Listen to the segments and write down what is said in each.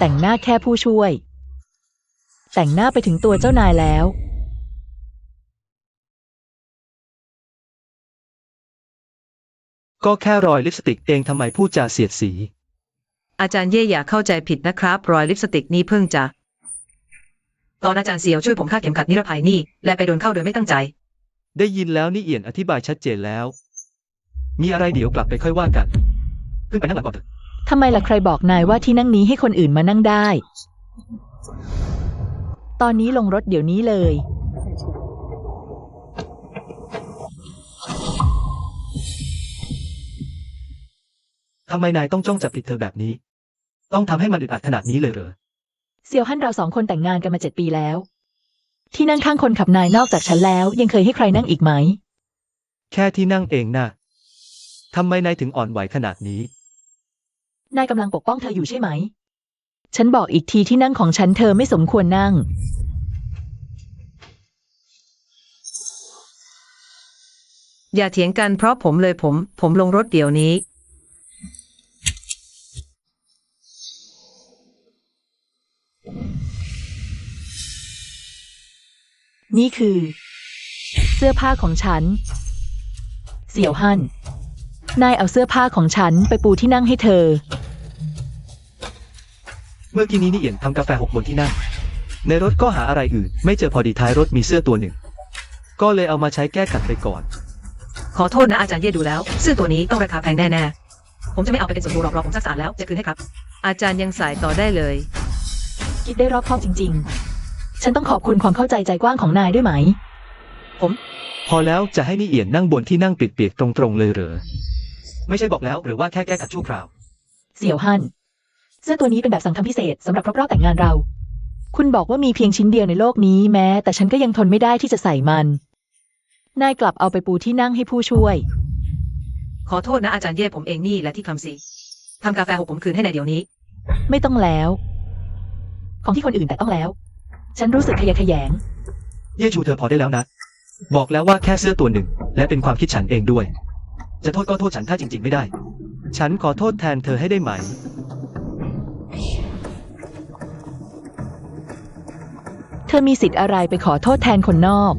แต่งหน้าแค่ผู้ช่วยแต่งหน้าไปถึงตัวเจ้านายแล้วก็แค่รอยลิปสติกเองทำไมพูดจาเสียดสีอาจารย์เย่อย่าเข้าใจผิดนะครับรอยลิปสติกนี่เพิ่งจะตอนอาจารย์เสี่ยวช่วยผมคาดเข็มขัดนิรภัยนี่และไปโดนเข้าโดยไม่ตั้งใจได้ยินแล้วนี่เอียนอธิบายชัดเจนแล้วมีอะไรเดี๋ยวกลับไปค่อยว่ากันขึ้นไปนั่งหลังก่อนเถอะทำไมล่ะใครบอกนายว่าที่นั่งนี้ให้คนอื่นมานั่งได้ตอนนี้ลงรถเดี๋ยวนี้เลยทำไมนายต้องจ้องจับผิดเธอแบบนี้ต้องทำให้มันอึดอัดขนาดนี้เลยเหรอเสี่ยวฮั่นเรา2 คนแต่งงานกันมา7 ปีแล้วที่นั่งข้างคนขับนายนอกจากฉันแล้วยังเคยให้ใครนั่งอีกไหมแค่ที่นั่งเองนะทำไมนายถึงอ่อนไหวขนาดนี้นายกำลังปกป้องเธออยู่ใช่ไหมฉันบอกอีกทีที่นั่งของฉันเธอไม่สมควรนั่งอย่าเถียงกันเพราะผมเลยผมลงรถเดี๋ยวนี้นี่คือเสื้อผ้าของฉันเสี่ยวฮั่นนายเอาเสื้อผ้าของฉันไปปูที่นั่งให้เธอเมื่อกี้นี้นี่เอียนทำกาแฟ6 บนที่นั่งในรถก็หาอะไรอื่นไม่เจอพอดีท้ายรถมีเสื้อตัวหนึ่งก็เลยเอามาใช้แก้ขัดไปก่อนขอโทษนะอาจารย์เย่ดูแล้วเสื้อตัวนี้ต้องราคาแพงแน่ๆผมจะไม่เอาไปเป็นส่วนตัวหรอกผมซักสะอาดแล้วจะคืนให้ครับอาจารย์ยังใส่ต่อได้เลยคิดได้รอบคอบจริงๆฉันต้องขอบคุณความเข้าใจใจกว้างของนายด้วยไหมพอแล้วจะให้นี่เอียนนั่งบนที่นั่งเปียกๆตรงๆเลยเหรอไม่ใช่บอกแล้วหรือว่าแค่แก้ขัดชั่วคราวเสี่ยวฮั่นเสื้อตัวนี้เป็นแบบสั่งทำพิเศษสำหรับครบรอบแต่งงานเราคุณบอกว่ามีเพียงชิ้นเดียวในโลกนี้แม้แต่ฉันก็ยังทนไม่ได้ที่จะใส่มันนายกลับเอาไปปูที่นั่งให้ผู้ช่วยขอโทษนะอาจารย์เย่ผมเองนี่แหละที่ทำสิทำกาแฟ6 ผมคืนให้ในเดี๋ยวนี้ไม่ต้องแล้วของที่คนอื่นแต่ต้องแล้วฉันรู้สึกขยะแขยงเย่ชูเธอพอได้แล้วนะบอกแล้วว่าแค่เสื้อตัวหนึ่งและเป็นความคิดฉันเองด้วยจะโทษก็โทษฉันถ้าจริงๆไม่ได้ฉันขอโทษแทนเธอให้ได้ไหมเธอมีสิทธิ์อะไรไปขอโทษแทนคนนอก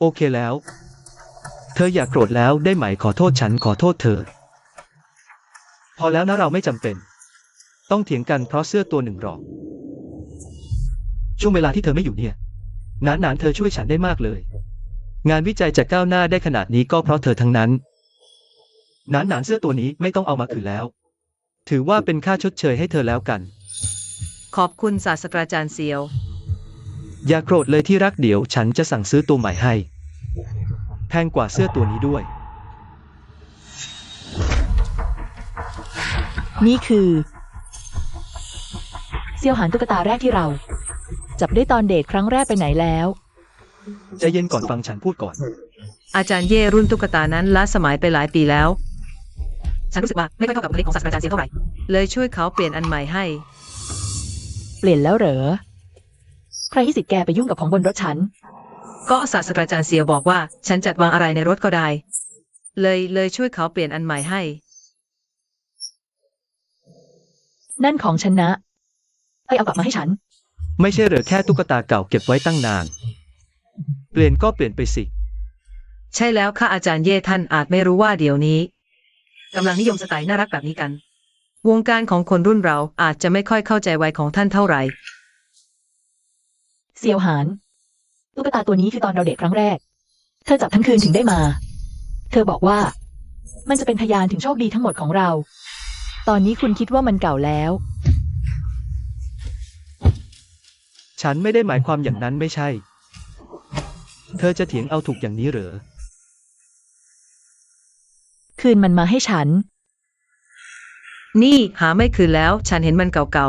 โอเคแล้วเธออย่าโกรธแล้วได้ไหมขอโทษฉันขอโทษเธอพอแล้วนะเราไม่จำเป็นต้องเถียงกันเพราะเสื้อตัวหนึ่งหรอกช่วงเวลาที่เธอไม่อยู่เนี่ยนานๆเธอช่วยฉันได้มากเลยงานวิจัยจะก้าวหน้าได้ขนาดนี้ก็เพราะเธอทั้งนั้นนานๆเสื้อตัวนี้ไม่ต้องเอามาคืนแล้วถือว่าเป็นค่าชดเชยให้เธอแล้วกันขอบคุณศาสตราจารย์เซียวอย่าโกรธเลยที่รักเดี๋ยวฉันจะสั่งซื้อตัวใหม่ให้แพงกว่าเสื้อตัวนี้ด้วยนี่คือเซี่ยวหานตุ๊กตาแรกที่เราจับได้ตอนเดทครั้งแรกไปไหนแล้วใจเย็นก่อนฟังฉันพูดก่อนอาจารย์เย่รุ่นตุ๊กตานั้นล้าสมัยไปหลายปีแล้วฉันรู้สึกว่าไม่ค่อยเข้ากับบุคลิกของศาสตราจารย์เซียวเท่าไหร่เลยช่วยเขาเปลี่ยนอันใหม่ให้เปลี่ยนแล้วเหรอใครให้สิทธิ์แกไปยุ่งกับของบนรถฉันก็ศาสตราจารย์เซียวบอกว่าฉันจัดวางอะไรในรถก็ได้เลยช่วยเขาเปลี่ยนอันใหม่ให้นั่นของฉันนะไปเอากลับมาให้ฉันไม่ใช่เหรอแค่ตุ๊กตาเก่าเก็บไว้ตั้งนานเปลี่ยนก็เปลี่ยนไปสิใช่แล้วค่ะอาจารย์เย่ท่านอาจไม่รู้ว่าเดี๋ยวนี้กำลังนิยมสไตล์น่ารักแบบนี้กันวงการของคนรุ่นเราอาจจะไม่ค่อยเข้าใจวัยของท่านเท่าไหร่เซียวหานตุ๊กตาตัวนี้คือตอนเราเดทครั้งแรกเธอจับทั้งคืนถึงได้มาเธอบอกว่ามันจะเป็นพยานถึงโชคดีทั้งหมดของเราตอนนี้คุณคิดว่ามันเก่าแล้วฉันไม่ได้หมายความอย่างนั้นไม่ใช่เธอจะเถียงเอาถูกอย่างนี้เหรอคืนมันมาให้ฉันนี่หาไม่คืนแล้วฉันเห็นมันเก่า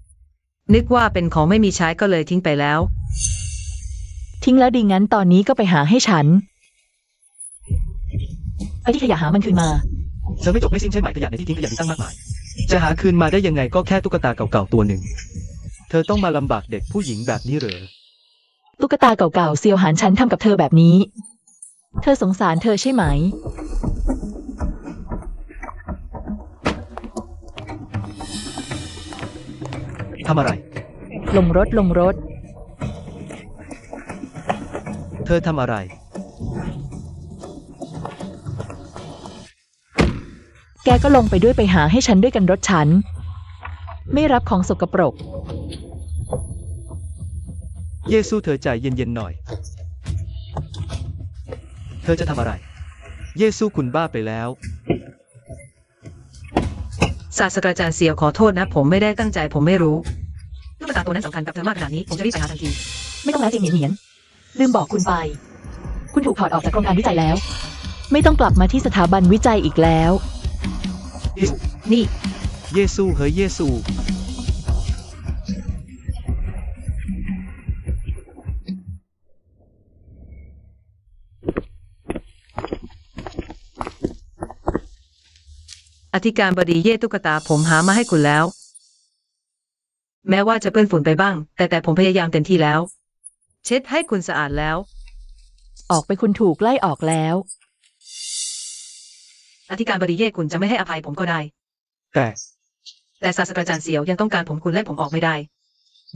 ๆนึกว่าเป็นของไม่มีใช้ก็เลยทิ้งไปแล้วทิ้งแล้วดีงั้นตอนนี้ก็ไปหาให้ฉันไปที่ขยะหามันคืนมาเธอไม่จบไม่สิ้นใช่ไหมขยะในที่ทิ้งขยะมีตั้งมากมายจะหาคืนมาได้ยังไงก็แค่ตุ๊กตาเก่าๆตัวหนึ่งเธอต้องมาลำบากเด็กผู้หญิงแบบนี้เหรอตุ๊กตาเก่าๆเซียวหานฉันทำกับเธอแบบนี้เธอสงสารเธอใช่ไหม ทำอะไร ลงรถลงรถ เธอทำอะไร แกก็ลงไปด้วยไปหาให้ฉันด้วยกันรถฉัน ไม่รับของสกปรก เยซูเธอใจเย็นๆหน่อย เธอจะทำอะไร เยซูคุณบ้าไปแล้ว ศาสตราจารย์เซียวขอโทษนะ ผมไม่ได้ตั้งใจผมไม่รู้ตุ๊กตาตัวนั้นสำคัญกับเธอมากขนาดนี้ผมจะรีบไปหาทันที ไม่ต้องแล้วจริงเหนียนลืมบอกคุณไป คุณถูกถอดออกจากโครงการวิจัยแล้ว ไม่ต้องกลับมาที่สถาบันวิจัยอีกแล้ว นี่ เยซูเฮ้ยเยซู อธิการบดีเย่ตุ๊กตาผมหามาให้คุณแล้ว แม้ว่าจะเปื้อนฝุ่นไปบ้าง แต่ผมพยายามเต็มที่แล้ว เช็ดให้คุณสะอาดแล้ว ออกไปคุณถูกไล่ออกแล้ว อธิการบดีเย่คุณจะไม่ให้อภัยผมก็ได้ แต่ ศาสตราจารย์เซียวยังต้องการผมคุณไล่ผมออกไม่ได้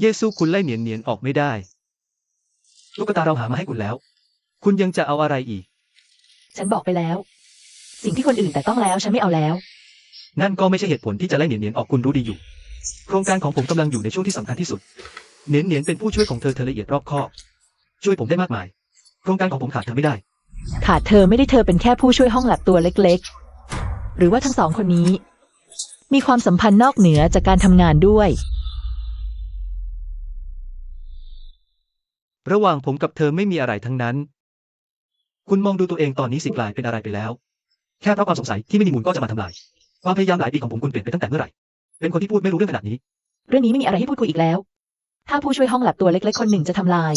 เยซูคุณไล่เหนียนออกไม่ได้ตุ๊กตาเราหามาให้คุณแล้ว คุณยังจะเอาอะไรอีก ฉันบอกไปแล้ว สิ่งที่คนอื่นแต่ต้องแล้วฉันไม่เอาแล้ว นั่นก็ไม่ใช่เหตุผลที่จะไล่เหนียนออกคุณรู้ดีอยู่ โครงการของผมกำลังอยู่ในช่วงที่สำคัญที่สุด เหนียนเป็นผู้ช่วยของเธอละเอียดรอบคอบ ช่วยผมได้มากมาย โครงการของผมขาดเธอไม่ได้ ขาดเธอไม่ได้เธอเป็นแค่ผู้ช่วยห้องแลบตัวเล็กๆ หรือว่าทั้งสองคนนี้ มีความสัมพันธ์นอกเหนือจากการทำงานด้วย ระหว่างผมกับเธอไม่มีอะไรทั้งนั้น คุณมองดูตัวเองตอนนี้สิกลายเป็นอะไรไปแล้ว แค่เพราะความสงสัยที่ไม่มีมูลก็จะมาทำลาย ความพยายามหลายปีของผมคุณเปลี่ยนไปตั้งแต่เมื่อไหร่ เป็นคนที่พูดไม่รู้เรื่องขนาดนี้ เรื่องนี้ไม่มีอะไรให้พูดคุยอีกแล้ว ถ้าผู้ช่วยห้องแลบตัวเล็กๆคนหนึ่งจะทำลาย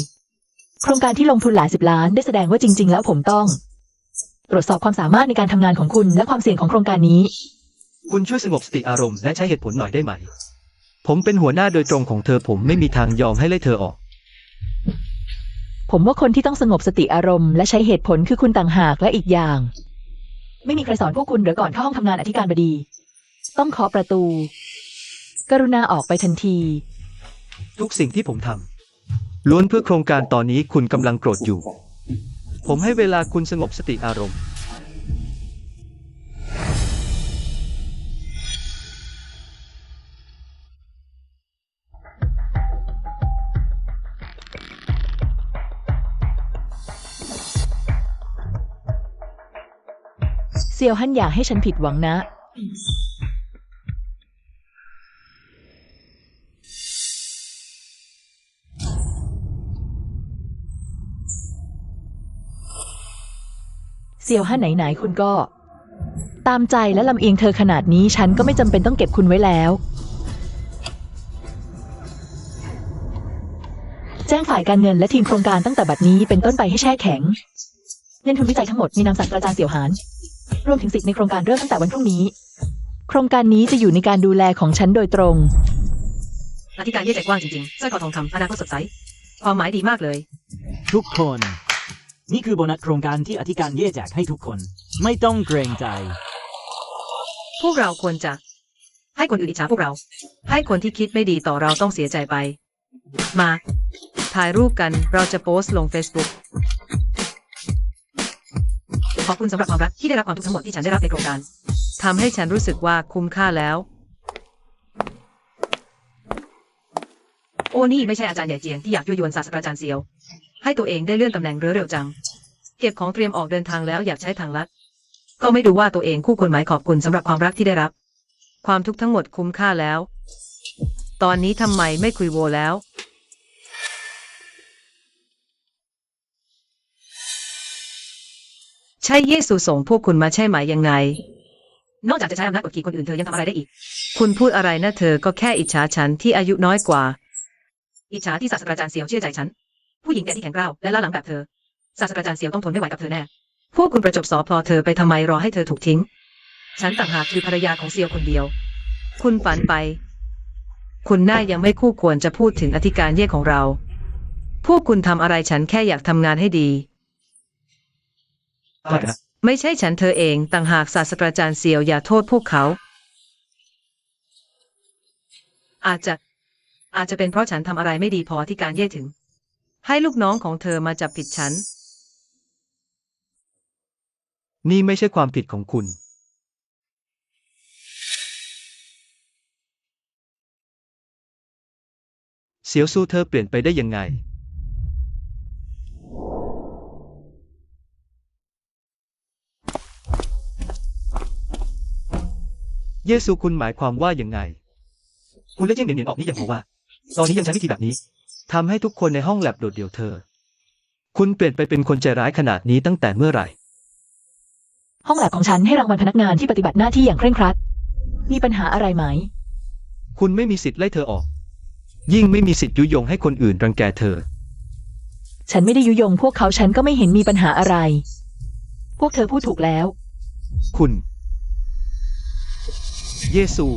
โครงการที่ลงทุนหลายสิบล้านได้แสดงว่าจริงๆแล้วผมต้อง ตรวจสอบความสามารถในการทำงานของคุณและความเสี่ยงของโครงการนี้ คุณช่วยสงบสติอารมณ์และใช้เหตุผลหน่อยได้ไหม ผมเป็นหัวหน้าโดยตรงของเธอผมไม่มีทางยอมให้ไล่เธอออก ผมว่าคนที่ต้องสงบสติอารมณ์และใช้เหตุผลคือคุณต่างหากและอีกอย่าง ไม่มีใครสอนพวกคุณหรือก่อนเข้าห้องทำงานอธิการบดี ต้องเคาะประตู กรุณาออกไปทันที ทุกสิ่งที่ผมทำล้วนเพื่อโครงการตอนนี้คุณกำลังโกรธอยู่ ผมให้เวลาคุณสงบสติอารมณ์ เซียวฮั่นอยากให้ฉันผิดหวังนะ เซียวฮั่นไหนๆคุณก็ ตามใจและลำเอียงเธอขนาดนี้ฉันก็ไม่จำเป็นต้องเก็บคุณไว้แล้ว แจ้งฝ่ายการเงินและทีมโครงการตั้งแต่บัดนี้เป็นต้นไปให้แช่แข็ง เงินทุนวิจัยทั้งหมดมีนามศาสตราจารย์เสี่ยวหาน รวมถึงสิทธิ์ในโครงการเริ่มตั้งแต่วันพรุ่งนี้ โครงการนี้จะอยู่ในการดูแลของฉันโดยตรง อธิการเย่ใจกว้างจริงๆสร้อยคอทองคำอนาคตสดใส ความหมายดีมากเลย ทุกคน นี่คือโบนัสโครงการที่อธิการเย่แจกให้ทุกคน ไม่ต้องเกรงใจ พวกเราควรจะ ให้คนอื่นอิจฉาพวกเรา ให้คนที่คิดไม่ดีต่อเราต้องเสียใจไป มา ถ่ายรูปกันเราจะโพสต์ลง Facebook ขอบคุณสำหรับความรักที่ได้รับความทุกข์ทั้งหมดที่ฉันได้รับในโครงการทำให้ฉันรู้สึกว่าคุ้มค่าแล้ว โอ้นี่ไม่ใช่อาจารย์ใหญ่เจียงที่อยากยั่วยวนศาสตราจารย์เซียว ให้ตัวเองได้เลื่อนตำแหน่งเร็วๆจัง เก็บของเตรียมออกเดินทางแล้วอยากใช้ทางลัด ก็ไม่ดูว่าตัวเองคู่ควรหมายขอบคุณสำหรับความรักที่ได้รับ ความทุกข์ทั้งหมดคุ้มค่าแล้ว ตอนนี้ทำไมไม่คุยโวแล้ว ใช่เยซูส่งพวกคุณมาใช่ไหมยังไง นอกจากจะใช้อำนาจกดขี่คนอื่นเธอยังทำอะไรได้อีก คุณพูดอะไรนะเธอก็แค่อิจฉาฉันที่อายุน้อยกว่า อิจฉาที่ศาสตราจารย์เซียวเชื่อใจฉัน ผู้หญิงแก่ที่แข็งกร้าวและล้าหลังแบบเธอ ศาสตราจารย์เซียวต้องทนไม่ไหวกับเธอแน่ พวกคุณประจบสอพลอเธอไปทำไมรอให้เธอถูกทิ้ง ฉันต่างหากคือภรรยาของเซียวคนเดียว คุณฝันไป คุณน่ายังไม่คู่ควรจะพูดถึงอธิการเย่ของเรา พวกคุณทำอะไรฉันแค่อยากทำงานให้ดี ไม่ใช่ฉันเธอเองต่างหากศาสตราจารย์เซียวอย่าโทษพวกเขา อาจ อาจจะเป็นเพราะฉันทำอะไรไม่ดีพอที่การเย่ถึง ให้ลูกน้องของเธอมาจับผิดฉัน นี่ไม่ใช่ความผิดของคุณ เสียวซูเธอเปลี่ยนไปได้ยังไง เยซูคุณหมายความว่ายังไง คุณเล่นเย่งเหนียนๆออกนี่ยังเพราะว่า ตอนนี้ยังใช้วิธีแบบนี้ทำให้ทุกคนในห้องแลบโดดเดี่ยวเธอ คุณเปลี่ยนไปเป็นคนใจร้ายขนาดนี้ตั้งแต่เมื่อไหร่ ห้องแลบของฉันให้รางวัลพนักงานที่ปฏิบัติหน้าที่อย่างเคร่งครัด มีปัญหาอะไรไหม คุณไม่มีสิทธิ์ไล่เธอออก ยิ่งไม่มีสิทธิ์ยุยงให้คนอื่นรังแกเธอ ฉันไม่ได้ยุยงพวกเขาฉันก็ไม่เห็นมีปัญหาอะไร พวกเธอพูดถูกแล้ว คุณ เยซู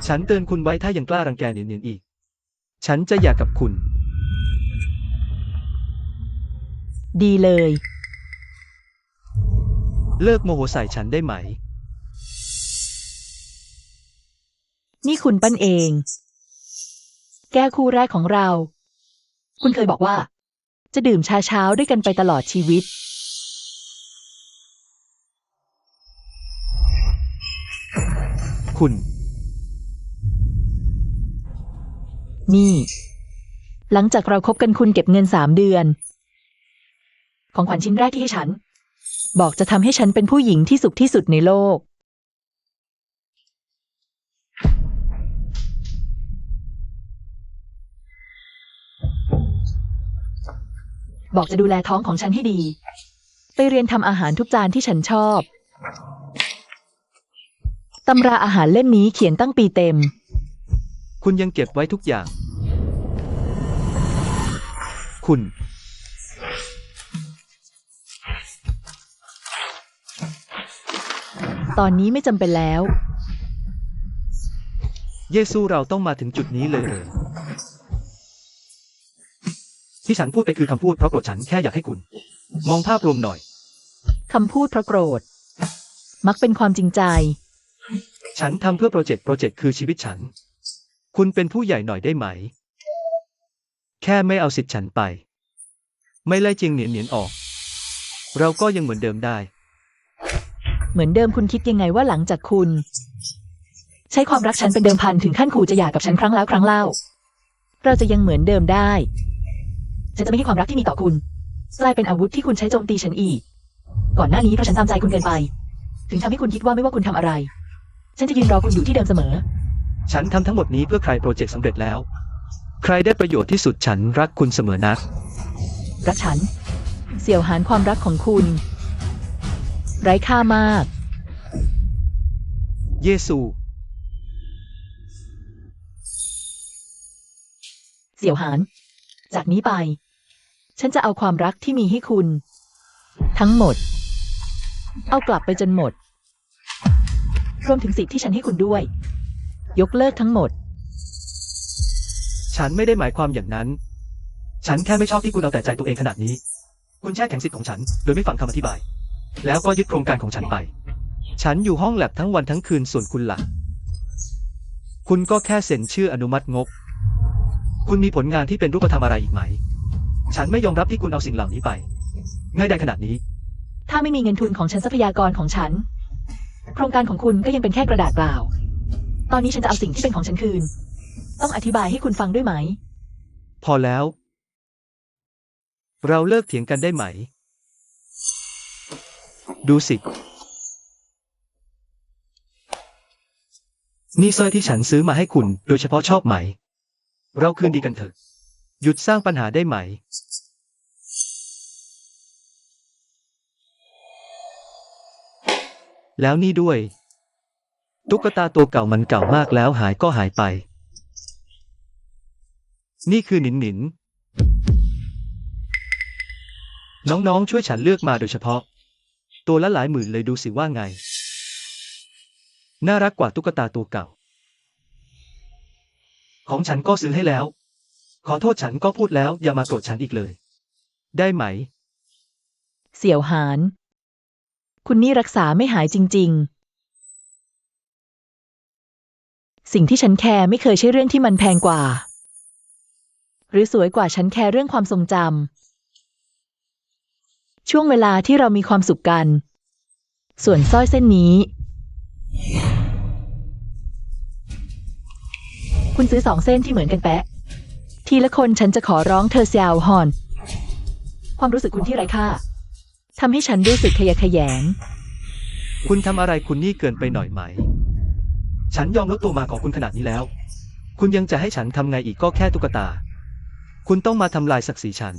ฉันเตือนคุณไว้ถ้ายังกล้ารังแกเนียนๆอีก ฉันจะหย่ากับคุณ ดีเลย เลิกโมโหใส่ฉันได้ไหม นี่คุณปั้นเอง แก้วคู่แรกของเรา คุณเคยบอกว่า จะดื่มชาเช้าด้วยกันไปตลอดชีวิต คุณ นี่ หลังจากเราคบกันคุณเก็บเงิน3 เดือน ของขวัญชิ้นแรกที่ให้ฉัน บอกจะทำให้ฉันเป็นผู้หญิงที่สุขที่สุดในโลก บอกจะดูแลท้องของฉันให้ดี ไปเรียนทำอาหารทุกจานที่ฉันชอบ ตำราอาหารเล่มนี้เขียนตั้งปีเต็ม คุณยังเก็บไว้ทุกอย่าง คุณ ตอนนี้ไม่จำเป็นแล้ว เยซูเราต้องมาถึงจุดนี้เลยเหรอ ที่ฉันพูดไปคือคำพูดเพราะโกรธฉันแค่อยากให้คุณ มองภาพรวมหน่อย คำพูดเพราะโกรธ มักเป็นความจริงใจ ฉันทำเพื่อโปรเจกต์คือชีวิตฉัน คุณเป็นผู้ใหญ่หน่อยได้ไหม แค่ไม่เอาสิทธิ์ฉันไป ไม่ไล่จริงเหนียนๆออก เราก็ยังเหมือนเดิมได้ เหมือนเดิมคุณคิดยังไงว่าหลังจากคุณ ใช้ความรักฉันเป็นเดิมพันถึงขั้นขู่จะหย่ากับฉันครั้งแล้วครั้งเล่า เราจะยังเหมือนเดิมได้ ฉันจะไม่ให้ความรักที่มีต่อคุณกลายเป็นอาวุธที่คุณใช้โจมตีฉันอีก ก่อนหน้านี้เพราะฉันตามใจคุณเกินไป ถึงทำให้คุณคิดว่าไม่ว่าคุณทำอะไร ฉันจะยืนรอคุณอยู่ที่เดิมเสมอ ฉันทำทั้งหมดนี้เพื่อใครโปรเจกต์สำเร็จแล้ว ใครได้ประโยชน์ที่สุดฉันรักคุณเสมอนัก รักฉัน เสี่ยวหานความรักของคุณ ไร้ค่ามาก เยซู เสี่ยวหาน จากนี้ไป ฉันจะเอาความรักที่มีให้คุณ ทั้งหมด เอากลับไปจนหมด รวมถึงสิทธิ์ที่ฉันให้คุณด้วย ยกเลิกทั้งหมด ฉันไม่ได้หมายความอย่างนั้น ฉันแค่ไม่ชอบที่คุณเอาแต่ใจตัวเองขนาดนี้ คุณแช่แข็งสิทธิ์ของฉัน โดยไม่ฟังคำอธิบาย แล้วก็ยึดโครงการของฉันไป ฉันอยู่ห้องแลบทั้งวันทั้งคืนส่วนคุณล่ะ คุณก็แค่เซ็นชื่ออนุมัติงบ คุณมีผลงานที่เป็นรูปธรรมอะไรอีกไหม ฉันไม่ยอมรับที่คุณเอาสิ่งเหล่านี้ไป ง่ายได้ขนาดนี้ ถ้าไม่มีเงินทุนของฉันทรัพยากรของฉัน โครงการของคุณก็ยังเป็นแค่กระดาษเปล่า ตอนนี้ฉันจะเอาสิ่งที่เป็นของฉันคืน ต้องอธิบายให้คุณฟังด้วยไหม พอแล้ว เราเลิกเถียงกันได้ไหม ดูสิ นี่สร้อยที่ฉันซื้อมาให้คุณ โดยเฉพาะชอบไหม เราคืนดีกันเถอะ หยุดสร้างปัญหาได้ไหม แล้วนี่ด้วย ตุ๊กตาตัวเก่ามันเก่ามากแล้วหายก็หายไป นี่คือหนินหนิน น้องๆช่วยฉันเลือกมาโดยเฉพาะ ตัวละหลายหมื่นเลยดูสิว่าไง น่ารักกว่าตุ๊กตาตัวเก่า ของฉันก็ซื้อให้แล้ว ขอโทษฉันก็พูดแล้วอย่ามาโกรธฉันอีกเลย ได้ไหม เสี่ยวหาน คุณนี่รักษาไม่หายจริง สิ่งที่ฉันแคร์ไม่เคยใช่เรื่องที่มันแพงกว่า หรือสวยกว่าฉันแคร์เรื่องความทรงจำช่วงเวลาที่เรามีความสุขกัน ส่วนสร้อยเส้นนี้ คุณซื้อ2 เส้นที่เหมือนกันแปะ ทีละคนฉันจะขอร้องเธอเซียวฮอน ความรู้สึกคุณที่ไร้ค่าทำให้ฉันรู้สึกขยะแขยง คุณทำอะไรคุณนี่เกินไปหน่อยไหม ฉันยอมลดตัวมาขอคุณขนาดนี้แล้ว คุณยังจะให้ฉันทำไงอีกก็แค่ตุ๊กตา คุณต้องมาทำลายศักดิ์ศรีฉัน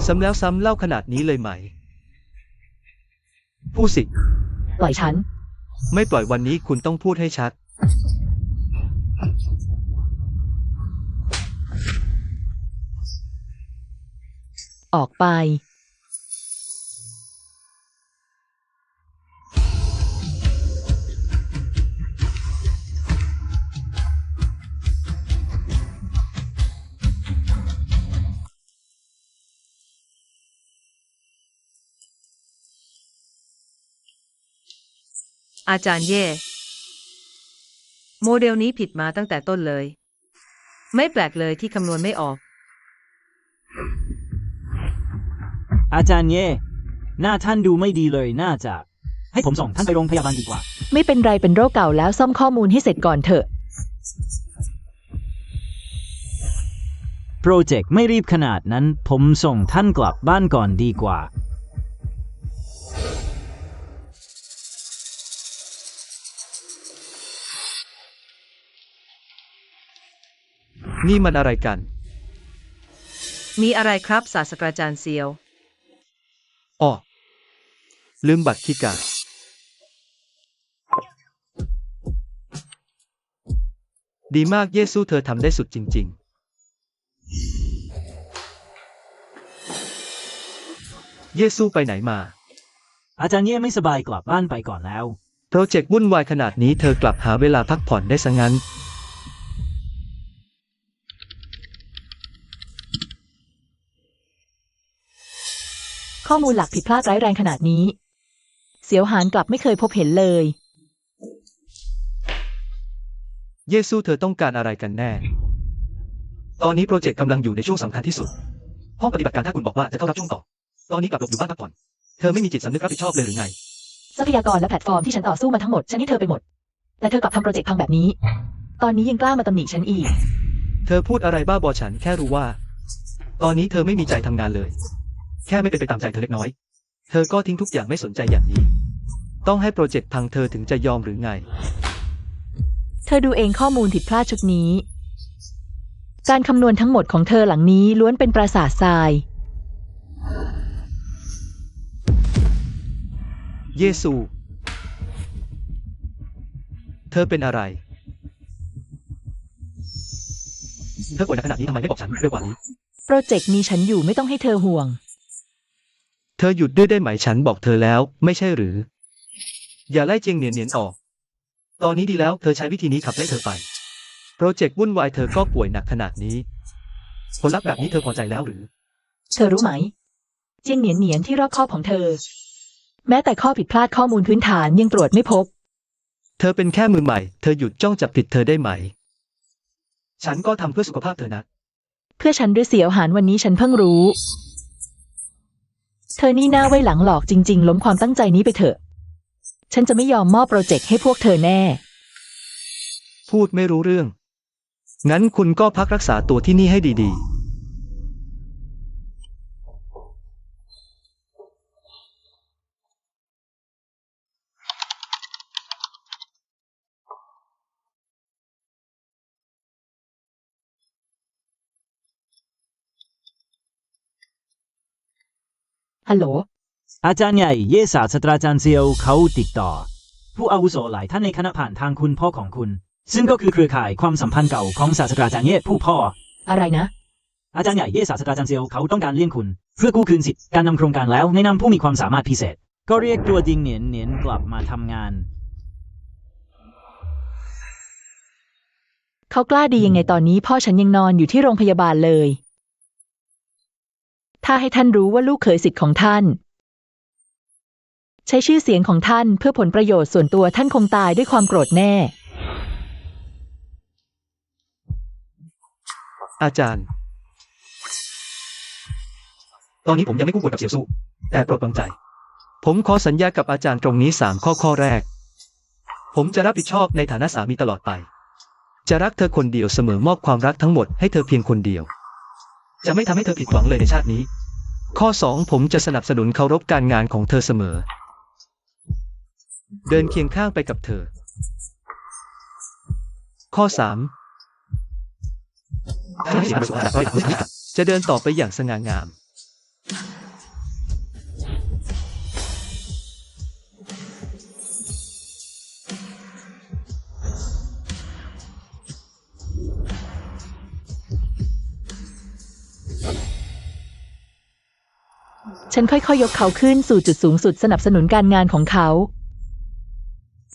ซ้ำแล้วซ้ำเล่าขนาดนี้เลยไหม พูดสิ ปล่อยฉัน ไม่ปล่อยวันนี้คุณต้องพูดให้ชัด ออกไป อาจารย์เย่โมเดลนี้ผิดมาตั้งแต่ต้นเลย ไม่แปลกเลยที่คำนวณไม่ออก อาจารย์เย่หน้าท่านดูไม่ดีเลยน่าจะให้ผมส่งท่านไปโรงพยาบาลดีกว่า ไม่เป็นไรเป็นโรคเก่าแล้วซ่อมข้อมูลให้เสร็จก่อนเถอะ โปรเจกต์ไม่รีบขนาดนั้นผมส่งท่านกลับบ้านก่อนดีกว่า นี่มันอะไรกัน มีอะไรครับศาสตราจารย์เซียว อ้อ ลืมบัตรคีย์การ์ดดีมากเยซูเธอทำได้สุดจริงๆ เยซูไปไหนมา อาจารย์เย่ไม่สบายกลับบ้านไปก่อนแล้ว โปรเจกต์วุ่นวายขนาดนี้เธอกลับหาเวลาพักผ่อนได้ซะงั้น ข้อมูลหลักผิดพลาดร้ายแรงขนาดนี้ เสียวหานกลับไม่เคยพบเห็นเลย เยซูเธอต้องการอะไรกันแน่ ตอนนี้โปรเจกต์กำลังอยู่ในช่วงสำคัญที่สุด ห้องปฏิบัติการถ้าคุณบอกว่าจะเข้ารับช่วงต่อ ตอนนี้กลับหลบอยู่บ้านพักผ่อน เธอไม่มีจิตสำนึกรับผิดชอบเลยหรือไง ทรัพยากรและแพลตฟอร์มที่ฉันต่อสู้มาทั้งหมดฉันให้เธอไปหมด แต่เธอกลับทำโปรเจกต์พังแบบนี้ ตอนนี้ยังกล้ามาตำหนิฉันอีก เธอพูดอะไรบ้าบอฉันแค่รู้ว่า ตอนนี้เธอไม่มีใจทำงานเลย แค่ไม่เป็นไปตามใจเธอเล็กน้อย เธอก็ทิ้งทุกอย่างไม่สนใจอย่างนี้ ต้องให้โปรเจกต์พังเธอถึงจะยอมหรือไง เธอดูเองข้อมูลผิดพลาดชุดนี้ การคำนวณทั้งหมดของเธอหลังนี้ล้วนเป็นปราสาททราย เยซู เธอเป็นอะไร เธอป่วยหนักขนาดนี้ทำไมไม่บอกฉันเร็วกว่านี้ โปรเจกต์มีฉันอยู่ไม่ต้องให้เธอห่วง เธอหยุดด้วยได้ไหมฉันบอกเธอแล้วไม่ใช่หรือ อย่าไล่เจียงเหนียนออก ตอนนี้ดีแล้วเธอใช้วิธีนี้ขับไล่เธอไป โปรเจกต์วุ่นวายเธอก็ป่วยหนักขนาดนี้ ผลลัพธ์แบบนี้เธอพอใจแล้วหรือ เธอรู้ไหม เจียงเหนียนที่รอบคอบของเธอ แม้แต่ข้อผิดพลาดข้อมูลพื้นฐานยังตรวจไม่พบ เธอเป็นแค่มือใหม่ เธอหยุดจ้องจับผิดเธอได้ไหม ฉันก็ทำเพื่อสุขภาพเธอนะ เพื่อฉันด้วยเสียวหานวันนี้ฉันเพิ่งรู้ เธอนี่หน้าไว้หลังหลอกจริงๆล้มความตั้งใจนี้ไปเถอะ ฉันจะไม่ยอมมอบโปรเจกต์ให้พวกเธอแน่ พูดไม่รู้เรื่อง งั้นคุณก็พักรักษาตัวที่นี่ให้ดีๆ ฮัลโหล อาจารย์ใหญ่เย่ศาสตราจารย์เซียวเขาติดต่อ ผู้อาวุโสหลายท่านในคณะผ่านทางคุณพ่อของคุณ ซึ่งก็คือเครือข่ายความสัมพันธ์เก่าของศาสตราจารย์เย่ผู้พ่อ อะไรนะ อาจารย์ใหญ่เย่ศาสตราจารย์เซียวเขาต้องการเลี่ยงคุณ เพื่อกู้คืนสิทธิ์การนำโครงการแล้วแนะนำผู้มีความสามารถพิเศษ ก็เรียกตัวดิงเหนียนกลับมาทำงาน เขากล้าดียังไงตอนนี้พ่อฉันยังนอนอยู่ที่โรงพยาบาลเลย ถ้าให้ท่านรู้ว่าลูกเขยสิทธิ์ของท่าน ใช้ชื่อเสียงของท่านเพื่อผลประโยชน์ส่วนตัวท่านคงตายด้วยความโกรธแน่ อาจารย์ ตอนนี้ผมยังไม่คู่ควรกับเสี่ยวสู้แต่โปรดวางใจ ผมขอสัญญากับอาจารย์ตรงนี้3 ข้อแรก ผมจะรับผิดชอบในฐานะสามีตลอดไป จะรักเธอคนเดียวเสมอมอบความรักทั้งหมดให้เธอเพียงคนเดียว จะไม่ทำให้เธอผิดหวังเลยในชาตินี้ ข้อ 2 ผมจะสนับสนุนเคารพการงานของเธอเสมอ เดินเคียงข้างไปกับเธอ ข้อ 3 จะเดินต่อไปอย่างสง่างาม ฉันค่อยๆยกเขาขึ้นสู่จุดสูงสุดสนับสนุนการงานของเขา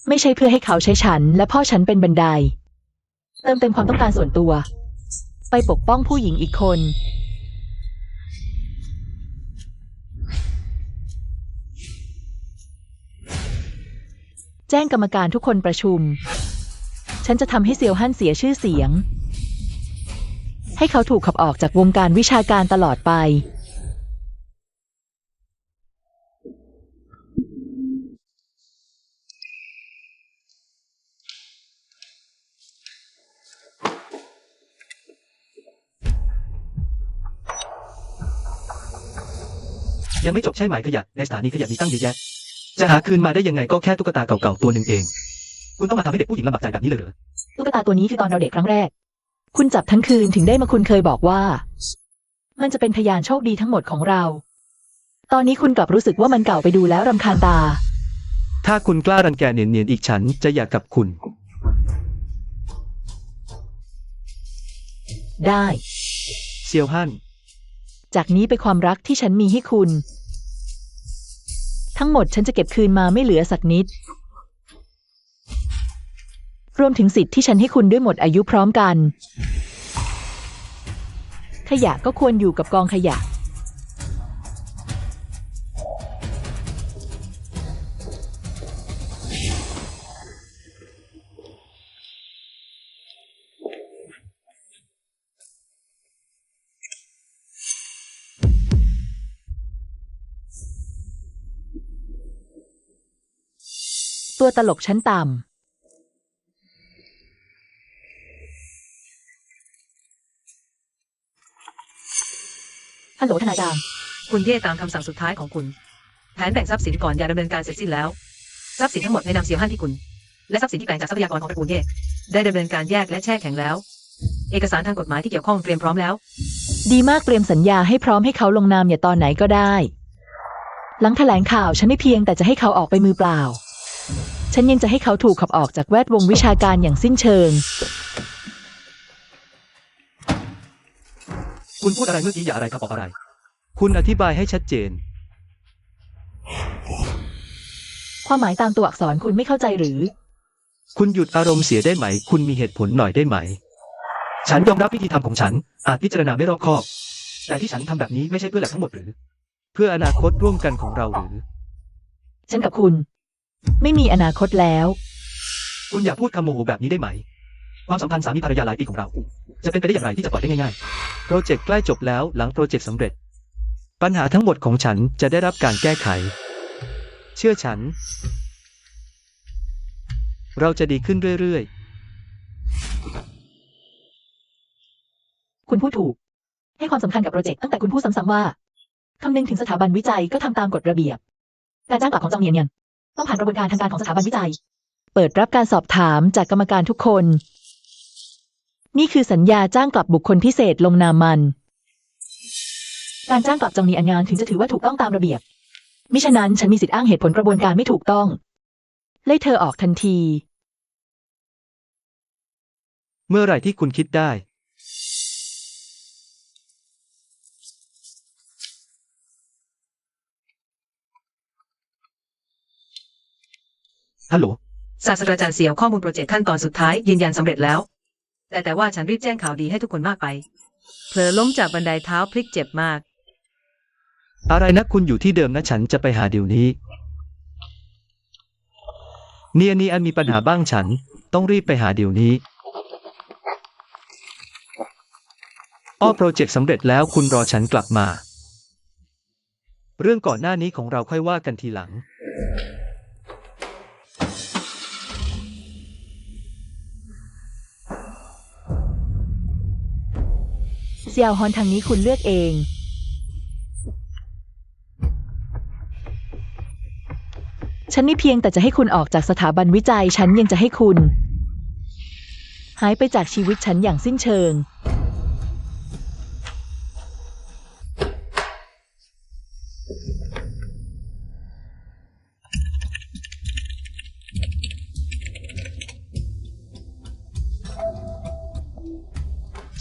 ไม่ใช่เพื่อให้เขาใช้ฉันและพ่อฉันเป็นบันได เติมเต็มความต้องการส่วนตัว ไปปกป้องผู้หญิงอีกคน แจ้งกรรมการทุกคนประชุม ฉันจะทำให้เซียวฮั่นเสียชื่อเสียง ให้เขาถูกขับออกจากวงการวิชาการตลอดไป ยังไม่จบใช่ไหมขยะในสถานีขยะมีตั้งเยอะแยะ จะหาคืนมาได้ยังไงก็แค่ตุ๊กตาเก่าๆตัวหนึ่งเอง คุณต้องมาทำให้เด็กผู้หญิงลำบากใจแบบนี้เลยเหรอ ตุ๊กตาตัวนี้คือตอนเราเด็กครั้งแรก คุณจับทั้งคืนถึงได้มาคุณเคยบอกว่า มันจะเป็นพยานโชคดีทั้งหมดของเรา ตอนนี้คุณกลับรู้สึกว่ามันเก่าไปดูแล้วรำคาญตา ถ้าคุณกล้ารังแกเนียนๆอีกฉันจะอยากกับคุณ ได้ เซียวฮั่น จากนี้ไปความรักที่ฉันมีให้คุณ ทั้งหมดฉันจะเก็บคืนมาไม่เหลือสักนิด รวมถึงสิทธิ์ที่ฉันให้คุณด้วยหมดอายุพร้อมกัน ขยะก็ควรอยู่กับกองขยะ ตัวตลกชั้นต่ำ ฮัลโหลทนายดาม คุณเย่ตามคำสั่งสุดท้ายของคุณ แผนแบ่งทรัพย์สินก่อนอย่าดำเนินการเสร็จสิ้นแล้ว ทรัพย์สินทั้งหมดในนามเสี่ยวฮั่นที่คุณ และทรัพย์สินที่แปลงจากทรัพยากรของตระกูลเย่ได้ดำเนินการแยกและแช่แข็งแล้ว เอกสารทางกฎหมายที่เกี่ยวข้องเตรียมพร้อมแล้ว ดีมากเตรียมสัญญาให้พร้อมให้เขาลงนามอย่าตอนไหนก็ได้ หลังแถลงข่าวฉันไม่เพียงแต่จะให้เขาออกไปมือเปล่า ฉันยังจะให้เขาถูกขับออกจากแวดวงวิชาการอย่างสิ้นเชิง คุณพูดอะไรเมื่อกี้อย่าอะไรครับออกอะไร คุณอธิบายให้ชัดเจน ความหมายตามตัวอักษรคุณไม่เข้าใจหรือ คุณหยุดอารมณ์เสียได้ไหม คุณมีเหตุผลหน่อยได้ไหม ฉันยอมรับวิธีทำของฉัน อาจพิจารณาไม่รอบคอบ แต่ที่ฉันทำแบบนี้ไม่ใช่เพื่อแหลกทั้งหมดหรือ เพื่ออนาคตร่วมกันของเราหรือ ฉันกับคุณ ไม่มีอนาคตแล้ว คุณอย่าพูดคำโมโหแบบนี้ได้ไหม ความสัมพันธ์สามีภรรยาหลายปีของเรา จะเป็นไปได้อย่างไรที่จะปล่อยได้ง่ายๆ โปรเจกต์ใกล้จบแล้วหลังโปรเจกต์สำเร็จ ปัญหาทั้งหมดของฉันจะได้รับการแก้ไข เชื่อฉัน เราจะดีขึ้นเรื่อย คุณพูดถูก ให้ความสำคัญกับโปรเจกต์ตั้งแต่คุณพูดซ้ำๆว่าคำนึงถึงสถาบันวิจัยก็ทำตามกฎระเบียบ การจ้างกลับของจองเนียนยังต้องผ่านกระบวนการทางการของสถาบันวิจัย เปิดรับการสอบถามจากกรรมการทุกคน นี่คือสัญญาจ้างกลับบุคคลพิเศษลงนามมัน การจ้างกลับจองเนียนงานถึงจะถือว่าถูกต้องตามระเบียบ มิฉะนั้นฉันมีสิทธิ์อ้างเหตุผลกระบวนการไม่ถูกต้องไล่เธอออกทันที ๆ เมื่อไหร่ที่คุณคิดได้ ฮัลโหล ศาสตราจารย์เสี่ยวข้อมูลโปรเจกต์ขั้นตอนสุดท้ายยืนยันสำเร็จแล้ว แต่ว่าฉันรีบแจ้งข่าวดีให้ทุกคนมากไป เผลอล้มจากบันไดเท้าพลิกเจ็บมาก อะไรนะคุณอยู่ที่เดิมนะฉันจะไปหาเดี๋ยวนี้นี่อันมีปัญหาบ้างฉันต้องรีบไปหาเดี๋ยวนี้ โปรเจกต์สำเร็จแล้วคุณรอฉันกลับมา เรื่องก่อนหน้านี้ของเราค่อยว่ากันทีหลัง เซียวฮอนทางนี้คุณเลือกเอง ฉันนี่เพียงแต่จะให้คุณออกจากสถาบันวิจัย ฉันยังจะให้คุณ หายไปจากชีวิตฉันอย่างสิ้นเชิง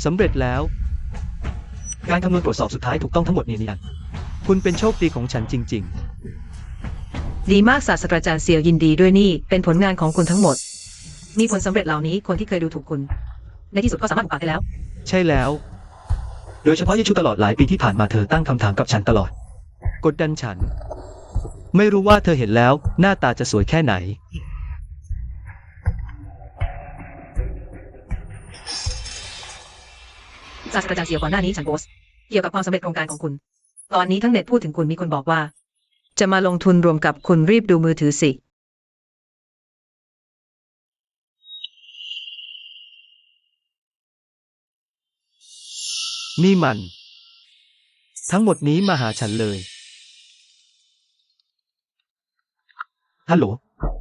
สำเร็จแล้ว การคำนวณตรวจสอบสุดท้ายถูกต้องทั้งหมดเนียนคุณเป็นโชคดีของฉันจริง ดีมากศาสตราจารย์เซียวยินดีด้วยนี่เป็นผลงานของคุณทั้งหมด มีผลสำเร็จเหล่านี้คนที่เคยดูถูกคุณ ในที่สุดก็สามารถอุปการได้แล้ว ๆ ใช่แล้ว โดยเฉพาะเยชูตลอดหลายปีที่ผ่านมาเธอตั้งคำถามกับฉันตลอด กดดันฉัน ไม่รู้ว่าเธอเห็นแล้วหน้าตาจะสวยแค่ไหน ศาสตราจารย์เซียวก่อนหน้านี้ฉันโพสต์เกี่ยวกับความสำเร็จโครงการของคุณ ตอนนี้ทั้งเน็ตพูดถึงคุณมีคนบอกว่า จะมาลงทุนรวมกับคุณรีบดูมือถือสิ นี่มัน ทั้งหมดนี้มาหาฉันเลย ฮัลโหล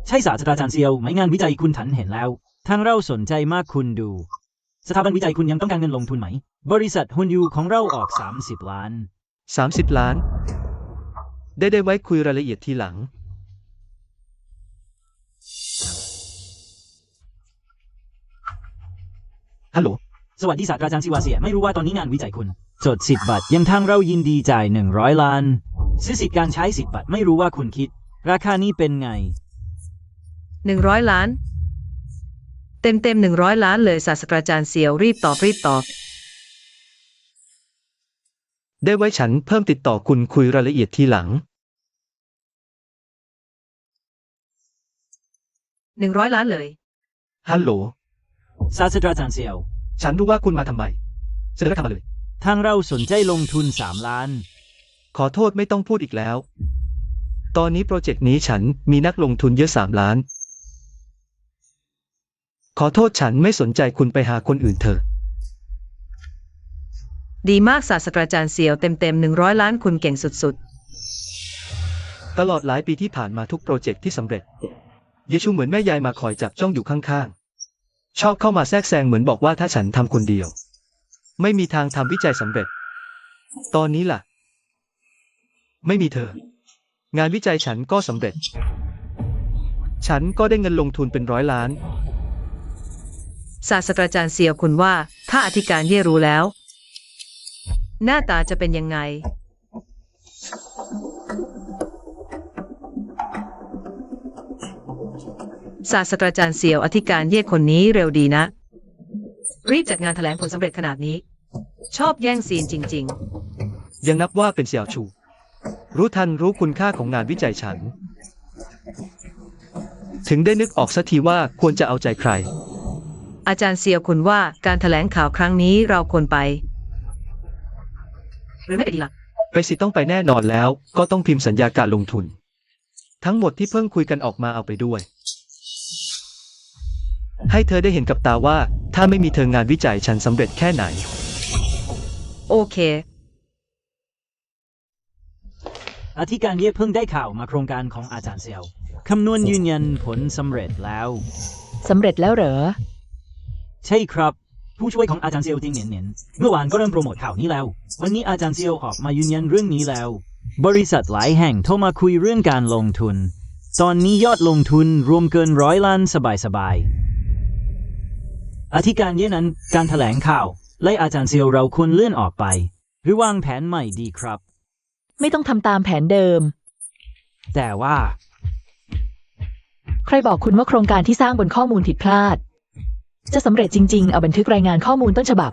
ใช่ศาสตราจารย์เซียวไหมงานวิจัยคุณฉันเห็นแล้ว ทางเราสนใจมากคุณดู สถาบันวิจัยคุณยังต้องการเงินลงทุนไหม บริษัทฮุนยูของเราออก30 ล้าน 30 ล้าน ได้ไว้คุยรายละเอียดทีหลัง ฮัลโหล สวัสดีศาสตราจารย์ซิวาเซียไม่รู้ว่าตอนนี้งานวิจัยคุณจด10 บาทยังทางเรายินดีจ่าย100 ล้านซื้อสิทธิ์การใช้10 บาทไม่รู้ว่าคุณคิด ราคานี้เป็นไง 100 ล้าน เต็ม100 ล้านเลยศาสตราจารย์เซียวรีบตอบ ได้ไว้ฉันเพิ่มติดต่อคุณคุยรายละเอียดทีหลัง 100 ล้านเลย ฮัลโหล ศาสตราจารย์เซียว ฉันรู้ว่าคุณมาทำไมเสนอทำมาเลย ทางเราสนใจลงทุน3 ล้าน ขอโทษไม่ต้องพูดอีกแล้ว ตอนนี้โปรเจกต์นี้ฉันมีนักลงทุนเยอะ3 ล้าน ขอโทษฉันไม่สนใจคุณไปหาคนอื่นเถอะ ดีมากศาสตราจารย์เซียวเต็ม100 ล้านคุณเก่งสุด ตลอดหลายปีที่ผ่านมาทุกโปรเจกต์ที่สำเร็จ เยชูเหมือนแม่ยายมาคอยจับจ้องอยู่ข้างๆ ชอบเข้ามาแทรกแซงเหมือนบอกว่าถ้าฉันทำคนเดียว ไม่มีทางทำวิจัยสำเร็จ ตอนนี้ล่ะ ไม่มีเธอ งานวิจัยฉันก็สำเร็จ ฉันก็ได้เงินลงทุนเป็น100 ล้าน ๆ ศาสตราจารย์เซียวคุณว่าถ้าอธิการเย่รู้แล้ว หน้าตาจะเป็นยังไง ศาสตราจารย์เซียวอธิการเย่คนนี้เร็วดีนะ รีบจัดงานแถลงผลสำเร็จขนาดนี้ ชอบแย่งซีนจริง ยังนับว่าเป็นเสี่ยวชู รู้ทันรู้คุณค่าของงานวิจัยฉัน ถึงได้นึกออกสักทีว่าควรจะเอาใจใคร ๆ อาจารย์เซียวคุณว่าการแถลงข่าวครั้งนี้เราควรไป หรือไม่ไปดีล่ะ ไปสิต้องไปแน่นอนแล้ว ก็ต้องพิมพ์สัญญาการลงทุน ทั้งหมดที่เพิ่งคุยกันออกมาเอาไปด้วย ให้เธอได้เห็นกับตาว่า ถ้าไม่มีเธองานวิจัยฉันสำเร็จแค่ไหน โอเค อธิการเย่เพิ่งได้ข่าวมาโครงการของอาจารย์เซียวคำนวณยืนยันผลสำเร็จแล้ว สำเร็จแล้วเหรอ ใช่ครับ ผู้ช่วยของอาจารย์เซียวจริงเน้นๆเมื่อวานก็เริ่มโปรโมทข่าวนี้แล้ว วันนี้อาจารย์เซียวออกมายืนยันเรื่องนี้แล้ว บริษัทหลายแห่งโทรมาคุยเรื่องการลงทุน ตอนนี้ยอดลงทุนรวมเกิน100 ล้านสบายๆอธิการเย่นั้นการแถลงข่าวและอาจารย์เซียวเราควรเลื่อนออกไป หรือวางแผนใหม่ดีครับ ไม่ต้องทำตามแผนเดิม แต่ว่า ใครบอกคุณว่าโครงการที่สร้างบนข้อมูลผิดพลาด จะสำเร็จจริงๆ เอาบันทึกรายงานข้อมูลต้นฉบับ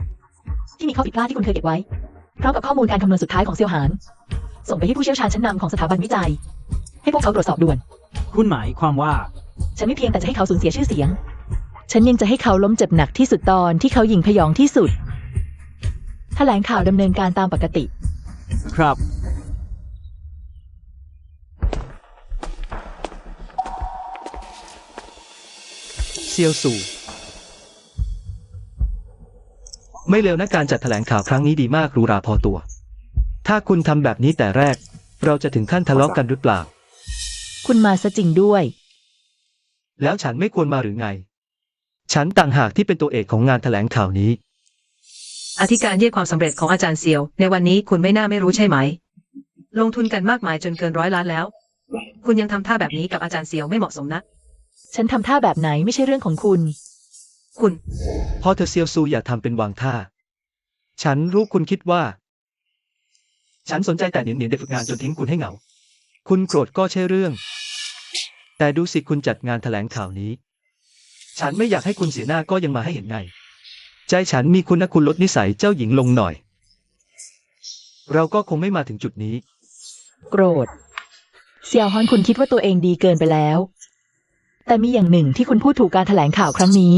ที่มีข้อผิดพลาดที่คุณเคยเก็บไว้ พร้อมกับข้อมูลการคำนวณสุดท้ายของเซียวหาน ส่งไปให้ผู้เชี่ยวชาญชั้นนำของสถาบันวิจัย ให้พวกเขาตรวจสอบด่วน คุณหมายความว่า ฉันไม่เพียงแต่จะให้เขาสูญเสียชื่อเสียง ฉันยังจะให้เขาล้มเจ็บหนักที่สุดตอนที่เขาหยิ่งพยองที่สุด แถลงข่าวดำเนินการตามปกติ ครับ เซียวสู่ ไม่เลวนะการจัดแถลงข่าวครั้งนี้ดีมากหรูหราพอตัว ถ้าคุณทำแบบนี้แต่แรก เราจะถึงขั้นทะเลาะกันหรือเปล่า คุณมาซะจริงด้วย แล้วฉันไม่ควรมาหรือไง ฉันต่างหากที่เป็นตัวเอกของงานแถลงข่าวนี้ อธิการเย่ความสำเร็จของอาจารย์เซียว ในวันนี้คุณไม่น่าไม่รู้ใช่ไหม ลงทุนกันมากมายจนเกิน100 ล้านแล้ว คุณยังทำท่าแบบนี้กับอาจารย์เซียวไม่เหมาะสมนะ ฉันทำท่าแบบไหนไม่ใช่เรื่องของคุณ คุณ พอเธอเซียวซูอย่าทำเป็นวางท่า ฉันรู้คุณคิดว่า ฉันสนใจแต่เหนียนเด็กฝึกงานจนทิ้งคุณให้เหงา คุณโกรธก็ใช่เรื่อง แต่ดูสิคุณจัดงานแถลงข่าวนี้ ฉันไม่อยากให้คุณเสียหน้าก็ยังมาให้เห็นไง ใจฉันมีคุณนะคุณลดนิสัยเจ้าหญิงลงหน่อย เราก็คงไม่มาถึงจุดนี้ โกรธ เซียวฮอนคุณคิดว่าตัวเองดีเกินไปแล้ว แต่มีอย่างหนึ่งที่คุณพูดถูกการแถลงข่าวครั้งนี้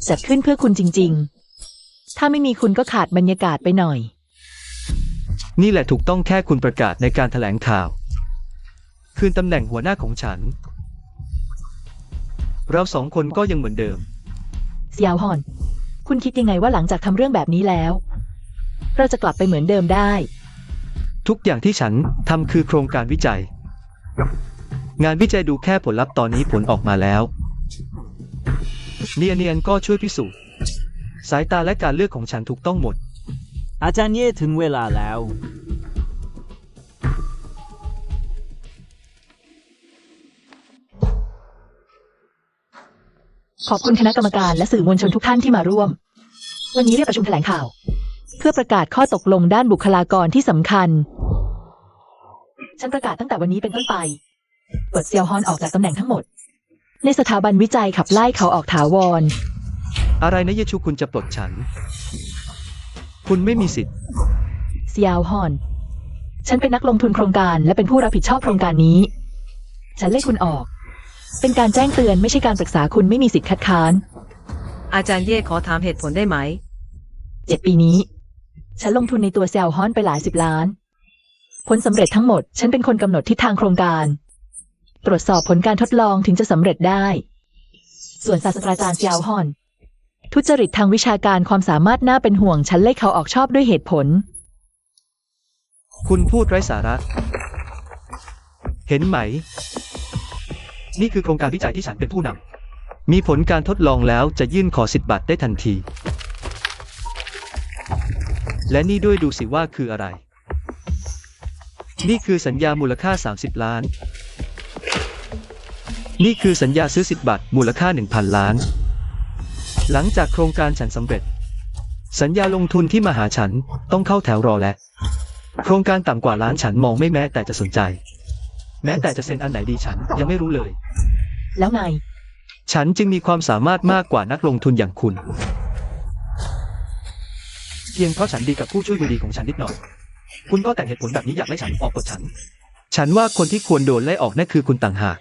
จัดขึ้นเพื่อคุณจริงๆ ถ้าไม่มีคุณก็ขาดบรรยากาศไปหน่อย นี่แหละถูกต้องแค่คุณประกาศในการแถลงข่าว คืนตำแหน่งหัวหน้าของฉัน เราสองคนก็ยังเหมือนเดิม เซียวฮอน คุณคิดยังไงว่าหลังจากทำเรื่องแบบนี้แล้ว เราจะกลับไปเหมือนเดิมได้ ทุกอย่างที่ฉันทำคือโครงการวิจัย งานวิจัยดูแค่ผลลัพธ์ตอนนี้ผลออกมาแล้ว เนียนก็ช่วยพิสูจน์ สายตาและการเลือกของฉันถูกต้องหมด อาจารย์เย่ถึงเวลาแล้ว ขอบคุณคณะกรรมการและสื่อมวลชนทุกท่านที่มาร่วม วันนี้เรียกประชุมแถลงข่าว เพื่อประกาศข้อตกลงด้านบุคลากรที่สำคัญ ฉันประกาศตั้งแต่วันนี้เป็นต้นไปปลดเซียวฮอนออกจากตำแหน่งทั้งหมด ในสถาบันวิจัยขับไล่เขาออกถาวร อะไรนะเยชูคุณจะปลดฉัน คุณไม่มีสิทธิ์ เซียวฮอน ฉันเป็นนักลงทุนโครงการและเป็นผู้รับผิดชอบโครงการนี้ ฉันไล่คุณออก เป็นการแจ้งเตือนไม่ใช่การปรึกษาคุณไม่มีสิทธิ์คัดค้าน อาจารย์เย่ขอถามเหตุผลได้ไหม 7 ปีนี้ ฉันลงทุนในตัวเซียวฮอนไปหลาย10 ล้าน ผลสำเร็จทั้งหมดฉันเป็นคนกำหนดทิศทางโครงการ ตรวจสอบผลการทดลองถึงจะสำเร็จได้ ส่วนศาสตราจารย์เซียวฮอน ทุจริตทางวิชาการความสามารถน่าเป็นห่วงฉันไล่เขาออกชอบด้วยเหตุผล คุณพูดไร้สาระ เห็นไหม นี่คือโครงการวิจัยที่ฉันเป็นผู้นำ มีผลการทดลองแล้วจะยื่นขอสิทธิ์บัตรได้ทันที และนี่ด้วยดูสิว่าคืออะไร นี่คือสัญญามูลค่า30 ล้าน นี่คือสัญญาซื้อสิทธิ์บัตรมูลค่า 1,000 ล้าน หลังจากโครงการฉันสำเร็จ สัญญาลงทุนที่มาหาฉันต้องเข้าแถวรอและ โครงการต่ำกว่าล้านฉันมองไม่แม้แต่จะสนใจ แม้แต่จะเซ็นอันไหนดีฉันยังไม่รู้เลย แล้วไง ฉันจึงมีความสามารถมากกว่านักลงทุนอย่างคุณ เพียงเพราะฉันดีกับผู้ช่วยมือดีของฉันนิดหน่อย คุณก็แต่งเหตุผลแบบนี้อยากไล่ฉันออกกดฉัน ฉันว่าคนที่ควรโดนไล่ออกนั่นคือคุณต่างหาก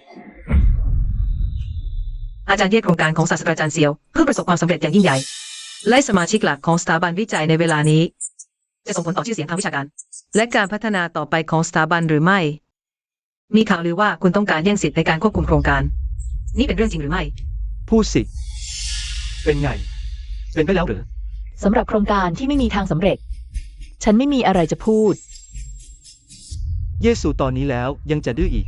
อาจารย์เย่โครงการของศาสตราจารย์เซียวเพื่อประสบความสำเร็จอย่างยิ่งใหญ่ ไล่สมาชิกหลักของสถาบันวิจัยในเวลานี้ จะส่งผลต่อชื่อเสียงทางวิชาการ และการพัฒนาต่อไปของสถาบันหรือไม่ มีข่าวลือว่าคุณต้องการแย่งสิทธิ์ในการควบคุมโครงการ นี่เป็นเรื่องจริงหรือไม่ พูดสิ เป็นไง เป็นไปแล้วหรือ สำหรับโครงการที่ไม่มีทางสำเร็จ ฉันไม่มีอะไรจะพูด เยซูตอนนี้แล้วยังจะดื้ออีก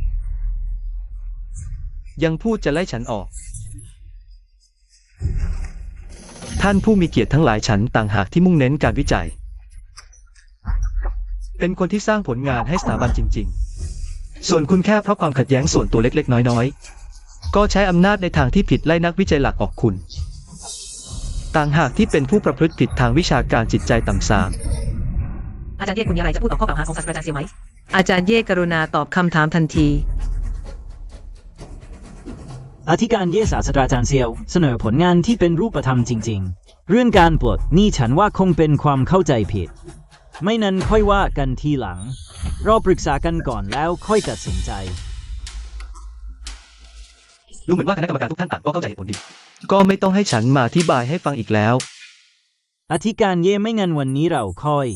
ยังพูดจะไล่ฉันออก ท่านผู้มีเกียรติทั้งหลายฉันต่างหากที่มุ่งเน้นการวิจัย เป็นคนที่สร้างผลงานให้สถาบันจริงๆ ส่วนคุณแค่เพราะความขัดแย้งส่วนตัวเล็กๆน้อยๆ ก็ใช้อำนาจในทางที่ผิดไล่นักวิจัยหลักออกคุณ ต่างหากที่เป็นผู้ประพฤติผิดทางวิชาการจิตใจต่ำทราม อาจารย์เย่คุณมีอะไรจะพูดต่อข้อกล่าวหาของศาสตราจารย์เซียวไหม อาจารย์เย่กรุณาตอบคำถามทันที อธิการเย่ศาสตราจารย์เซียวเสนอผลงานที่เป็นรูปธรรมจริงๆ เรื่องการปลดหนี่ฉันว่าคงเป็นความเข้าใจผิด ไม่นั้นค่อยว่ากันทีหลัง เราปรึกษากันก่อนแล้วค่อยตัดสินใจ ดูเหมือนว่าคณะกรรมการทุกท่านต่างก็เข้าใจเหตุผลดี ก็ไม่ต้องให้ฉันมาอธิบายให้ฟังอีกแล้ว อธิการเย่ไม่งั้นวันนี้เราค่อย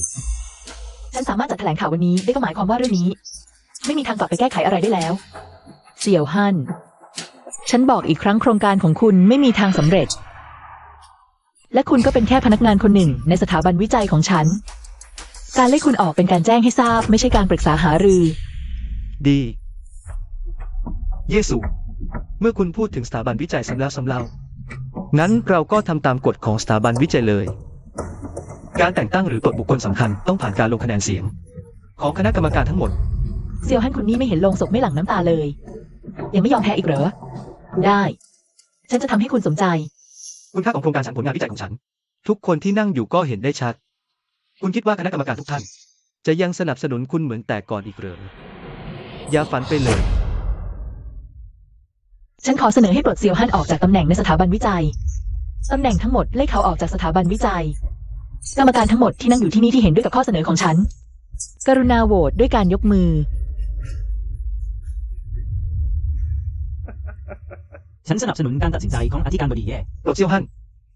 ฉันสามารถจัดแถลงข่าววันนี้ได้ก็หมายความว่าเรื่องนี้ ไม่มีทางกลับไปแก้ไขอะไรได้แล้ว เสี่ยวฮั่น ฉันบอกอีกครั้งโครงการของคุณไม่มีทางสำเร็จ และคุณก็เป็นแค่พนักงานคนหนึ่งในสถาบันวิจัยของฉัน การไล่คุณออกเป็นการแจ้งให้ทราบไม่ใช่การปรึกษาหารือ ดี เยซู เมื่อคุณพูดถึงสถาบันวิจัยซ้ำแล้วซ้ำเล่างั้นเราก็ทำตามกฎของสถาบันวิจัยเลย การแต่งตั้งหรือปลดบุคคลสำคัญต้องผ่านการลงคะแนนเสียง ของคณะกรรมการทั้งหมด เสี่ยวฮั่นคุณนี่ไม่เห็นโลงศพไม่หลั่งน้ำตาเลย ยังไม่ยอมแพ้อีกเหรอ ได้ ฉันจะทำให้คุณสมใจ คุณค่าของโครงการฉันผลงานวิจัยของฉัน ทุกคนที่นั่งอยู่ก็เห็นได้ชัด คุณคิดว่าคณะกรรมการทุกท่าน จะยังสนับสนุนคุณเหมือนแต่ก่อนอีกเหรออย่าฝันไปเลย ฉันขอเสนอให้ปลดเสี่ยวฮั่นออกจากตำแหน่งในสถาบันวิจัย ตำแหน่งทั้งหมดไล่เขาออกจากสถาบันวิจัย กรรมการทั้งหมดที่นั่งอยู่ที่นี่ที่เห็นด้วยกับข้อเสนอของฉัน กรุณาโหวตด้วยการยกมือ ฉันสนับสนุนการตัดสินใจของอธิการบดีเย่ ปลดเซียวฮั่น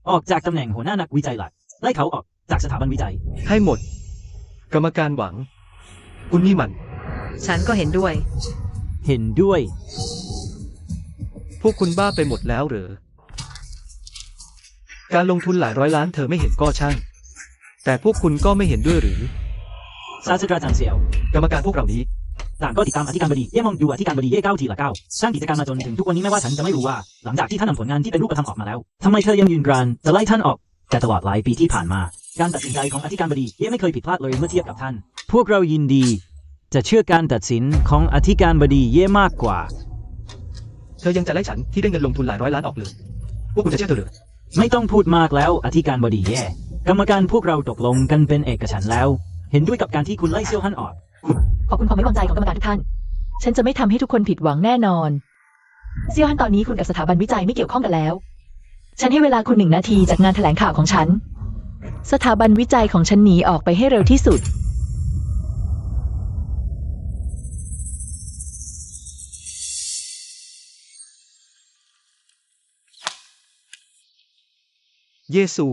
ออกจากตำแหน่งหัวหน้านักวิจัยหลักไล่เขาออกจากสถาบันวิจัย ให้หมด กรรมการหวัง คุณนี่มัน ฉันก็เห็นด้วย เห็นด้วย พวกคุณบ้าไปหมดแล้วเหรอ การลงทุนหลายร้อยล้านเธอไม่เห็นก็ช่าง แต่พวกคุณก็ไม่เห็นด้วยหรือ ศาสตราจารย์เสี่ยว กรรมการพวกเรานี้ ต่างก็ติดตามอธิการบดีเย่มองดูอธิการบดีเย่ก้าวทีละก้าวสร้างกิจการมาจนถึงทุกวันนี้ไม่ว่าฉันจะไม่รู้ว่าหลังจากที่ท่านนำผลงานที่เป็นรูปธรรมออกมาแล้วทำไมเธอยังยืนกรานจะไล่ท่านออกแต่ตลอดหลายปีที่ผ่านมาการตัดสินใจของอธิการบดีเย่ไม่เคยผิดพลาดเลยเมื่อเทียบกับท่าน พวกเรายินดี จะเชื่อการตัดสินของอธิการบดีเย่มากกว่า เธอยังจะไล่ฉันที่ได้เงินลงทุนหลายร้อยล้านออกเลย พวกคุณจะเชื่อเธอเหรือ ไม่ต้องพูดมากแล้วอธิการบดีเย่กรรมการพวกเราตกลงกันเป็นเอกฉันท์แล้ว เห็นด้วยกับการที่คุณไล่เซี่ยวฮั่นออก ขอบคุณความไว้วางใจของกรรมการทุกท่าน ฉันจะไม่ทำให้ทุกคนผิดหวังแน่นอน เซี่ยวฮั่นตอนนี้คุณกับสถาบันวิจัยไม่เกี่ยวข้องกันแล้ว ฉันให้เวลาคุณ1 นาทีจากงานแถลงข่าวของฉัน สถาบันวิจัยของฉันหนีออกไปให้เร็วที่สุด เยซู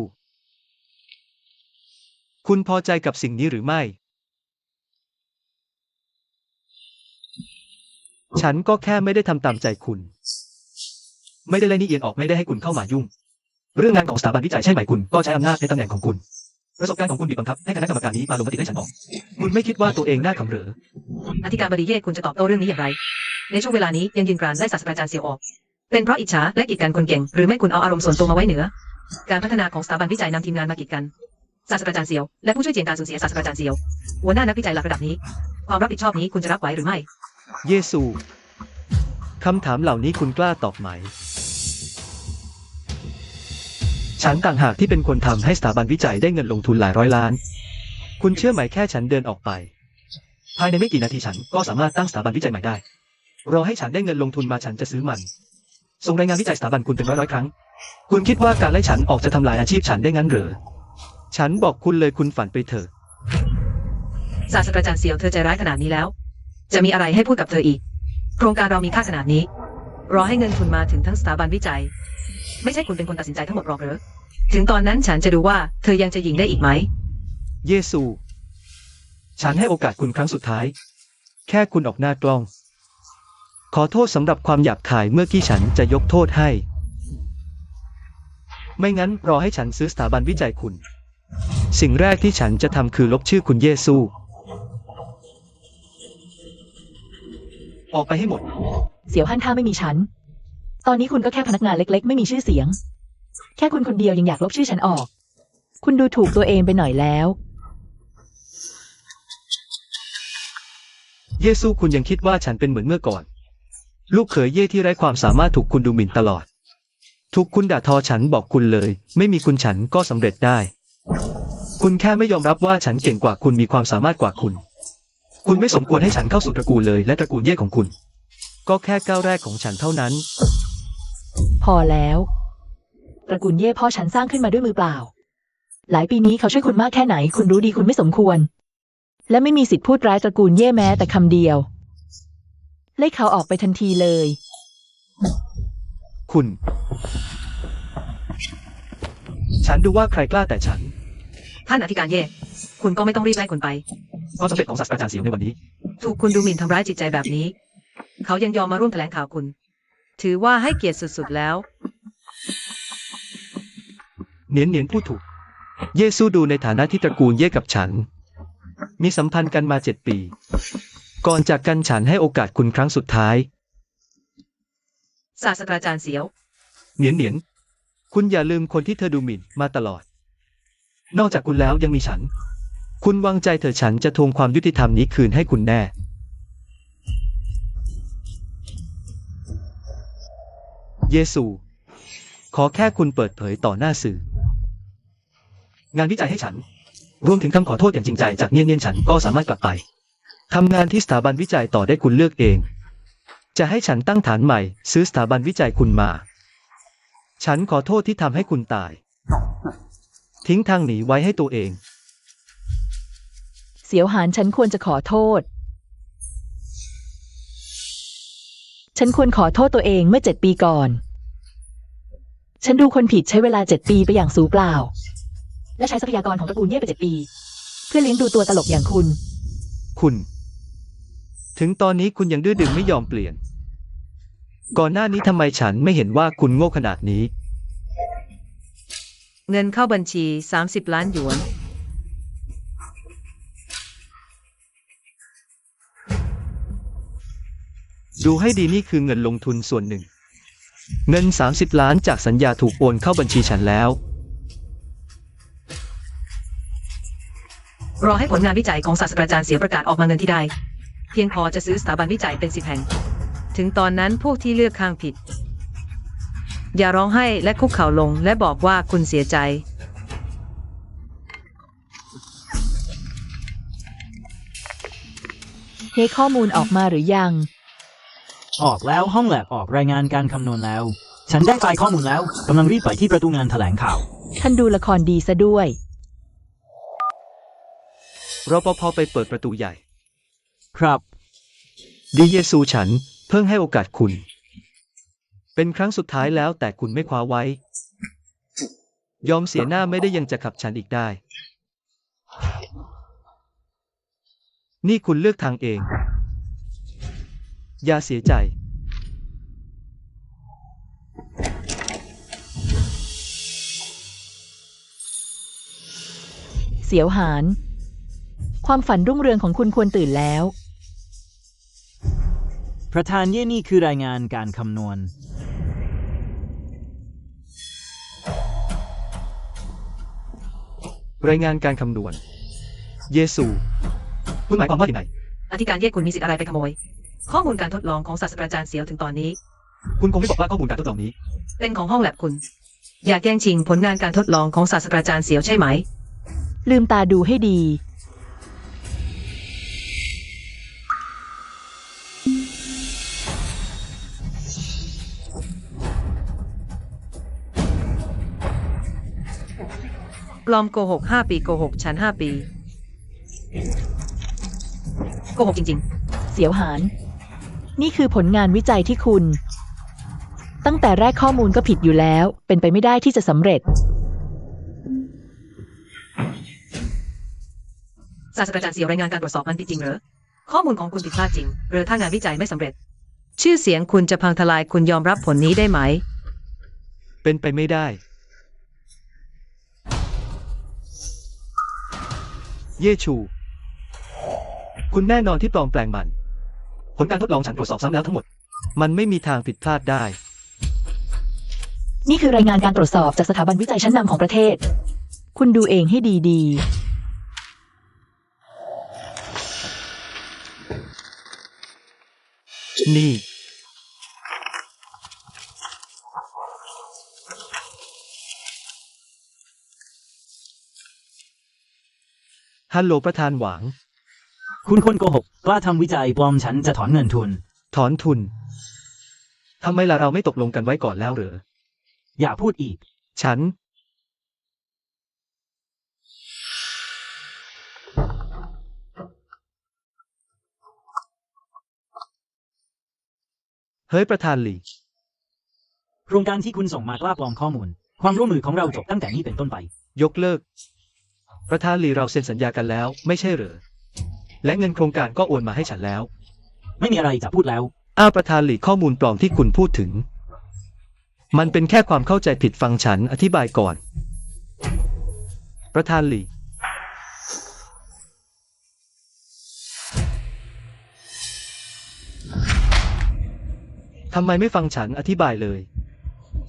คุณพอใจกับสิ่งนี้หรือไม่ ฉันก็แค่ไม่ได้ทำตามใจคุณ ไม่ได้ไล่นี่เอียนออกไม่ได้ให้คุณเข้ามายุ่ง เรื่องงานของสถาบันวิจัยใช่ไหมคุณก็ใช้อำนาจในตำแหน่งของคุณ ประสบการณ์ของคุณบีบบังคับให้คณะกรรมการนี้มาลงมติให้ฉันออก คุณไม่คิดว่าตัวเองน่าขำเหรอ อธิการบดีเย่คุณจะตอบโต้เรื่องนี้อย่างไร ในช่วงเวลานี้ยังยืนกรานไล่ศาสตราจารย์เสี่ยวออก เป็นเพราะอิจฉาและกีดกันคนเก่งหรือไม่คุณเอาอารมณ์ส่วนตัวมาไว้เหนือ การพัฒนาของสถาบันวิจัยนำทีมงานมากีดกันศาสตราจารย์เสี่ยวและผู้ช่วยเจียงการสูญเสียศาสตราจารย์เสี่ยวหัวหน้านักวิจัยหลักระดับนี้ความรับผิดชอบนี้คุณจะรับไหวหรือไม่ เยซู คำถามเหล่านี้คุณกล้าตอบไหม ฉันต่างหากที่เป็นคนทำให้สถาบันวิจัยได้เงินลงทุนหลายร้อยล้าน คุณเชื่อไหมแค่ฉันเดินออกไป ภายในไม่กี่นาทีฉันก็สามารถตั้งสถาบันวิจัยใหม่ได้ รอให้ฉันได้เงินลงทุนมาฉันจะซื้อมัน ส่งรายงานวิจัยสถาบันคุณเป็นร้อยครั้ง คุณคิดว่าการไล่ฉันออกจะทำลายอาชีพฉันได้งั้นเหรอ ฉันบอกคุณเลยคุณฝันไปเถอะ ศาสตราจารย์เสี่ยวเธอใจร้ายขนาดนี้แล้ว จะมีอะไรให้พูดกับเธออีก โครงการเรามีค่าขนาดนี้ รอให้เงินทุนมาถึงทั้งสถาบันวิจัย ไม่ใช่คุณเป็นคนตัดสินใจทั้งหมดหรอกเหรอถึงตอนนั้นฉันจะดูว่าเธอยังจะยิงได้อีกไหม เยซู ฉันให้โอกาสคุณครั้งสุดท้าย แค่คุณออกหน้ากล้อง ขอโทษสำหรับความหยาบคายเมื่อกี้ฉันจะยกโทษให้ ไม่งั้นรอให้ฉันซื้อสถาบันวิจัยคุณ สิ่งแรกที่ฉันจะทำคือลบชื่อคุณเยซู ออกไปให้หมด เสี่ยวฮั่นถ้าไม่มีฉัน ตอนนี้คุณก็แค่พนักงานเล็กๆ ไม่มีชื่อเสียง แค่คุณคนเดียวยังอยากลบชื่อฉันออก คุณดูถูกตัวเองไปหน่อยแล้ว เยซูคุณยังคิดว่าฉันเป็นเหมือนเมื่อก่อน ลูกเขยเย่ที่ไร้ความสามารถถูกคุณดูหมิ่นตลอด ถูกคุณด่าทอฉันบอกคุณเลย ไม่มีคุณฉันก็สำเร็จได้ คุณแค่ไม่ยอมรับว่าฉันเก่งกว่าคุณมีความสามารถกว่าคุณ คุณไม่สมควรให้ฉันเข้าสู่ตระกูลเลยและตระกูลเย่ของคุณ ก็แค่ก้าวแรกของฉันเท่านั้น พอแล้ว ตระกูลเย่พ่อฉันสร้างขึ้นมาด้วยมือเปล่า หลายปีนี้เขาช่วยคุณมากแค่ไหน คุณรู้ดีคุณไม่สมควร และไม่มีสิทธิ์พูดร้ายตระกูลเย่แม้แต่คำเดียวไล่เขาออกไปทันทีเลย คุณ ฉันดูว่าใครกล้าแต่ฉัน ท่านอธิการเย่คุณก็ไม่ต้องรีบไล่คุณไป ความสำเร็จของศาสตราจารย์เสียวในวันนี้ ถูกคุณดูหมิ่นทำร้ายจิตใจแบบนี้ เขายังยอมมาร่วมแถลงข่าวคุณ ถือว่าให้เกียรติสุดๆแล้ว เนียนพูดถูก เยซูดูในฐานะที่ตระกูลเย่กับฉัน มีสัมพันธ์กันมา7 ปี ก่อนจากกันฉันให้โอกาสคุณครั้งสุดท้าย ศาสตราจารย์เสียว เนียนคุณอย่าลืมคนที่เธอดูหมิ่นมาตลอด นอกจากคุณแล้วยังมีฉัน คุณวางใจเถอะฉันจะทวงความยุติธรรมนี้คืนให้คุณแน่ เยซู ขอแค่คุณเปิดเผยต่อหน้าสื่อ งานวิจัยให้ฉัน รวมถึงคำขอโทษอย่างจริงใจจากเนียนฉันก็สามารถกลับไปทำงานที่สถาบันวิจัยต่อได้คุณเลือกเอง จะให้ฉันตั้งฐานใหม่ซื้อสถาบันวิจัยคุณมา ฉันขอโทษที่ทำให้คุณตาย ทิ้งทางหนีไว้ให้ตัวเอง เสียวหานฉันควรจะขอโทษ ฉันควรขอโทษตัวเองเมื่อ7 ปีก่อน ฉันดูคนผิดใช้เวลา7 ปีไปอย่างสูญเปล่า และใช้ทรัพยากรของตระกูลเย่ไป7 ปี เพื่อเลี้ยงดูตัวตลกอย่างคุณ คุณ ถึงตอนนี้คุณยังดื้อดึงไม่ยอมเปลี่ยน ก่อนหน้านี้ทำไมฉันไม่เห็นว่าคุณโง่ขนาดนี้ เงินเข้าบัญชี30 ล้านหยวน ดูให้ดีนี่คือเงินลงทุนส่วนหนึ่ง เงิน30 ล้านจากสัญญาถูกโอนเข้าบัญชีฉันแล้ว รอให้ผลงานวิจัยของศาสตราจารย์เสียวประกาศออกมาเงินที่ได้ เพียงพอจะซื้อสถาบันวิจัยเป็น10 แห่ง ถึงตอนนั้นพวกที่เลือกข้างผิด อย่าร้องไห้และคุกเข่าลงและบอกว่าคุณเสียใจ เฮ้ข้อมูลออกมาหรือยัง ออกแล้วห้องแลบออกรายงานการคำนวณแล้ว ฉันได้ไฟล์ข้อมูลแล้วกำลังรีบไปที่ประตูงานแถลงข่าว ท่านดูละครดีซะด้วย รปภไปเปิดประตูใหญ่ ครับ ดีเยซูฉันเพิ่งให้โอกาสคุณ เป็นครั้งสุดท้ายแล้วแต่คุณไม่คว้าไว้ ยอมเสียหน้าไม่ได้ยังจะขับฉันอีกได้ นี่คุณเลือกทางเอง อย่าเสียใจ เสียวหาน ความฝันรุ่งเรืองของคุณควรตื่นแล้ว ประธานเย่นี่คือรายงานการคำนวณ รายงานการคำนวณ เยซู คุณหมายความว่าอย่างไร อธิการเย่คุณมีสิทธิ์อะไรไปขโมย ข้อมูลการทดลองของศาสตราจารย์เสียวถึงตอนนี้ คุณคงไม่บอกว่าข้อมูลการทดลองนี้ เป็นของห้องแลบคุณ อยากแย่งชิงผลงานการทดลองของศาสตราจารย์เสียวใช่ไหม ลืมตาดูให้ดี ปลอมโกหก5 ปีโกหกฉัน5 ปี โกหกจริง เสียวหาน นี่คือผลงานวิจัยที่คุณ ตั้งแต่แรกข้อมูลก็ผิดอยู่แล้ว เป็นไปไม่ได้ที่จะสำเร็จ ๆ ศาสตราจารย์เสียวรายงานการตรวจสอบมันผิดจริงเหรอ ข้อมูลของคุณผิดพลาดจริง หรือถ้างานวิจัยไม่สำเร็จ ชื่อเสียงคุณจะพังทลายคุณยอมรับผลนี้ได้ไหม เป็นไปไม่ได้ เยชู คุณแน่นอนที่ปลอมแปลงมัน ผลการทดลองฉันตรวจสอบซ้ำแล้วทั้งหมด มันไม่มีทางผิดพลาดได้ นี่คือรายงานการตรวจสอบจากสถาบันวิจัยชั้นนำของประเทศ คุณดูเองให้ดีๆ นี่ ฮัลโหลประธานหวัง คุณคนโกหกกล้าทำวิจัยปลอมฉันจะถอนเงินทุน ถอนทุน ทำไมล่ะเราไม่ตกลงกันไว้ก่อนแล้วเหรอ อย่าพูดอีก ฉัน เฮ้ยประธานหลี โครงการที่คุณส่งมากล้าปลอมข้อมูล ความร่วมมือของเราจบตั้งแต่นี้เป็นต้นไป ยกเลิก ประธานหลีเราเซ็นสัญญากันแล้วไม่ใช่เหรอและเงินโครงการก็โอนมาให้ฉันแล้ว ไม่มีอะไรจะพูดแล้ว ประธานหลีข้อมูลปลอมที่คุณพูดถึง มันเป็นแค่ความเข้าใจผิดฟังฉันอธิบายก่อน ประธานหลีทำไมไม่ฟังฉันอธิบายเลย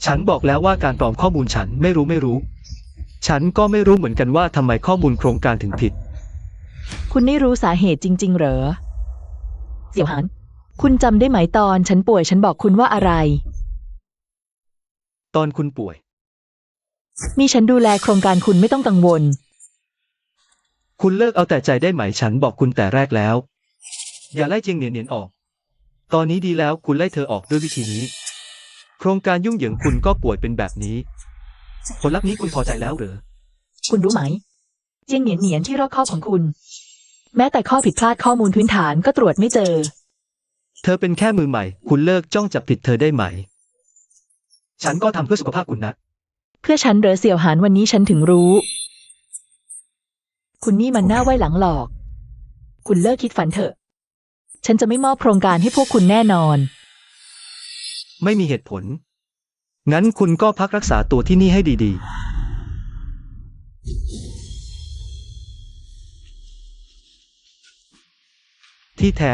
ฉันบอกแล้วว่าการปลอมข้อมูลฉันไม่รู้ ฉันก็ไม่รู้เหมือนกันว่าทำไมข้อมูลโครงการถึงผิด คุณไม่รู้สาเหตุจริง ๆ เหรอ เสี่ยวหาน คุณจำได้ไหมตอนฉันป่วยฉันบอกคุณว่าอะไร ตอนคุณป่วย มีฉันดูแลโครงการคุณไม่ต้องกังวล คุณเลิกเอาแต่ใจได้ไหมฉันบอกคุณแต่แรกแล้ว อย่าไล่เจียงเหนียนออก ตอนนี้ดีแล้วคุณไล่เธอออกด้วยวิธีนี้ โครงการยุ่งเหยิงคุณก็ป่วยเป็นแบบนี้ ผลลัพธ์นี้คุณพอใจแล้วเหรอ คุณรู้ไหม เจียงเหนียนที่รอบคอบของคุณ แม้แต่ข้อผิดพลาดข้อมูลพื้นฐานก็ตรวจไม่เจอ เธอเป็นแค่มือใหม่ คุณเลิกจ้องจับผิดเธอได้ไหม ฉันก็ทำเพื่อสุขภาพคุณนะ เพื่อฉันเหรอเสี่ยวหานวันนี้ฉันถึงรู้ คุณนี่มันหน้าไว้หลังหลอก คุณเลิกคิดฝันเถอะ ฉันจะไม่มอบโครงการให้พวกคุณแน่นอน ไม่มีเหตุผล งั้นคุณก็พักรักษาตัวที่นี่ให้ดีๆ ที่แท้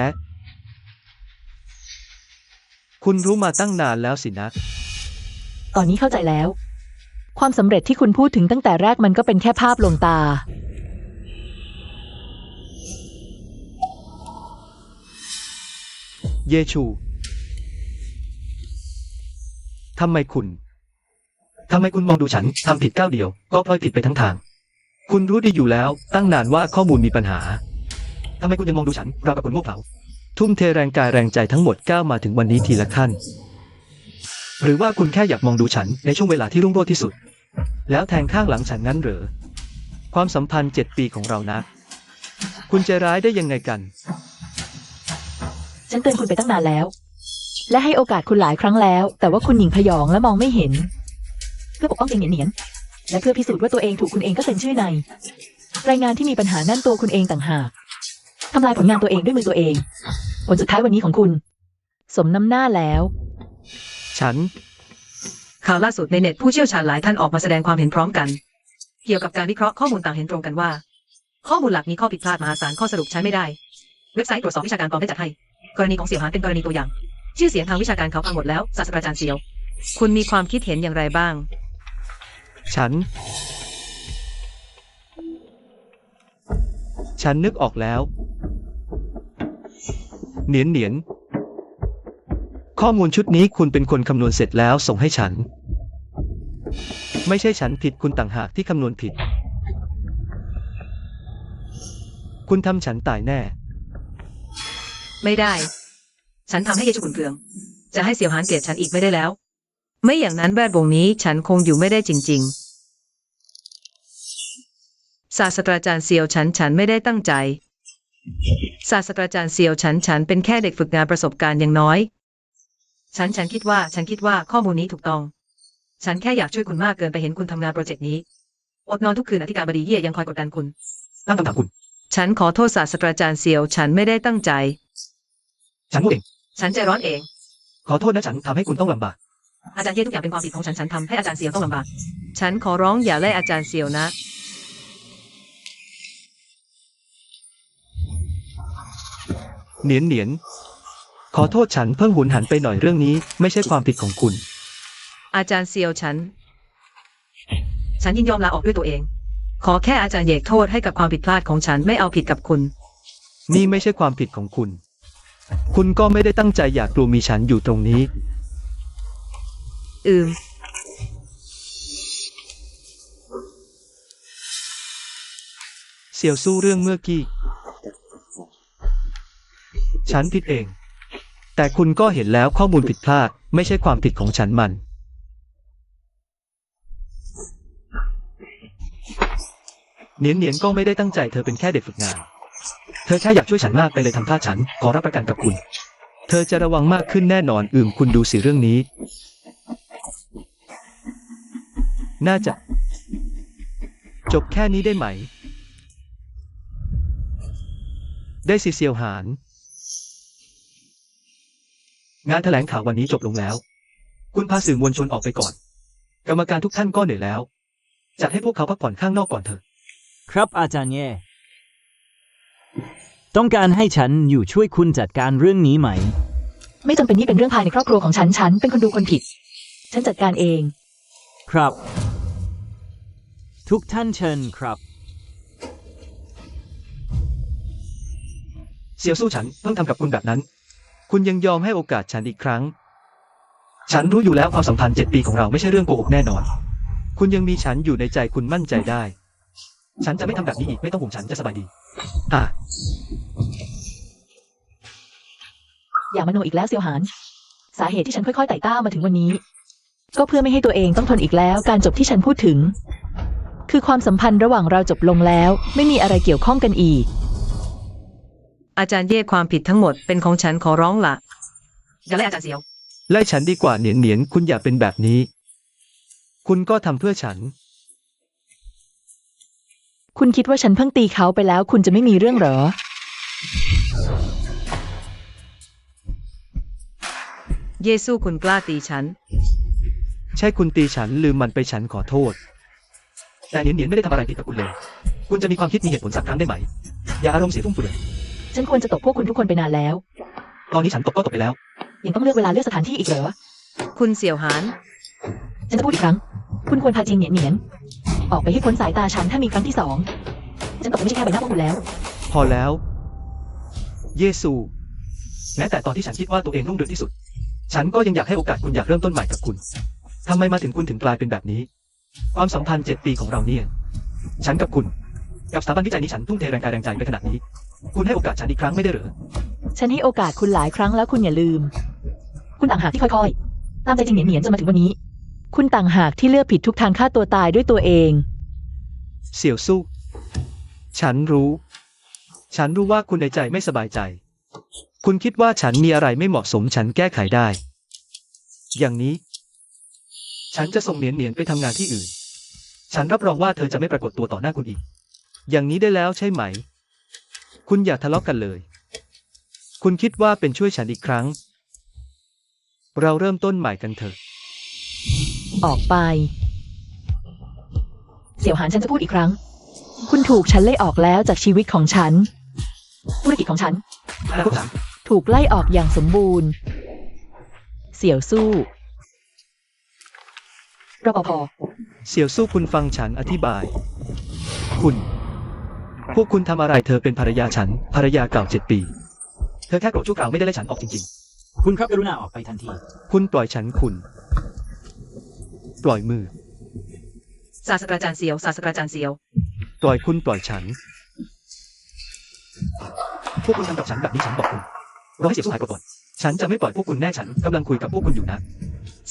คุณรู้มาตั้งนานแล้วสินะ ตอนนี้เข้าใจแล้ว ความสำเร็จที่คุณพูดถึงตั้งแต่แรกมันก็เป็นแค่ภาพลวงตา เยชู ทำไมคุณมองดูฉันทำผิดก้าวเดียว ก็พลอยผิดไปทั้งทาง คุณรู้ดีอยู่แล้วตั้งนานว่าข้อมูลมีปัญหา ทำไมคุณยังมองดูฉันราวกับคนโง่เขลาทุ่มเทแรงกายแรงใจทั้งหมดก้าวมาถึงวันนี้ทีละขั้น หรือว่าคุณแค่อยากมองดูฉันในช่วงเวลาที่รุ่งโรจน์ที่สุด แล้วแทงข้างหลังฉันงั้นเหรอ ความสัมพันธ์7 ปีของเรานะ คุณใจร้ายได้ยังไงกัน ฉันเตือนคุณไปตั้งนานแล้ว และให้โอกาสคุณหลายครั้งแล้ว แต่ว่าคุณหญิงพยองและมองไม่เห็น เพื่อปกป้องเจียงเหนียน และเพื่อพิสูจน์ว่าตัวเองถูกคุณเองก็เซ็นชื่อใน รายงานที่มีปัญหานั่นตัวคุณเองต่างหากทำลายผลงานตัวเองด้วยมือตัวเอง ผลสุดท้ายวันนี้ของคุณ สมน้ำหน้าแล้ว ฉัน ข่าวล่าสุดในเน็ตผู้เชี่ยวชาญหลายท่านออกมาแสดงความเห็นพร้อมกัน เกี่ยวกับการวิเคราะห์ข้อมูลต่างเห็นตรงกันว่า ข้อมูลหลักมีข้อผิดพลาดมหาศาลข้อสรุปใช้ไม่ได้ เว็บไซต์ตรวจสอบวิชาการปลอมได้จัดให้ กรณีของเสี่ยวหานเป็นกรณีตัวอย่าง ชื่อเสียงทางวิชาการเขาพังหมดแล้วศาสตราจารย์เซียว คุณมีความคิดเห็นอย่างไรบ้าง ฉันนึกออกแล้ว เหนียน ข้อมูลชุดนี้คุณเป็นคนคำนวณเสร็จแล้วส่งให้ฉัน ไม่ใช่ฉันผิดคุณต่างหากที่คำนวณผิด คุณทำฉันตายแน่ ไม่ได้ ฉันทำให้เยชูขุนเคือง จะให้เสี่ยวหานเกลียดฉันอีกไม่ได้แล้ว ไม่อย่างนั้นแวดวงนี้ฉันคงอยู่ไม่ได้จริงๆ ศาสตราจารย์เซียวฉันไม่ได้ตั้งใจ ศาสตราจารย์เซียวฉันเป็นแค่เด็กฝึกงานประสบการณ์อย่างน้อย ฉันคิดว่าข้อมูลนี้ถูกต้อง ฉันแค่อยากช่วยคุณมากเกินไปเห็นคุณทำงานโปรเจกต์นี้ อดนอนทุกคืนอธิการบดีเย่ยังคอยกดดันคุณ ตั้งคำถามคุณ ฉันขอโทษศาสตราจารย์เซียวฉันไม่ได้ตั้งใจ ฉันพูดเอง ฉันใจร้อนเอง ขอโทษนะฉันทำให้คุณต้องลำบาก อาจารย์เย่ทุกอย่างเป็นความผิดของฉันทำให้อาจารย์เซียวต้องลำบาก ฉันขอร้องอย่าไล่อาจารย์เซียวนะ เหนียน ขอโทษฉันเพิ่งหุนหันไปหน่อยเรื่องนี้ไม่ใช่ความผิดของคุณ อาจารย์เซียวฉันยินยอมลาออกด้วยตัวเอง ขอแค่อาจารย์เหยกโทษให้กับความผิดพลาดของฉันไม่เอาผิดกับคุณ นี่ไม่ใช่ความผิดของคุณ คุณก็ไม่ได้ตั้งใจอยากกลัวมีฉันอยู่ตรงนี้ เสี่ยวสู้เรื่องเมื่อกี้ ฉันผิดเอง แต่คุณก็เห็นแล้วข้อมูลผิดพลาดไม่ใช่ความผิดของฉันมัน เหนียนก็ไม่ได้ตั้งใจเธอเป็นแค่เด็กฝึกงาน เธอแค่อยากช่วยฉันมากไปเลยทำพลาดฉันขอรับประกันกับคุณ เธอจะระวังมากขึ้นแน่นอนคุณดูสิเรื่องนี้ น่าจะจบแค่นี้ได้ไหม ได้สิเซียวหาน งานแถลงข่าววันนี้จบลงแล้ว คุณพาสื่อมวลชนออกไปก่อน กรรมการทุกท่านก็เหนื่อยแล้ว จัดให้พวกเขาพักผ่อนข้างนอกก่อนเถอะ ครับอาจารย์เย่ต้องการให้ฉันอยู่ช่วยคุณจัดการเรื่องนี้ไหม ไม่จำเป็นนี่เป็นเรื่องภายในครอบครัวของฉัน ฉันเป็นคนดูคนผิด ฉันจัดการเอง ครับ ทุกท่านเชิญครับ เซียวสู้ฉันเพิ่งทำกับคุณแบบนั้น คุณยังยอมให้โอกาสฉันอีกครั้ง ฉันรู้อยู่แล้วความสัมพันธ์7 ปีของเราไม่ใช่เรื่องโกหกแน่นอน คุณยังมีฉันอยู่ในใจคุณมั่นใจได้ ฉันจะไม่ทำแบบนี้อีกไม่ต้องห่วงฉันจะสบายดี อย่ามาโนอีกแล้วเซียวหาน สาเหตุที่ฉันค่อยๆไต่เต้ามาถึงวันนี้ ก็เพื่อไม่ให้ตัวเองต้องทนอีกแล้ว การจบที่ฉันพูดถึง คือความสัมพันธ์ระหว่างเราจบลงแล้ว ไม่มีอะไรเกี่ยวข้องกันอีก อาจารย์เย่ความผิดทั้งหมดเป็นของฉันขอร้องละอย่าไล่อาจารย์เซียว ไล่ฉันดีกว่าเหนียนคุณอย่าเป็นแบบนี้ คุณก็ทำเพื่อฉัน คุณคิดว่าฉันเพิ่งตีเขาไปแล้ว คุณจะไม่มีเรื่องเหรอ เยซูคุณกล้าตีฉัน ใช่คุณตีฉันลืมมันไปฉันขอโทษ แต่เหนียนไม่ได้ทำอะไรผิดกับคุณเลย คุณจะมีความคิดมีเหตุผลสักครั้งได้ไหม อย่าอารมณ์เสียฟุ่มเฟือย ฉันควรจะตบพวกคุณทุกคนไปนานแล้ว ตอนนี้ฉันตกก็ตกไปแล้ว ยังต้องเลือกเวลาเลือกสถานที่อีกเหรอ คุณเสี่ยวหาน ฉันจะพูดอีกครั้ง คุณควรพาจิงเหนียนออกไปให้พ้นสายตาฉันถ้ามีครั้งที่สอง ฉันตบไม่ใช่แค่ใบหน้าพวกคุณแล้ว พอแล้ว เยซู แม้แต่ตอนที่ฉันคิดว่าตัวเองรุ่งเรืองที่สุด ฉันก็ยังอยากให้โอกาสคุณอยากเริ่มต้นใหม่กับคุณทำไมมาถึงคุณถึงกลายเป็นแบบนี้ ความสัมพันธ์7 ปีของเราเนี่ย ฉันกับคุณ กับสถาบันวิจัยนี้ฉันทุ่มเทแรงกายแรงใจไปขนาดนี้ คุณให้โอกาสฉันอีกครั้งไม่ได้เหรอ ฉันให้โอกาสคุณหลายครั้งแล้วคุณอย่าลืม คุณต่างหากที่ค่อยๆ ตามใจจิงเหนียนจนมาถึงวันนี้ คุณต่างหากที่เลือกผิดทุกทางฆ่าตัวตายด้วยตัวเอง เสี่ยวสู้ ฉันรู้ ฉันรู้ว่าคุณในใจไม่สบายใจ คุณคิดว่าฉันมีอะไรไม่เหมาะสมฉันแก้ไขได้ อย่างนี้ ฉันจะส่งเหนียนไปทำงานที่อื่น ฉันรับรองว่าเธอจะไม่ปรากฏตัวต่อหน้าคุณอีก อย่างนี้ได้แล้วใช่ไหม คุณอย่าทะเลาะกันเลย คุณคิดว่าเป็นช่วยฉันอีกครั้ง เราเริ่มต้นใหม่กันเถอะ ออกไป เสี่ยวหานฉันจะพูดอีกครั้ง คุณถูกฉันไล่ออกแล้วจากชีวิตของฉัน ธุรกิจของฉัน และพวกฉัน ถูกไล่ออกอย่างสมบูรณ์ เสี่ยวสู้รปภ เสี่ยวสู้คุณฟังฉันอธิบาย พวกคุณทำอะไรเธอเป็นภรรยาฉัน ภรรยาเก่า7 ปี เธอแค่โกรธชั่วคราวไม่ได้ไล่ฉันออกจริง คุณครับกรุณาออกไปทันที ๆ คุณปล่อยฉันคุณ ปล่อยมือ ศาสตราจารย์เซียว ศาสตราจารย์เซียว ปล่อยคุณปล่อยฉัน พวกคุณทำกับฉันแบบนี้ฉันบอกคุณรอให้เสียสู้หายก่อน ฉันจะไม่ปล่อยพวกคุณแน่ฉันกำลังคุยกับพวกคุณอยู่นะ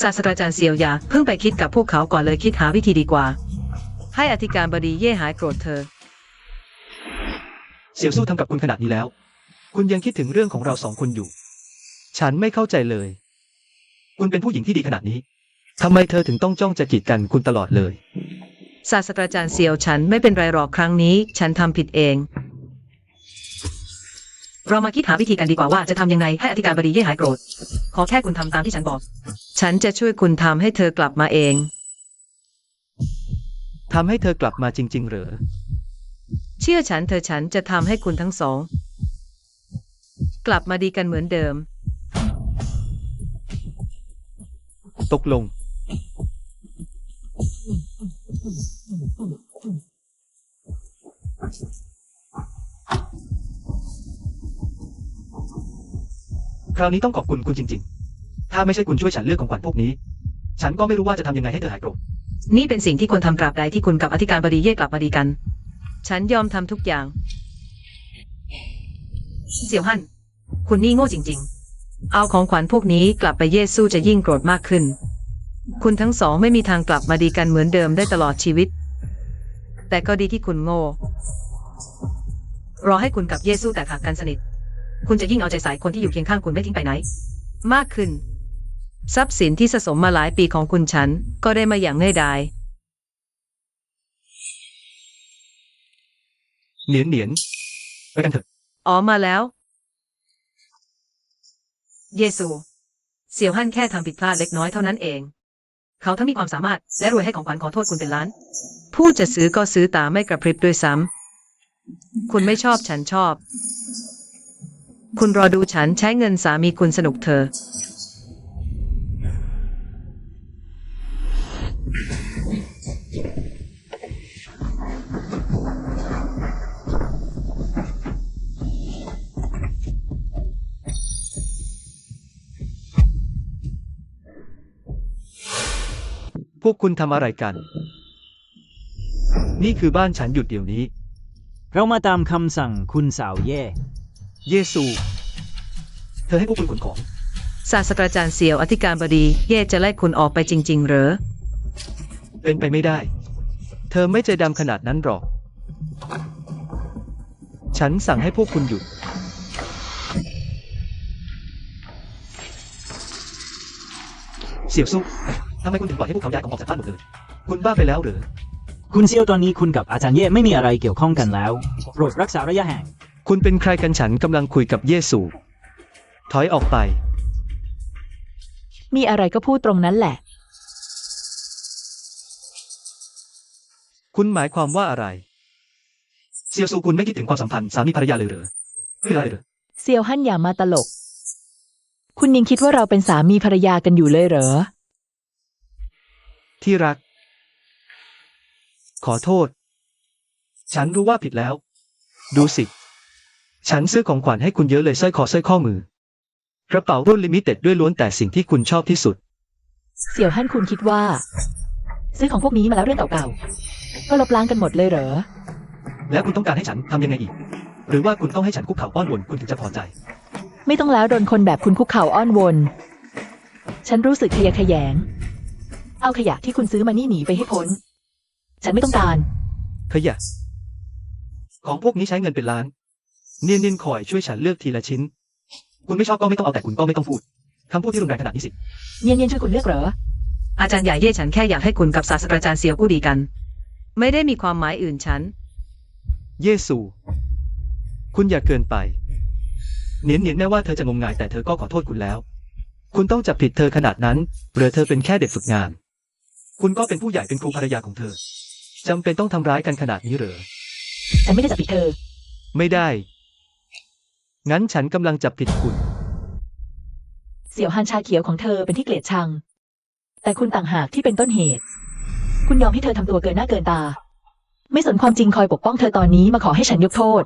ศาสตราจารย์เซียวอย่าเพิ่งไปคิดกับพวกเขาก่อนเลยคิดหาวิธีดีกว่า ให้อธิการบดีเย่หายโกรธเธอ เสี่ยวสู้ทำกับคุณขนาดนี้แล้ว คุณยังคิดถึงเรื่องของเรา2 คนอยู่ ฉันไม่เข้าใจเลย คุณเป็นผู้หญิงที่ดีขนาดนี้ทำไมเธอถึงต้องจ้องจะกีดกันคุณตลอดเลย ศาสตราจารย์เซียวฉันไม่เป็นไรหรอกครั้งนี้ ฉันทำผิดเอง เรามาคิดหาวิธีกันดีกว่าว่าจะทำยังไงให้อธิการบดีเย่หายโกรธ ขอแค่คุณทำตามที่ฉันบอก ฉันจะช่วยคุณทำให้เธอกลับมาเอง ทำให้เธอกลับมาจริงๆเหรอ เชื่อฉันเธอฉันจะทำให้คุณทั้งสอง กลับมาดีกันเหมือนเดิม ตกลง คราวนี้ต้องขอบคุณคุณจริงๆ ถ้าไม่ใช่คุณช่วยฉันเลือกของขวัญพวกนี้ ฉันก็ไม่รู้ว่าจะทำยังไงให้เธอหายโกรธ นี่เป็นสิ่งที่ควรทำตราบใดที่คุณกับอธิการบดีเย่กลับมาดีกัน ฉันยอมทำทุกอย่าง เสี่ยวฮั่น คุณนี่โง่จริงๆ เอาของขวัญพวกนี้กลับไปเย่สู้จะยิ่งโกรธมากขึ้น คุณทั้งสองไม่มีทางกลับมาดีกันเหมือนเดิมได้ตลอดชีวิต แต่ก็ดีที่คุณโง่ รอให้คุณกับเย่สู้แตกหักกันสนิท คุณจะยิ่งเอาใจใส่คนที่อยู่เคียงข้างคุณไม่ทิ้งไปไหน มากขึ้น ทรัพย์สินที่สะสมมาหลายปีของคุณฉันก็ได้มาอย่างง่ายดาย เหนียนไปกันเถอะ อ๋อมาแล้ว เยซู เสี่ยวฮั่นแค่ทำผิดพลาดเล็กน้อยเท่านั้นเอง เขาทั้งมีความสามารถและรวยให้ของขวัญขอโทษคุณเป็นล้าน ผู้จะซื้อก็ซื้อตาไม่กระพริบด้วยซ้ำ คุณไม่ชอบฉันชอบ คุณรอดูฉันใช้เงินสามีคุณสนุกเธอ พวกคุณทำอะไรกัน นี่คือบ้านฉันหยุดเดี๋ยวนี้ เรามาตามคำสั่งคุณสาวเย่ เยซู เธอให้พวกคุณขนของ ศาสตราจารย์เสี่ยวอธิการบดีเย่จะไล่คุณออกไปจริง ๆ เหรอ เป็นไปไม่ได้ เธอไม่ใจดำขนาดนั้นหรอก ฉันสั่งให้พวกคุณหยุด เสี่ยวซุทำไมคุณถึงปล่อยให้พวกเขาย้ายของออกจากบ้านหมดเลย คุณบ้าไปแล้วเหรอ คุณเซียวตอนนี้คุณกับอาจารย์เย่ไม่มีอะไรเกี่ยวข้องกันแล้วโปรดรักษาระยะห่าง คุณเป็นใครกันฉันกำลังคุยกับเยซู ถอยออกไป มีอะไรก็พูดตรงนั้นแหละ คุณหมายความว่าอะไร เซียวซูคุณไม่คิดถึงความสัมพันธ์สามีภรรยาเลยเหรอไม่ได้เหรอ เซียวฮั่นอย่ามาตลก คุณยังคิดว่าเราเป็นสามีภรรยากันอยู่เลยเหรอ ที่รัก ขอโทษ ฉันรู้ว่าผิดแล้ว ดูสิ ฉันซื้อของขวัญให้คุณเยอะเลยสร้อยคอสร้อยข้อมือกระเป๋ารุ่นลิมิเต็ดด้วยล้วนแต่สิ่งที่คุณชอบที่สุด เสี่ยวฮั่นคุณคิดว่า ซื้อของพวกนี้มาแล้วเรื่องเก่าๆ ก็ลบล้างกันหมดเลยเหรอ แล้วคุณต้องการให้ฉันทำยังไงอีก หรือว่าคุณต้องให้ฉันคุกเข่าอ้อนวอนคุณถึงจะพอใจ ไม่ต้องแล้วโดนคนแบบคุณคุกเข่าอ้อนวอน ฉันรู้สึกขยะแขยง เอาขยะที่คุณซื้อมานี่หนีไปให้พ้น ฉันไม่ต้องการ ขยะ ของพวกนี้ใช้เงินเป็นล้าน เนียนคอยช่วยฉันเลือกทีละชิ้น คุณไม่ชอบก็ไม่ต้องเอาแต่คุณก็ไม่ต้องพูดคำพูดที่รุนแรงขนาดนี้สิ เนียนช่วยคุณเลือกเหรอ อาจารย์ใหญ่เย่ฉันแค่อยากให้คุณกับศาสตราจารย์เสี่ยวกู้ดีกัน ไม่ได้มีความหมายอื่นฉัน เยซู คุณอย่าเกินไป เนียนแม้ว่าเธอจะงมงายแต่เธอก็ขอโทษคุณแล้ว คุณต้องจับผิดเธอขนาดนั้นหรือเธอเป็นแค่เด็กฝึกงาน คุณก็เป็นผู้ใหญ่เป็นครูภรรยาของเธอจำเป็นต้องทำร้ายกันขนาดนี้เหรอ ฉันไม่ได้จับผิดเธอ ไม่ได้ งั้นฉันกำลังจับผิดคุณ เสี่ยวฮันชาเขียวของเธอเป็นที่เกลียดชัง แต่คุณต่างหากที่เป็นต้นเหตุ คุณยอมให้เธอทำตัวเกินหน้าเกินตา ไม่สนความจริงคอยปกป้องเธอตอนนี้มาขอให้ฉันยกโทษ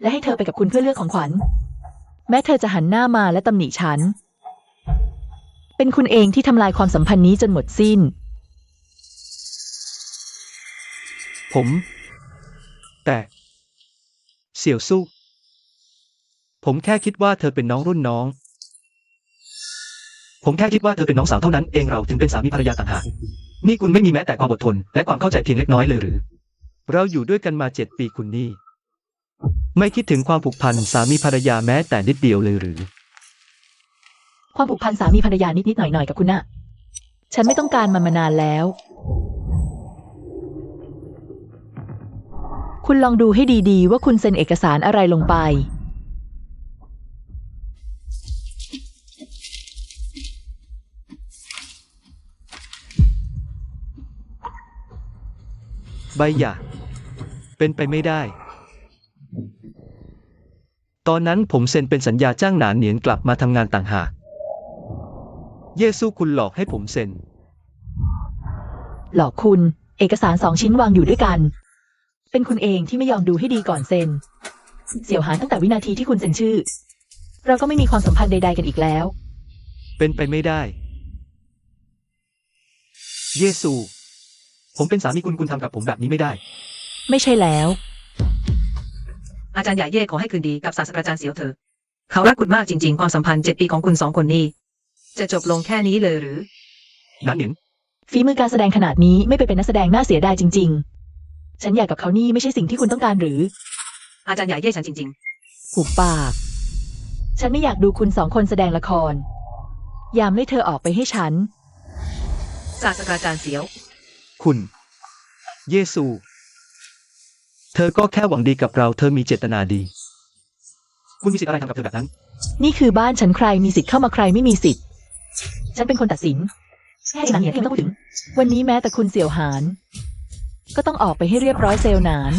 และให้เธอไปกับคุณเพื่อเลือกของขวัญ แม้เธอจะหันหน้ามาและตำหนิฉัน เป็นคุณเองที่ทำลายความสัมพันธ์นี้จนหมดสิ้น แต่เสี่ยวสู้ ผมแค่คิดว่าเธอเป็นน้องรุ่นน้อง ผมแค่คิดว่าเธอเป็นน้องสาวเท่านั้นเองเราถึงเป็นสามีภรรยาต่างหากนี่คุณไม่มีแม้แต่ความอดทนและความเข้าใจเพียงเล็กน้อยเลยหรือ เราอยู่ด้วยกันมา7 ปีคุณนี่ ไม่คิดถึงความผูกพันสามีภรรยาแม้แต่นิดเดียวเลยหรือ ความผูกพันสามีภรรยานิดๆหน่อยๆกับคุณน่ะ ฉันไม่ต้องการมันมานานแล้ว คุณลองดูให้ดีๆว่าคุณเซ็นเอกสารอะไรลงไป ใบหย่าเป็นไปไม่ได้ ตอนนั้นผมเซ็นเป็นสัญญาจ้างหนานเหนียนกลับมาทำงานต่างหาก เยซูคุณหลอกให้ผมเซ็น หลอกคุณ เอกสาร2 ชิ้นวางอยู่ด้วยกัน เป็นคุณเองที่ไม่ยอมดูให้ดีก่อนเซ็น เสี่ยวหานตั้งแต่วินาทีที่คุณเซ็นชื่อ เราก็ไม่มีความสัมพันธ์ใดๆกันอีกแล้ว เป็นไปไม่ได้ เยซู ผมเป็นสามีคุณทำกับผมแบบนี้ไม่ได้ ไม่ใช่แล้ว อาจารย์ใหญ่เย่ขอให้คืนดีกับศาสตราจารย์เสี่ยวเธอ เขารักคุณมากจริงๆ ความสัมพันธ์7 ปีของคุณ2 คนนี้ จะจบลงแค่นี้เลยหรือ นั้นเหนียน ฝีมือการแสดงขนาดนี้ไม่ไปเป็นนักแสดงน่าเสียดายจริง ๆ ฉันอยากกับเขานี่ไม่ใช่สิ่งที่คุณต้องการหรือ อาจารย์ใหญ่เย่ฉันจริง หุบปาก ฉันไม่อยากดูคุณ2 คนแสดงละคร ยามไล่เธอออกไปให้ฉัน ๆ ศาสตราจารย์เสี่ยว คุณ เยซู เธอก็แค่หวังดีกับเราเธอมีเจตนาดี คุณมีสิทธิ์อะไรทำกับเธอแบบนั้น นี่คือบ้านฉันใครมีสิทธิ์เข้ามาใครไม่มีสิทธิ์ ฉันเป็นคนตัดสินแค่หนังเหนียนที่ต้องพูดถึง วันนี้แม้แต่คุณเสี่ยวหาน ก็ต้องออกไปให้เรียบร้อยเซลล์หนาน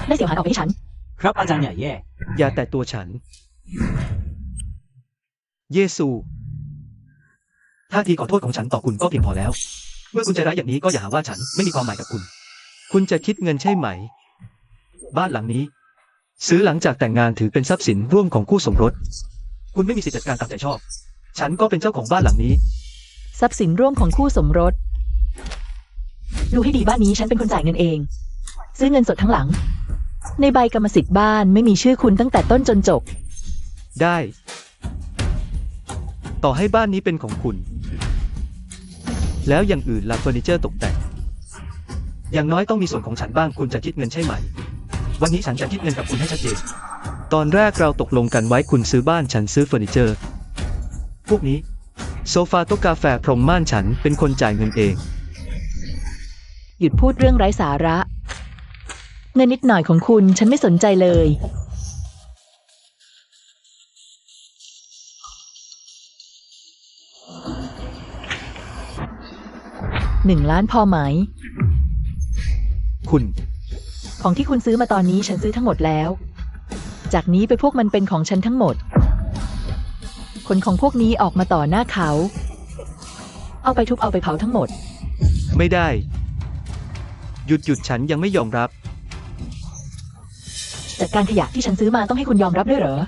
ได้เสี่ยวหานออกไปให้ฉัน ครับอาจารย์ใหญ่แย่ อย่าแตะตัวฉัน เยซูท่าทีขอโทษของฉันต่อคุณก็เพียงพอแล้ว เมื่อคุณใจร้ายอย่างนี้ก็อย่าหาว่าฉันไม่มีความหมายกับคุณ คุณจะคิดเงินใช่ไหม บ้านหลังนี้ ซื้อหลังจากแต่งงานถือเป็นทรัพย์สินร่วมของคู่สมรส คุณไม่มีสิทธิจัดการตามใจชอบ ฉันก็เป็นเจ้าของบ้านหลังนี้ ทรัพย์สินร่วมของคู่สมรส ดูให้ดีบ้านนี้ฉันเป็นคนจ่ายเงินเอง ซื้อเงินสดทั้งหลัง ในใบกรรมสิทธิ์บ้านไม่มีชื่อคุณตั้งแต่ต้นจนจบ ได้ ต่อให้บ้านนี้เป็นของคุณ แล้วอย่างอื่นล่ะเฟอร์นิเจอร์ตกแต่ง อย่างน้อยต้องมีส่วนของฉันบ้างคุณจะคิดเงินใช่ไหม วันนี้ฉันจะคิดเงินกับคุณให้ชัดเจน ตอนแรกเราตกลงกันไว้คุณซื้อบ้านฉันซื้อเฟอร์นิเจอร์ พวกนี้ โซฟาโต๊ะกาแฟพรมม่านฉันเป็นคนจ่ายเงินเอง หยุดพูดเรื่องไร้สาระ เงินนิดหน่อยของคุณฉันไม่สนใจเลย1 ล้านพอไหม คุณ ของที่คุณซื้อมาตอนนี้ฉันซื้อทั้งหมดแล้ว จากนี้ไปพวกมันเป็นของฉันทั้งหมด ขนของพวกนี้ออกมาต่อหน้าเขา เอาไปทุบเอาไปเผาทั้งหมด ไม่ได้ หยุดฉันยังไม่ยอมรับ จัดการขยะที่ฉันซื้อมาต้องให้คุณยอมรับด้วยเหรอ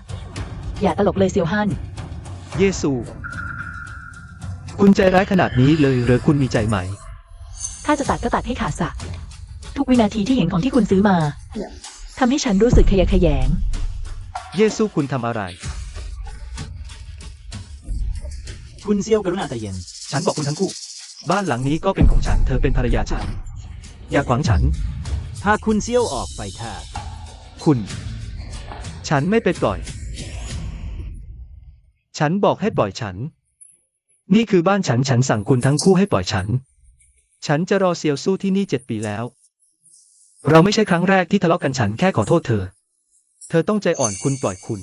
อย่าตลกเลยเซียวฮั่น เยซู คุณใจร้ายขนาดนี้เลยหรือคุณมีใจไหม ถ้าจะตัดก็ตัดให้ขาดสะทุกวินาทีที่เห็นของที่คุณซื้อมาทำให้ฉันรู้สึกขยะแขยง เยซูคุณทำอะไร คุณเซียวกรุณาใจเย็น ฉันบอกคุณทั้งคู่ บ้านหลังนี้ก็เป็นของฉัน เธอเป็นภรรยาฉัน อย่าขวางฉัน ถ้าคุณเซียวออกไปค่ะ คุณ ฉันไม่ไปปล่อย ฉันบอกให้ปล่อยฉัน นี่คือบ้านฉันสั่งคุณทั้งคู่ให้ปล่อยฉัน ฉันจะรอเซียวสู้ที่นี่7 ปีแล้ว เราไม่ใช่ครั้งแรกที่ทะเลาะกันฉันแค่ขอโทษเธอ เธอต้องใจอ่อนคุณปล่อยคุณ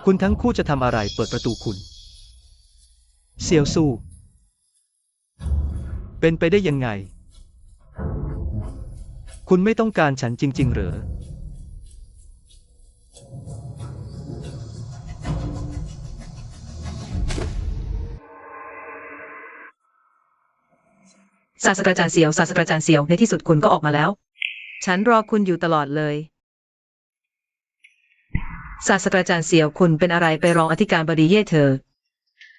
คุณทั้งคู่จะทำอะไรเปิดประตูคุณ เซียวสู้ เป็นไปได้ยังไง คุณไม่ต้องการฉันจริงๆเหรอ ศาสตราจารย์เซียวศาสตราจารย์เซียวในที่สุดคุณก็ออกมาแล้ว ฉันรอคุณอยู่ตลอดเลยศาสตราจารย์เซียวคุณเป็นอะไรไปรองอธิการบดีเย่เธอ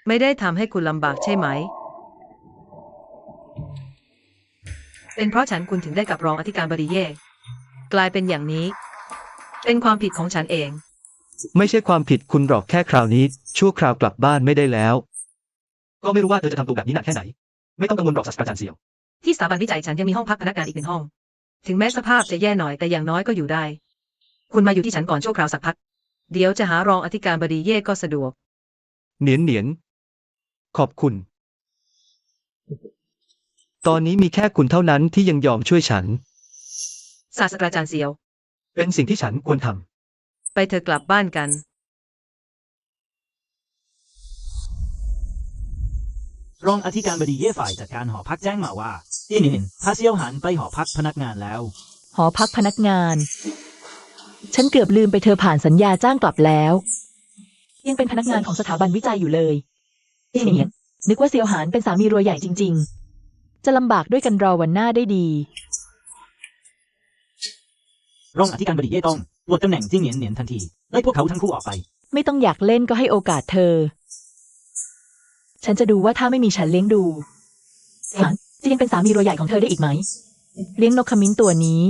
ไม่ได้ทำให้คุณลำบากใช่ไหม เป็นเพราะฉันคุณถึงได้กับรองอธิการบดีเย่กลายเป็นอย่างนี้ เป็นความผิดของฉันเอง ไม่ใช่ความผิดคุณหรอกแค่คราวนี้ ชั่วคราวกลับบ้านไม่ได้แล้ว ก็ไม่รู้ว่าเธอจะทำตัวแบบนี้นานแค่ไหน ไม่ต้องกังวลหรอกศาสตราจารย์เซียว ที่สถาบันวิจัยฉันยังมีห้องพักพนักงานอีก1 ห้อง ถึงแม้สภาพจะแย่หน่อยแต่อย่างน้อยก็อยู่ได้ คุณมาอยู่ที่ฉันก่อนชั่วคราวสักพัก เดี๋ยวจะหารองอธิการบดีเย่ก็สะดวก เหนียน ขอบคุณ ตอนนี้มีแค่คุณเท่านั้นที่ยังยอมช่วยฉัน ศาสตราจารย์เซียว เป็นสิ่งที่ฉันควรทำ ไปเธอกลับบ้านกัน รองอธิการบดีเย่ฝ่ายจัดการหอพักแจ้งมาว่าเย่หนินพาเซียวหันไปหอพักพนักงานแล้ว หอพักพนักงาน ฉันเกือบลืมไปเธอผ่านสัญญาจ้างกลับแล้ว ยังเป็นพนักงานของสถาบันวิจัยอยู่เลยเอ๊ะเนี่ยนึกว่าเซียวหานเป็นสามีรวยใหญ่จริง ๆ จะลำบากด้วยกันรอวันหน้าได้ดี รองอธิการบดีเย่ต้องปลดตำแหน่งจิ้งเหนียนทันทีไล่พวกเขาทั้งคู่ออกไป ไม่ต้องอยากเล่นก็ให้โอกาสเธอ ฉันจะดูว่าถ้าไม่มีฉันเลี้ยงดูเซียวหานจะยังเป็นสามีรวยใหญ่ของเธอได้อีกไหม เลี้ยงนกขมิ้นตัวนี้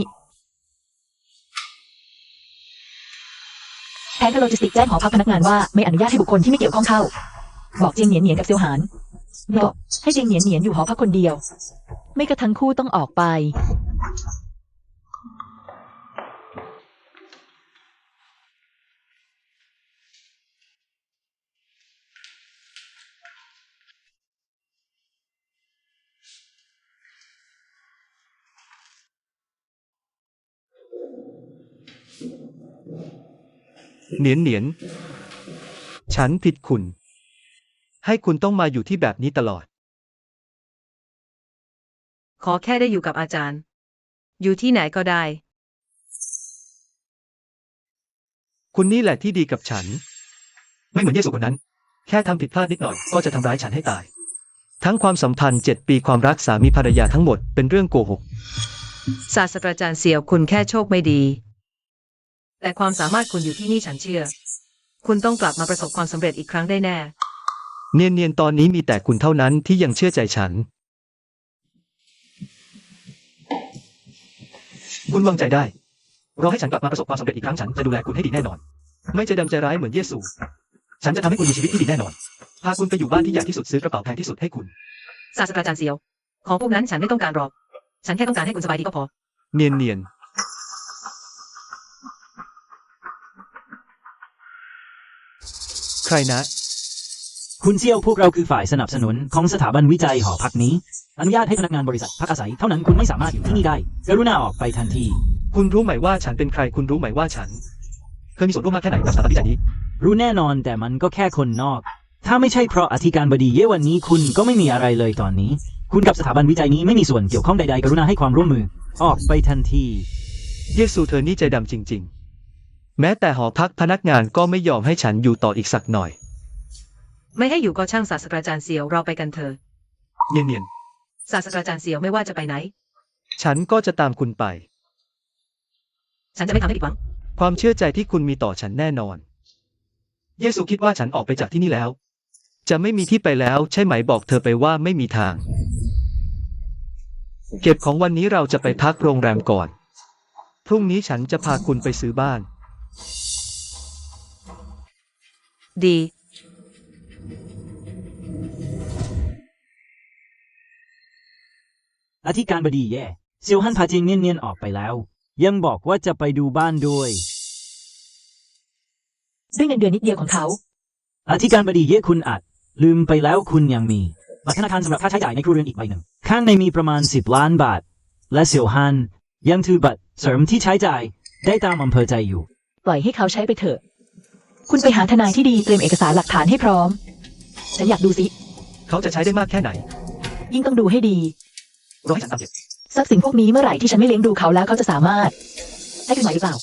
แพทย์โลจิสติกแจ้งหอพักพนักงานว่าไม่อนุญาตให้บุคคลที่ไม่เกี่ยวข้องเข้า บอกเจียงเหนียนกับเซียวหานบอกให้เจียงเหนียนอยู่หอพักคนเดียว ไม่กระทั้งคู่ต้องออกไป เหนียนเหนียน ฉันผิดคุณ ให้คุณต้องมาอยู่ที่แบบนี้ตลอด ขอแค่ได้อยู่กับอาจารย์ อยู่ที่ไหนก็ได้ คุณนี่แหละที่ดีกับฉัน ไม่เหมือนเยซูคนนั้น แค่ทำผิดพลาดนิดหน่อยก็จะทำร้ายฉันให้ตาย ทั้งความสัมพันธ์7 ปีความรักสามีภรรยาทั้งหมดเป็นเรื่องโกหก ศาสตราจารย์เสี่ยวคุณแค่โชคไม่ดี แต่ความสามารถคุณอยู่ที่นี่ฉันเชื่อ คุณต้องกลับมาประสบความสำเร็จอีกครั้งได้แน่ เนียนๆตอนนี้มีแต่คุณเท่านั้นที่ยังเชื่อใจฉัน คุณวางใจได้ รอให้ฉันกลับมาประสบความสำเร็จอีกครั้งฉันจะดูแลคุณให้ดีแน่นอน ไม่ใจดำใจร้ายเหมือนเยซู ฉันจะทำให้คุณมีชีวิตที่ดีแน่นอน พาคุณไปอยู่บ้านที่ใหญ่ที่สุดซื้อกระเป๋าแพงที่สุดให้คุณ ศาสตราจารย์เสี่ยว ของพวกนั้นฉันไม่ต้องการหรอก ฉันแค่ต้องการให้คุณสบายดีก็พอ เนียนๆ ใครนะ คุณเซียวพวกเราคือฝ่ายสนับสนุนของสถาบันวิจัยหอพักนี้ อนุญาตให้พนักงานบริษัทพักอาศัยเท่านั้นคุณไม่สามารถอยู่ที่นี่ได้กรุณาออกไปทันที คุณรู้ไหมว่าฉันเป็นใคร คุณรู้ไหมว่าฉันเคยมีส่วนร่วมมากแค่ไหนกับสถาบันวิจัยนี้ รู้แน่นอนแต่มันก็แค่คนนอก ถ้าไม่ใช่เพราะอธิการบดีเย่วันนี้คุณก็ไม่มีอะไรเลยตอนนี้ คุณกับสถาบันวิจัยนี้ไม่มีส่วนเกี่ยวข้องใดๆกรุณาให้ความร่วมมือ ออกไปทันที เยซูเธอนี่ใจดำจริงๆ แม้แต่หอพักพนักงานก็ไม่ยอมให้ฉันอยู่ต่ออีกสักหน่อย ไม่ให้อยู่ก็ช่างศาสตราจารย์เสี่ยวเราไปกันเถอะ เนียน ศาสตราจารย์เสี่ยวไม่ว่าจะไปไหน ๆ ฉันก็จะตามคุณไป ฉันจะไม่ทำให้ผิดหวัง ความเชื่อใจที่คุณมีต่อฉันแน่นอน เยซูคิดว่าฉันออกไปจากที่นี่แล้ว จะไม่มีที่ไปแล้วใช่ไหมบอกเธอไปว่าไม่มีทาง เก็บของวันนี้เราจะไปพักโรงแรมก่อน พรุ่งนี้ฉันจะพาคุณไปซื้อบ้าน ดี อธิการบดีแย่เซียวฮั่นพาจิงเนียนๆออกไปแล้ว ยังบอกว่าจะไปดูบ้านด้วย ด้วยเงินเดือนนิดเดียวของเขา อธิการบดีเย่คุณอาจลืมไปแล้วคุณยังมีบัตรธนาคารสำหรับค่าใช้จ่ายในครัวเรือนอีกใบหนึ่งข้างในมีประมาณ10 ล้านบาท และเซียวฮั่นยังถือบัตรเสริมที่ใช้จ่ายได้ตามอำเภอใจอยู่ ปล่อยให้เขาใช้ไปเถอะ คุณไปหาทนายที่ดีเตรียมเอกสารหลักฐานให้พร้อม ฉันอยากดูสิ เขาจะใช้ได้มากแค่ไหน ยิ่งต้องดูให้ดี รอให้ฉันตามเก็บ ทรัพย์สินพวกนี้เมื่อไหร่ที่ฉันไม่เลี้ยงดูเขาแล้วเขาจะสามารถให้คืนมาหรือเปล่า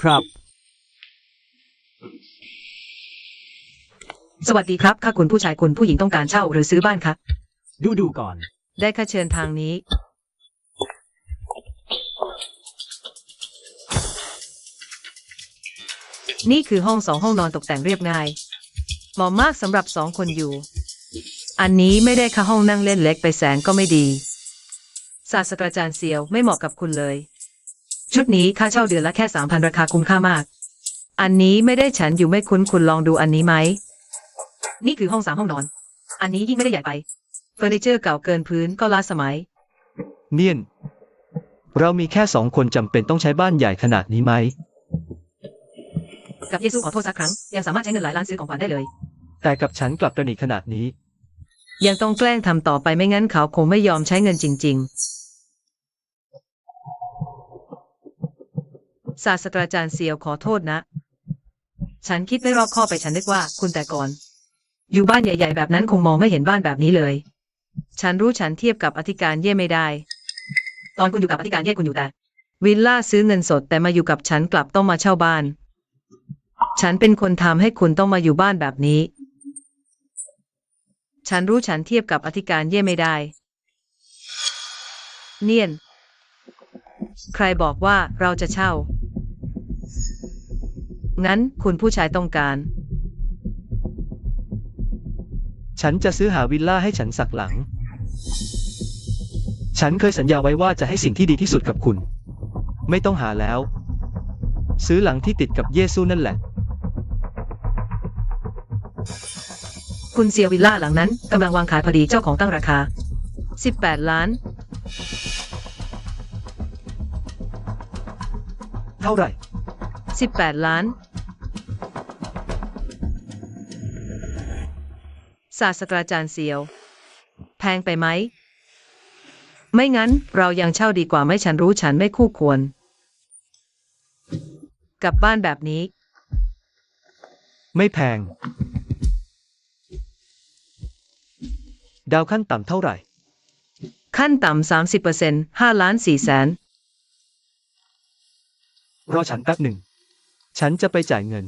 ครับ สวัสดีครับค่ะคุณผู้ชายคุณผู้หญิงต้องการเช่าหรือซื้อบ้านคะ ดูก่อน ได้ค่ะเชิญทางนี้ นี่คือห้อง2 ห้องนอนตกแต่งเรียบง่าย เหมาะมากสำหรับ2 คนอยู่ อันนี้ไม่ได้ค่ะห้องนั่งเล่นเล็กไปแสนก็ไม่ดี ศาสตราจารย์เซียวไม่เหมาะกับคุณเลย ชุดนี้ค่าเช่าเดือนละแค่ 3,000 ราคาคุ้มค่ามาก อันนี้ไม่ได้ฉันอยู่ไม่คุ้นคุณลองดูอันนี้ไหม นี่คือห้อง3 ห้องนอน อันนี้ยิ่งไม่ได้ใหญ่ไป เฟอร์นิเจอร์เก่าเกินพื้นก็ล้าสมัย เนียน เรามีแค่2 คนจำเป็นต้องใช้บ้านใหญ่ขนาดนี้ไหม กับเยซูขอโทษสักครั้ง ยังสามารถใช้เงินหลายล้านซื้อของขวัญได้เลย แต่กับฉันกลับตระหนี่ขนาดนี้ ยังต้องแกล้งทำต่อไปไม่งั้นเขาคงไม่ยอมใช้เงินจริงๆ ศาสตราจารย์เซียวขอโทษนะ ฉันคิดไม่รอบคอบไปฉันนึกว่าคุณแต่ก่อน อยู่บ้านใหญ่ๆแบบนั้นคงมองไม่เห็นบ้านแบบนี้เลย ฉันรู้ฉันเทียบกับอธิการเย่ไม่ได้ ตอนคุณอยู่กับอธิการเย่คุณอยู่แต่วิลล่าซื้อเงินสดแต่มาอยู่กับฉันกลับต้องมาเช่าบ้าน ฉันเป็นคนทำให้คุณต้องมาอยู่บ้านแบบนี้ ฉันรู้ฉันเทียบกับอธิการเย่ไม่ได้ เนียน ใครบอกว่าเราจะเช่า งั้นคุณผู้ชายต้องการ ฉันจะซื้อหาวิลล่าให้ฉันสักหลัง ฉันเคยสัญญาไว้ว่าจะให้สิ่งที่ดีที่สุดกับคุณ ไม่ต้องหาแล้ว ซื้อหลังที่ติดกับเยซูนั่นแหละ คุณเซียววิลล่าหลังนั้นกำลังวางขายพอดีเจ้าของตั้งราคา 18 ล้าน เท่าไหร่ 18 ล้าน ศาสตราจารย์เซียว แพงไปไหม ไม่งั้นเรายังเช่าดีกว่าไหมฉันรู้ฉันไม่คู่ควร กลับบ้านแบบนี้ ไม่แพง ดาวขั้นต่ำเท่าไหร่ ขั้นต่ำ30% 5,400,000 รอฉันแป๊บหนึ่ง ฉันจะไปจ่ายเงิน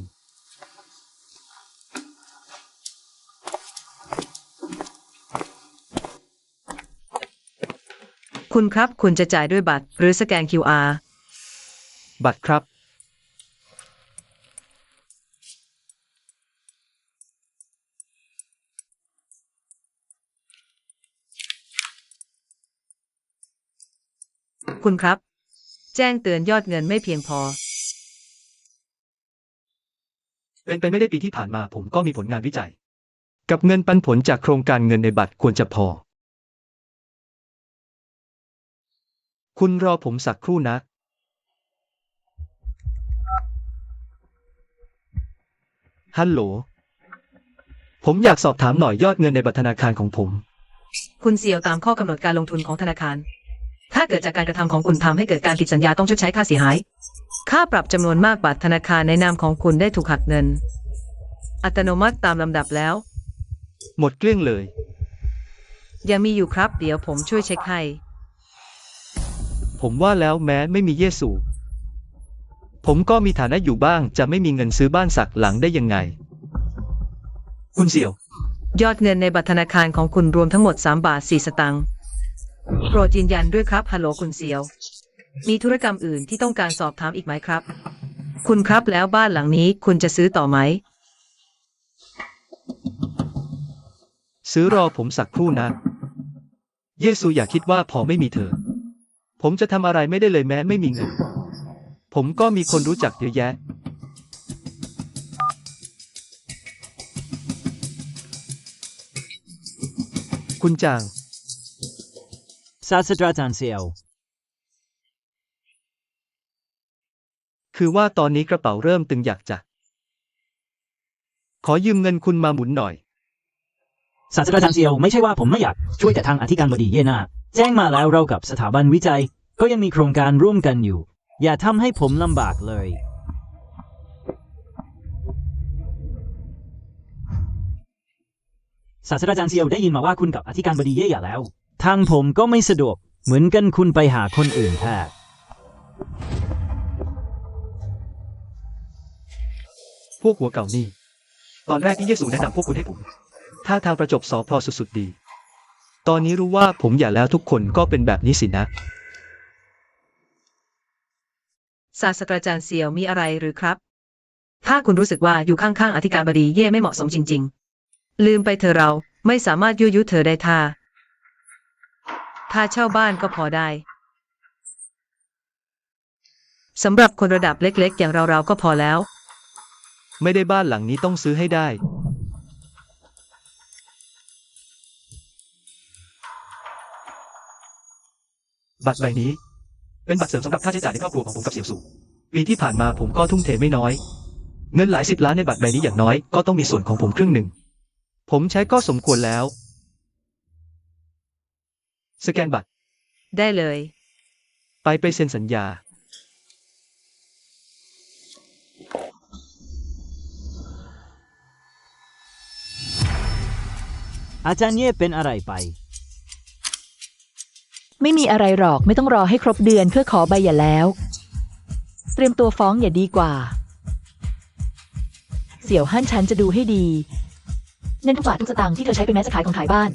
คุณครับ คุณจะจ่ายด้วยบัตรหรือสแกน QR บัตรครับ คุณครับ แจ้งเตือนยอดเงินไม่เพียงพอ เป็นไปไม่ได้ปีที่ผ่านมาผมก็มีผลงานวิจัย กับเงินปันผลจากโครงการเงินในบัตรควรจะพอ คุณรอผมสักครู่นะ ฮัลโหล ผมอยากสอบถามหน่อยยอดเงินในบัตรธนาคารของผม คุณเสี่ยวตามข้อกำหนดการลงทุนของธนาคาร ถ้าเกิดจากการกระทำของคุณทำให้เกิดการผิดสัญญาต้องชดใช้ค่าเสียหาย ค่าปรับจำนวนมากบัตรธนาคารในนามของคุณได้ถูกหักเงิน อัตโนมัติตามลำดับแล้ว หมดเกลี้ยงเลย ยังมีอยู่ครับ เดี๋ยวผมช่วยเช็คให้ ผมว่าแล้วแม้ไม่มีเยซู ผมก็มีฐานะอยู่บ้างจะไม่มีเงินซื้อบ้านสักหลังได้ยังไง คุณเสี่ยว ยอดเงินในบัตรธนาคารของคุณรวมทั้งหมด3 บาท 4 สตางค์ โปรดยืนยันด้วยครับฮัลโหลคุณเสี่ยว มีธุรกรรมอื่นที่ต้องการสอบถามอีกไหมครับ คุณครับแล้วบ้านหลังนี้คุณจะซื้อต่อไหม ซื้อรอผมสักครู่นะ เยซูอย่าคิดว่าพอไม่มีเธอ ผมจะทำอะไรไม่ได้เลยแม้ไม่มีเงิน ผมก็มีคนรู้จักเยอะแยะ คุณจาง ศาสตราจารย์เซียว คือว่าตอนนี้กระเป๋าเริ่มตึงอยากจะ ขอยืมเงินคุณมาหมุนหน่อย ศาสตราจารย์เซียวไม่ใช่ว่าผมไม่อยากช่วยแต่ทางอธิการบดีเย่นาแจ้งมาแล้วเรากับสถาบันวิจัย ก็ยังมีโครงการร่วมกันอยู่ อย่าทำให้ผมลำบากเลย ศาสตราจารย์เซียวได้ยินมาว่าคุณกับอธิการบดีเย่หย่าแล้ว ทางผมก็ไม่สะดวกเหมือนกันคุณไปหาคนอื่นแทน พวกหัวเก่านี่ ตอนแรกที่เยซูแนะนำพวกคุณให้ผมท่าทางประจบสอพอสุดๆดี ตอนนี้รู้ว่าผมหย่าแล้วทุกคนก็เป็นแบบนี้สินะ ศาสตราจารย์เสี่ยวมีอะไรหรือครับ ถ้าคุณรู้สึกว่าอยู่ข้างๆอธิการบดีเย่ไม่เหมาะสมจริงๆ ลืมไปเธอะเราไม่สามารถยั่วยุเธอได้ถ้าเช่าบ้านก็พอได้สำหรับคนระดับเล็กๆ อย่างเราๆก็พอแล้ว ไม่ได้บ้านหลังนี้ต้องซื้อให้ได้ บัตรใบนี้ เป็นบัตรเสริมสำหรับค่าใช้จ่ายในครอบครัวของผมกับเสี่ยวสู่ปีที่ผ่านมาผมก็ทุ่มเทไม่น้อย เงินหลาย10 ล้านในบัตรใบนี้อย่างน้อยก็ต้องมีส่วนของผมครึ่งหนึ่ง ผมใช้ก็สมควรแล้ว สแกนบัตร ได้เลย ไปเซ็นสัญญา อาจารย์เย่เป็นอะไรไป ไม่มีอะไรหรอกไม่ต้องรอให้ครบเดือนเพื่อขอใบหย่าแล้ว เตรียมตัวฟ้องอย่าดีกว่า เสี่ยวฮั่นฉันจะดูให้ดีเงินทุกบาททุกสตางค์ที่เธอใช้เป็นแม้จะขายของขายบ้าน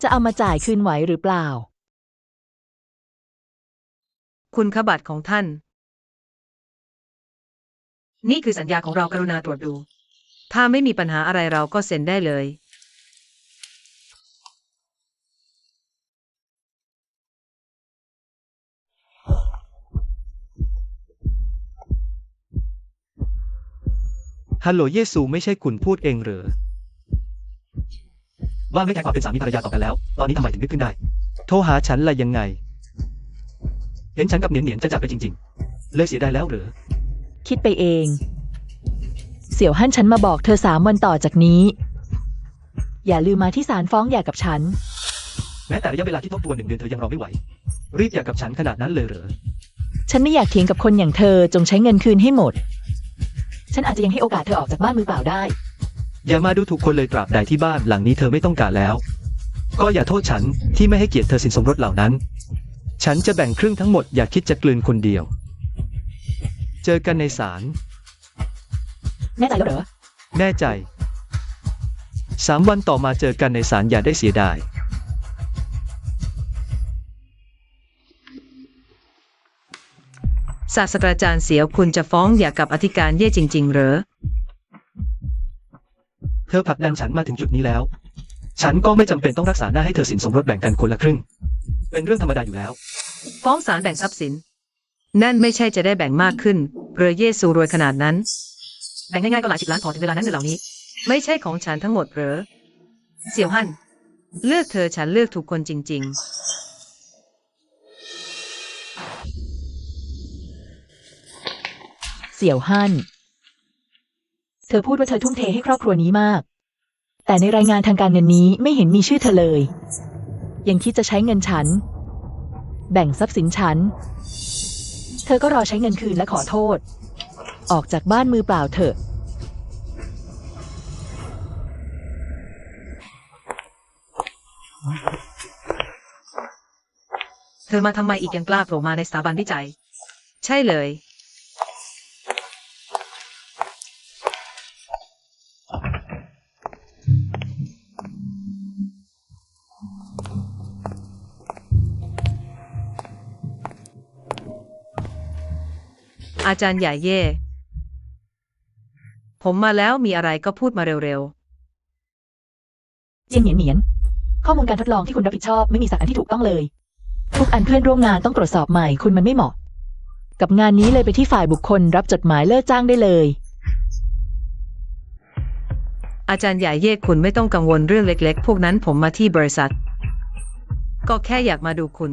จะเอามาจ่ายคืนไหวหรือเปล่า คุณขบัตรของท่าน นี่คือสัญญาของเรากรุณาตรวจดู ถ้าไม่มีปัญหาอะไรเราก็เซ็นได้เลย ฮัลโหลเยซูไม่ใช่คุณพูดเองเหรอ ว่าไม่แค่ความเป็นสามีภรรยาต่อกันแล้ว ตอนนี้ทำไมถึงนึกขึ้นได้ โทรหาฉันละยังไง เห็นฉันกับเหนียนจะจากไปจริงๆ เลยเสียดายแล้วเหรอ คิดไปเอง เสี่ยวฮั่นฉันมาบอกเธอ3 วันต่อจากนี้ อย่าลืมมาที่ศาลฟ้องหย่ากับฉัน แม้แต่ระยะเวลาที่ทบทวน1 เดือนเธอยังรอไม่ไหว รีบหย่ากับฉันขนาดนั้นเลยเหรอ ฉันไม่อยากเถียงกับคนอย่างเธอจงใช้เงินคืนให้หมด ฉันอาจจะยังให้โอกาสเธอออกจากบ้านมือเปล่าได้ อย่ามาดูถูกคนเลยตราบใดที่บ้านหลังนี้เธอไม่ต้องการแล้ว ก็อย่าโทษฉันที่ไม่ให้เกียรติเธอสินสมรสเหล่านั้น ฉันจะแบ่งครึ่งทั้งหมดอย่าคิดจะกลืนคนเดียว เจอกันในศาล แน่ใจแล้วเหรอ แน่ใจ 3 วันต่อมาเจอกันในศาลอย่าได้เสียดาย ศาสตราจารย์เสียวคุณจะฟ้องหย่ากับอธิการเย่จริงๆเหรอ เธอผลักดันฉันมาถึงจุดนี้แล้ว ฉันก็ไม่จำเป็นต้องรักษาหน้าให้เธอสินสมรสแบ่งกันคนละครึ่ง เป็นเรื่องธรรมดาอยู่แล้ว ฟ้องศาลแบ่งทรัพย์สิน นั่นไม่ใช่จะได้แบ่งมากขึ้นเรอเยซูรวยขนาดนั้น แบ่งง่ายๆก็หลายสิบล้านพอถึงเวลานั้นเงินเหล่านี้ ไม่ใช่ของฉันทั้งหมดเหรอ เสี่ยวฮั่นเลือกเธอฉันเลือกถูกคนจริง เสี่ยวฮั่น เธอพูดว่าเธอทุ่มเทให้ครอบครัวนี้มาก แต่ในรายงานทางการเงินนี้ไม่เห็นมีชื่อเธอเลย ยังคิดจะใช้เงินฉัน แบ่งทรัพย์สินฉัน เธอก็รอใช้เงินคืนและขอโทษ ออกจากบ้านมือเปล่าเถอะ ๆ เธอมาทำไมอีกยังกล้าโผล่มาในสถาบันวิจัย ใช่เลย อาจารย์ใหญ่เย่ ผมมาแล้วมีอะไรก็พูดมาเร็ว เจียงเหนียนเหนียน ข้อมูลการทดลองที่คุณรับผิดชอบไม่มีสักอันที่ถูกต้องเลย ทุกอันเพื่อนร่วมงานต้องตรวจสอบใหม่คุณมันไม่เหมาะ กับงานนี้เลยไปที่ฝ่ายบุคคลรับจดหมายเลิกจ้างได้เลย ๆ อาจารย์ใหญ่เย่คุณไม่ต้องกังวลเรื่องเล็กๆ พวกนั้นผมมาที่บริษัท ก็แค่อยากมาดูคุณ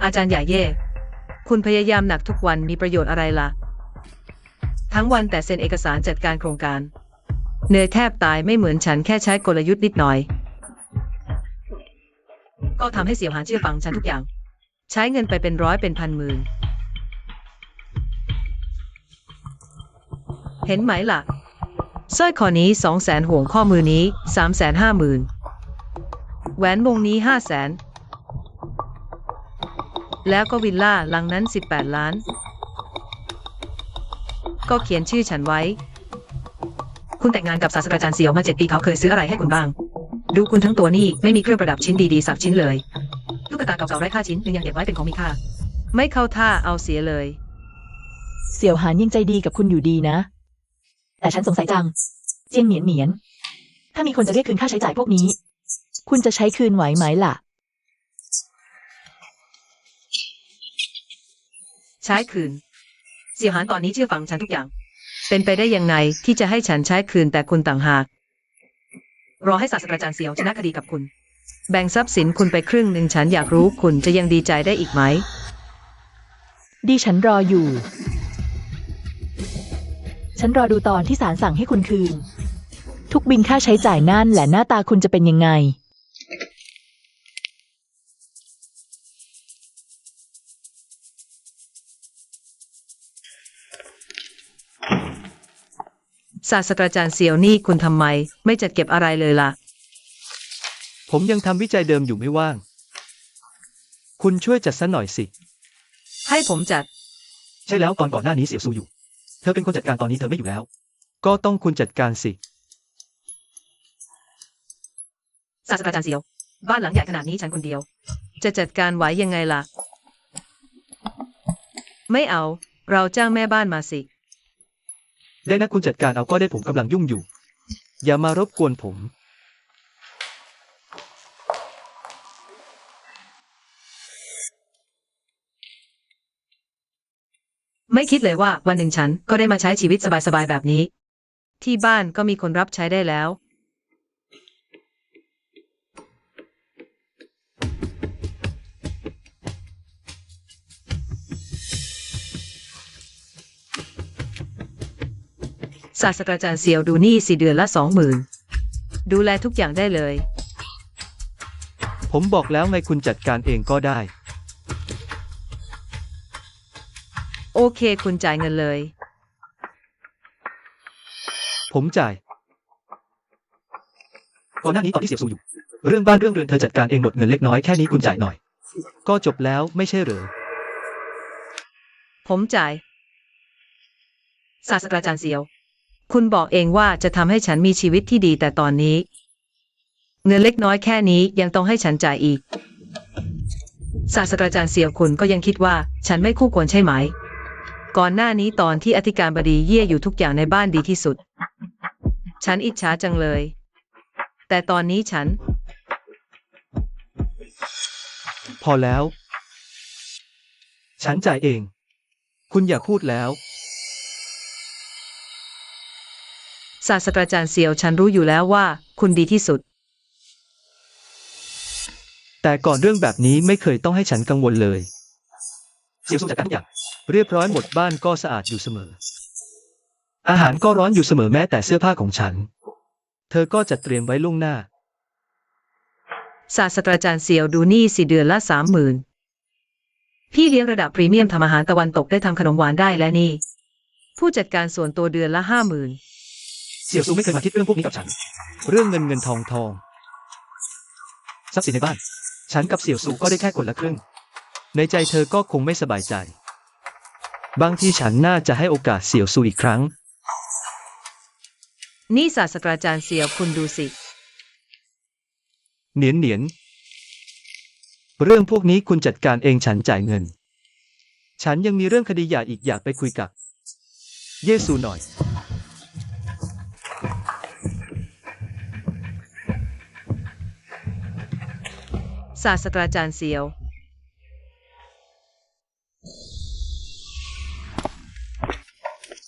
อาจารย์ใหญ่เย่ คุณพยายามหนักทุกวันมีประโยชน์อะไรล่ะ ทั้งวันแต่เซ็นเอกสารจัดการโครงการเหนื่อยแทบตายไม่เหมือนฉันแค่ใช้กลยุทธ์นิดหน่อย ก็ทำให้เสี่ยวหานเชื่อฟังฉันทุกอย่าง ใช้เงินไปเป็นร้อยเป็นพันหมื่น เห็นไหมล่ะสร้อยคอนี้200,000ห่วงข้อมือนี้350,000แหวนวงนี้500,000แล้วก็วิลล่าหลังนั้น18 ล้าน ก็เขียนชื่อฉันไว้ คุณแต่งงานกับศาสตราจารย์เสี่ยวมา7 ปีเขาเคยซื้ออะไรให้คุณบ้าง ดูคุณทั้งตัวนี่ไม่มีเครื่องประดับชิ้นดีๆสักชิ้นเลยตุ๊กตาเก่าๆไร้ค่าชิ้นหนึ่งยังเก็บไว้เป็นของมีค่า ไม่เข้าท่าเอาเสียเลย เสี่ยวหานยังใจดีกับคุณอยู่ดีนะ แต่ฉันสงสัยจัง เจียงเหนียนเหนียน ถ้ามีคนจะเรียกคืนค่าใช้จ่ายพวกนี้ คุณจะใช้คืนไหวไหมล่ะ ใช้คืน เสี่ยวหานตอนนี้เชื่อฟังฉันทุกอย่าง เป็นไปได้ยังไงที่จะให้ฉันใช้คืนแต่คุณต่างหาก รอให้ศาสตราจารย์เสี่ยวชนะคดีกับคุณ แบ่งทรัพย์สินคุณไปครึ่งหนึ่งฉันอยากรู้คุณจะยังดีใจได้อีกไหม ดิฉันรออยู่ ฉันรอดูตอนที่ศาลสั่งให้คุณคืน ทุกบินค่าใช้จ่ายนั่นแหละหน้าตาคุณจะเป็นยังไง ศาสตราจารย์เสี่ยวนี่คุณทำไมไม่จัดเก็บอะไรเลยล่ะ ผมยังทำวิจัยเดิมอยู่ไม่ว่าง คุณช่วยจัดซะหน่อยสิ ให้ผมจัด ใช่แล้วตอนก่อนหน้านี้เสี่ยวซูอยู่ เธอเป็นคนจัดการตอนนี้เธอไม่อยู่แล้ว ก็ต้องคุณจัดการสิ ศาสตราจารย์เสี่ยว บ้านหลังใหญ่ขนาดนี้ฉันคนเดียว จะจัดการไหวยังไงล่ะ ไม่เอา เราจ้างแม่บ้านมาสิ ได้นะคุณจัดการเอาก็ได้ผมกำลังยุ่งอยู่ อย่ามารบกวนผม ไม่คิดเลยว่าวันหนึ่งฉันก็ได้มาใช้ชีวิตสบายๆแบบนี้ ที่บ้านก็มีคนรับใช้ได้แล้ว ศาสตราจารย์เสี่ยวดูนี่4 เดือนละ 20,000 ดูแลทุกอย่างได้เลย ผมบอกแล้วไงคุณจัดการเองก็ได้ เคคุณจ่ายเงินเลย ผมจ่ายก่อนหน้านี้ตอนที่เสี่ยวซูอยู่ เรื่องบ้านเรื่องเรือนเธอจัดการเองหมดเงินเล็กน้อยแค่นี้คุณจ่ายหน่อย ก็จบแล้วไม่ใช่เหรอ ผมจ่าย ศาสตราจารย์เซียว คุณบอกเองว่าจะทำให้ฉันมีชีวิตที่ดีแต่ตอนนี้ เงินเล็กน้อยแค่นี้ยังต้องให้ฉันจ่ายอีก ศาสตราจารย์เซียวคุณก็ยังคิดว่าฉันไม่คู่ควรใช่ไหม ก่อนหน้านี้ตอนที่อธิการบดีเย่อยู่ทุกอย่างในบ้านดีที่สุด ฉันอิจฉาจังเลย แต่ตอนนี้ฉัน พอแล้ว ฉันจ่ายเอง คุณอย่าพูดแล้ว ศาสตราจารย์เซียวฉันรู้อยู่แล้วว่าคุณดีที่สุด แต่ก่อนเรื่องแบบนี้ไม่เคยต้องให้ฉันกังวลเลย เสี่ยวซูจัดการทุกอย่างเรียบร้อยหมดบ้านก็สะอาดอยู่เสมอ อาหารก็ร้อนอยู่เสมอแม้แต่เสื้อผ้าของฉัน เธอก็จัดเตรียมไว้ล่วงหน้า ศาสตราจารย์เซียวดูนี่สิเดือนละ 30,000 พี่เลี้ยงระดับพรีเมียมทำอาหารตะวันตกได้ทำขนมหวานได้และนี่ ผู้จัดการส่วนตัวเดือนละ 50,000 เสี่ยวซูไม่เคยมาคิดเรื่องพวกนี้กับฉัน เรื่องเงินเงินทองทองทรัพย์สินในบ้าน ฉันกับเสี่ยวซูก็ได้แค่คนละครึ่ง ในใจเธอก็คงไม่สบายใจ บางทีฉันน่าจะให้โอกาสเสี่ยวซูอีกครั้ง นี่ศาสตราจารย์เซียวคุณดูสิ เหนียนเหนียน เรื่องพวกนี้คุณจัดการเองฉันจ่ายเงิน ฉันยังมีเรื่องคดีหย่าอีกอยากไปคุยกับ เยซูหน่อย ศาสตราจารย์เซียว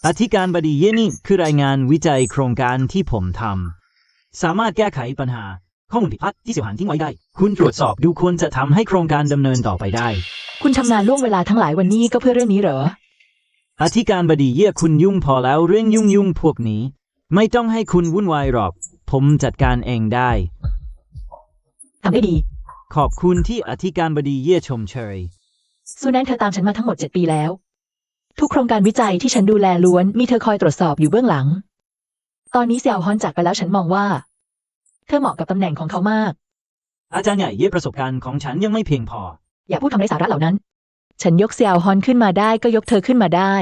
อธิการบดีเย่นี่คือรายงานวิจัยโครงการที่ผมทำสามารถแก้ไขปัญหาข้อมูลผิดพลาดที่เสี่ยวหานทิ้งไว้ได้ คุณตรวจสอบดูควรจะทำให้โครงการดำเนินต่อไปได้ คุณทำงานล่วงเวลาทั้งหลายวันนี้ก็เพื่อเรื่องนี้เหรอ อธิการบดีเย่คุณยุ่งพอแล้วเรื่องยุ่งพวกนี้ ไม่ต้องให้คุณวุ่นวายหรอก ผมจัดการเองได้ ทำได้ดี ขอบคุณที่อธิการบดีเย่ชมเชย ซูแนนเธอตามฉันมาทั้งหมด7 ปีแล้ว ทุกโครงการวิจัยที่ฉันดูแลล้วนมีเธอคอยตรวจสอบอยู่เบื้องหลัง ตอนนี้เสี่ยวฮอนจากไปแล้วฉันมองว่า เธอเหมาะกับตำแหน่งของเขามาก อาจารย์ใหญ่เย่ประสบการณ์ของฉันยังไม่เพียงพอ อย่าพูดคำไร้สาระเหล่านั้น ฉันยกเสี่ยวฮอนขึ้นมาได้ก็ยกเธอขึ้นมาได้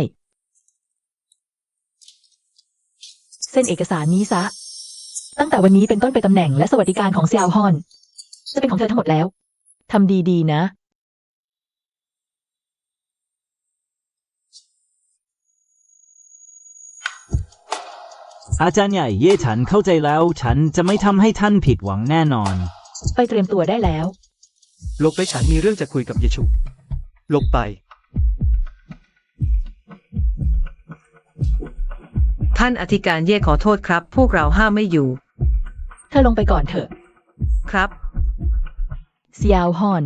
เส้นเอกสารนี้ซะ ตั้งแต่วันนี้เป็นต้นไปตำแหน่งและสวัสดิการของเสี่ยวฮอนจะเป็นของเธอทั้งหมดแล้วทำดีๆนะ อาจารย์ใหญ่เย่ฉันเข้าใจแล้ว ฉันจะไม่ทำให้ท่านผิดหวังแน่นอน ไปเตรียมตัวได้แล้ว หลบไปฉันมีเรื่องจะคุยกับเยชูหลบไป ท่านอธิการเย่ขอโทษครับ พวกเราห้ามไม่อยู่ เธอลงไปก่อนเถอะ ครับ เสี่ยวฮอน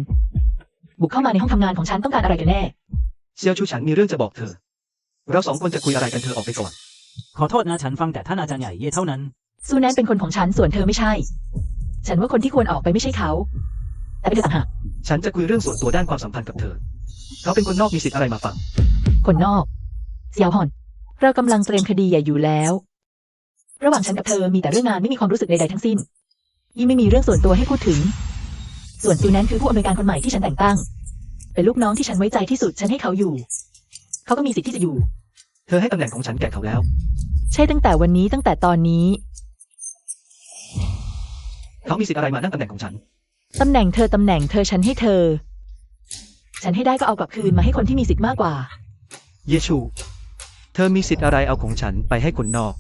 บุกเข้ามาในห้องทำงานของฉันต้องการอะไรกันแน่ เซียวชูฉันมีเรื่องจะบอกเธอ เราสองคนจะคุยอะไรกันเธอออกไปก่อน ขอโทษนะฉันฟังแต่ท่านอาจารย์ใหญ่เย่เท่านั้น ซูแนนเป็นคนของฉันส่วนเธอไม่ใช่ ฉันว่าคนที่ควรออกไปไม่ใช่เขา แต่เป็นเธอต่างหาก ฉันจะคุยเรื่องส่วนตัวด้านความสัมพันธ์กับเธอ เขาเป็นคนนอกมีสิทธิ์อะไรมาฟัง คนนอก เสี่ยวฮอน เรากำลังเตรียมคดีใหญ่อยู่แล้ว ระหว่างฉันกับเธอมีแต่เรื่องงานไม่มีความรู้สึกใดๆทั้งสิ้น ยิ่งไม่มีเรื่องส่วนตัวให้พูดถึง ส่วนซูแนนคือผู้อำนวยการคนใหม่ที่ฉันแต่งตั้ง เป็นลูกน้องที่ฉันไว้ใจที่สุดฉันให้เขาอยู่ เขาก็มีสิทธิ์ที่จะอยู่ เธอให้ตำแหน่งของฉันแก่เขาแล้ว ใช่ตั้งแต่วันนี้ตั้งแต่ตอนนี้ เขามีสิทธิ์อะไรมานั่งตำแหน่งของฉัน ตำแหน่งเธอฉันให้เธอ ฉันให้ได้ก็เอากลับคืนมาให้คนที่มีสิทธิ์มากกว่า เยชู เธอมีสิทธิ์อะไรเอาของฉันไปให้คนนอก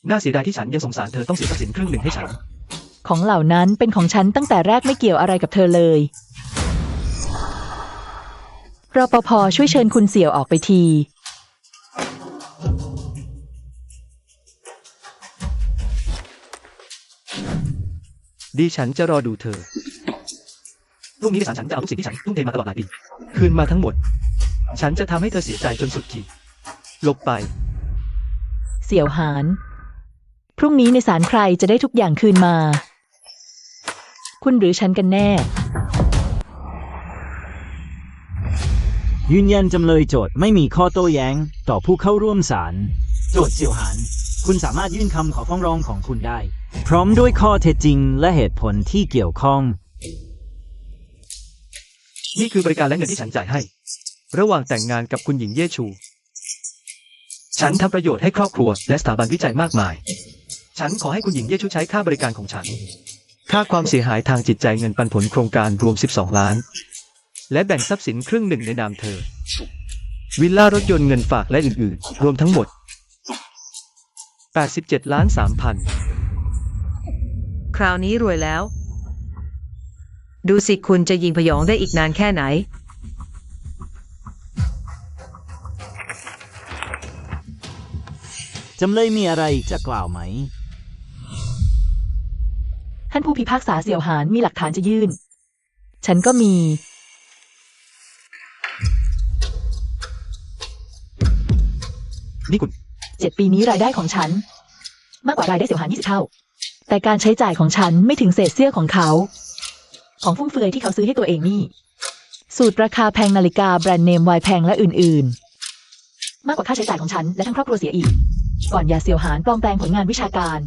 น่าเสียดายที่ฉันยังสงสารเธอต้องเสียทรัพย์สินครึ่งหนึ่งให้ฉัน ของเหล่านั้นเป็นของฉันตั้งแต่แรกไม่เกี่ยวอะไรกับเธอเลย รปภ.ช่วยเชิญคุณเสี่ยวออกไปที ดีฉันจะรอดูเธอ พรุ่งนี้ในศาลฉันจะเอาทุกสิ่งที่ฉันทุ่มเทมาตลอดหลายปี คืนมาทั้งหมด ฉันจะทำให้เธอเสียใจจนสุดขีดหลบไป เสี่ยวหาน พรุ่งนี้ในศาลใครจะได้ทุกอย่างคืนมา คุณหรือฉันกันแน่ ยืนยันจำเลยโจทย์ไม่มีข้อโต้แย้งต่อผู้เข้าร่วมศาลโจทย์เสี่ยวหานคุณสามารถยื่นคำขอฟ้องร้องของคุณได้ พร้อมด้วยข้อเท็จจริงและเหตุผลที่เกี่ยวข้อง นี่คือบริการและเงินที่ฉันจ่ายให้ ระหว่างแต่งงานกับคุณหญิงเย่ชู ฉันทำประโยชน์ให้ครอบครัวและสถาบันวิจัยมากมาย ฉันขอให้คุณหญิงเย่ชูใช้ค่าบริการของฉัน ค่าความเสียหายทางจิตใจเงินปันผลโครงการรวม 12 ล้าน และแบ่งทรัพย์สินครึ่งหนึ่งในนามเธอ วิลล่ารถยนต์เงินฝากและอื่นๆ รวมทั้งหมด 87 ล้าน 3 พัน คราวนี้รวยแล้ว ดูสิคุณจะยิงพยองได้อีกนานแค่ไหน จำเลยมีอะไรจะกล่าวไหม ท่านผู้พิพากษาเสี่ยวหานมีหลักฐานจะยื่น ฉันก็มี นี่คุณ 7 ปีนี้รายได้ของฉัน มากกว่ารายได้เสี่ยวหาน20 เท่า แต่การใช้จ่ายของฉันไม่ถึงเศษเสี้ยวของเขา ของฟุ่มเฟือยที่เขาซื้อให้ตัวเองนี่ สูตรราคาแพงนาฬิกาแบรนด์เนมไวน์แพงและอื่นๆ มากกว่าค่าใช้จ่ายของฉันและทั้งครอบครัวเสียอีก ก่อนยาเสี่ยวหานปลอมแปลงผลงานวิชาการ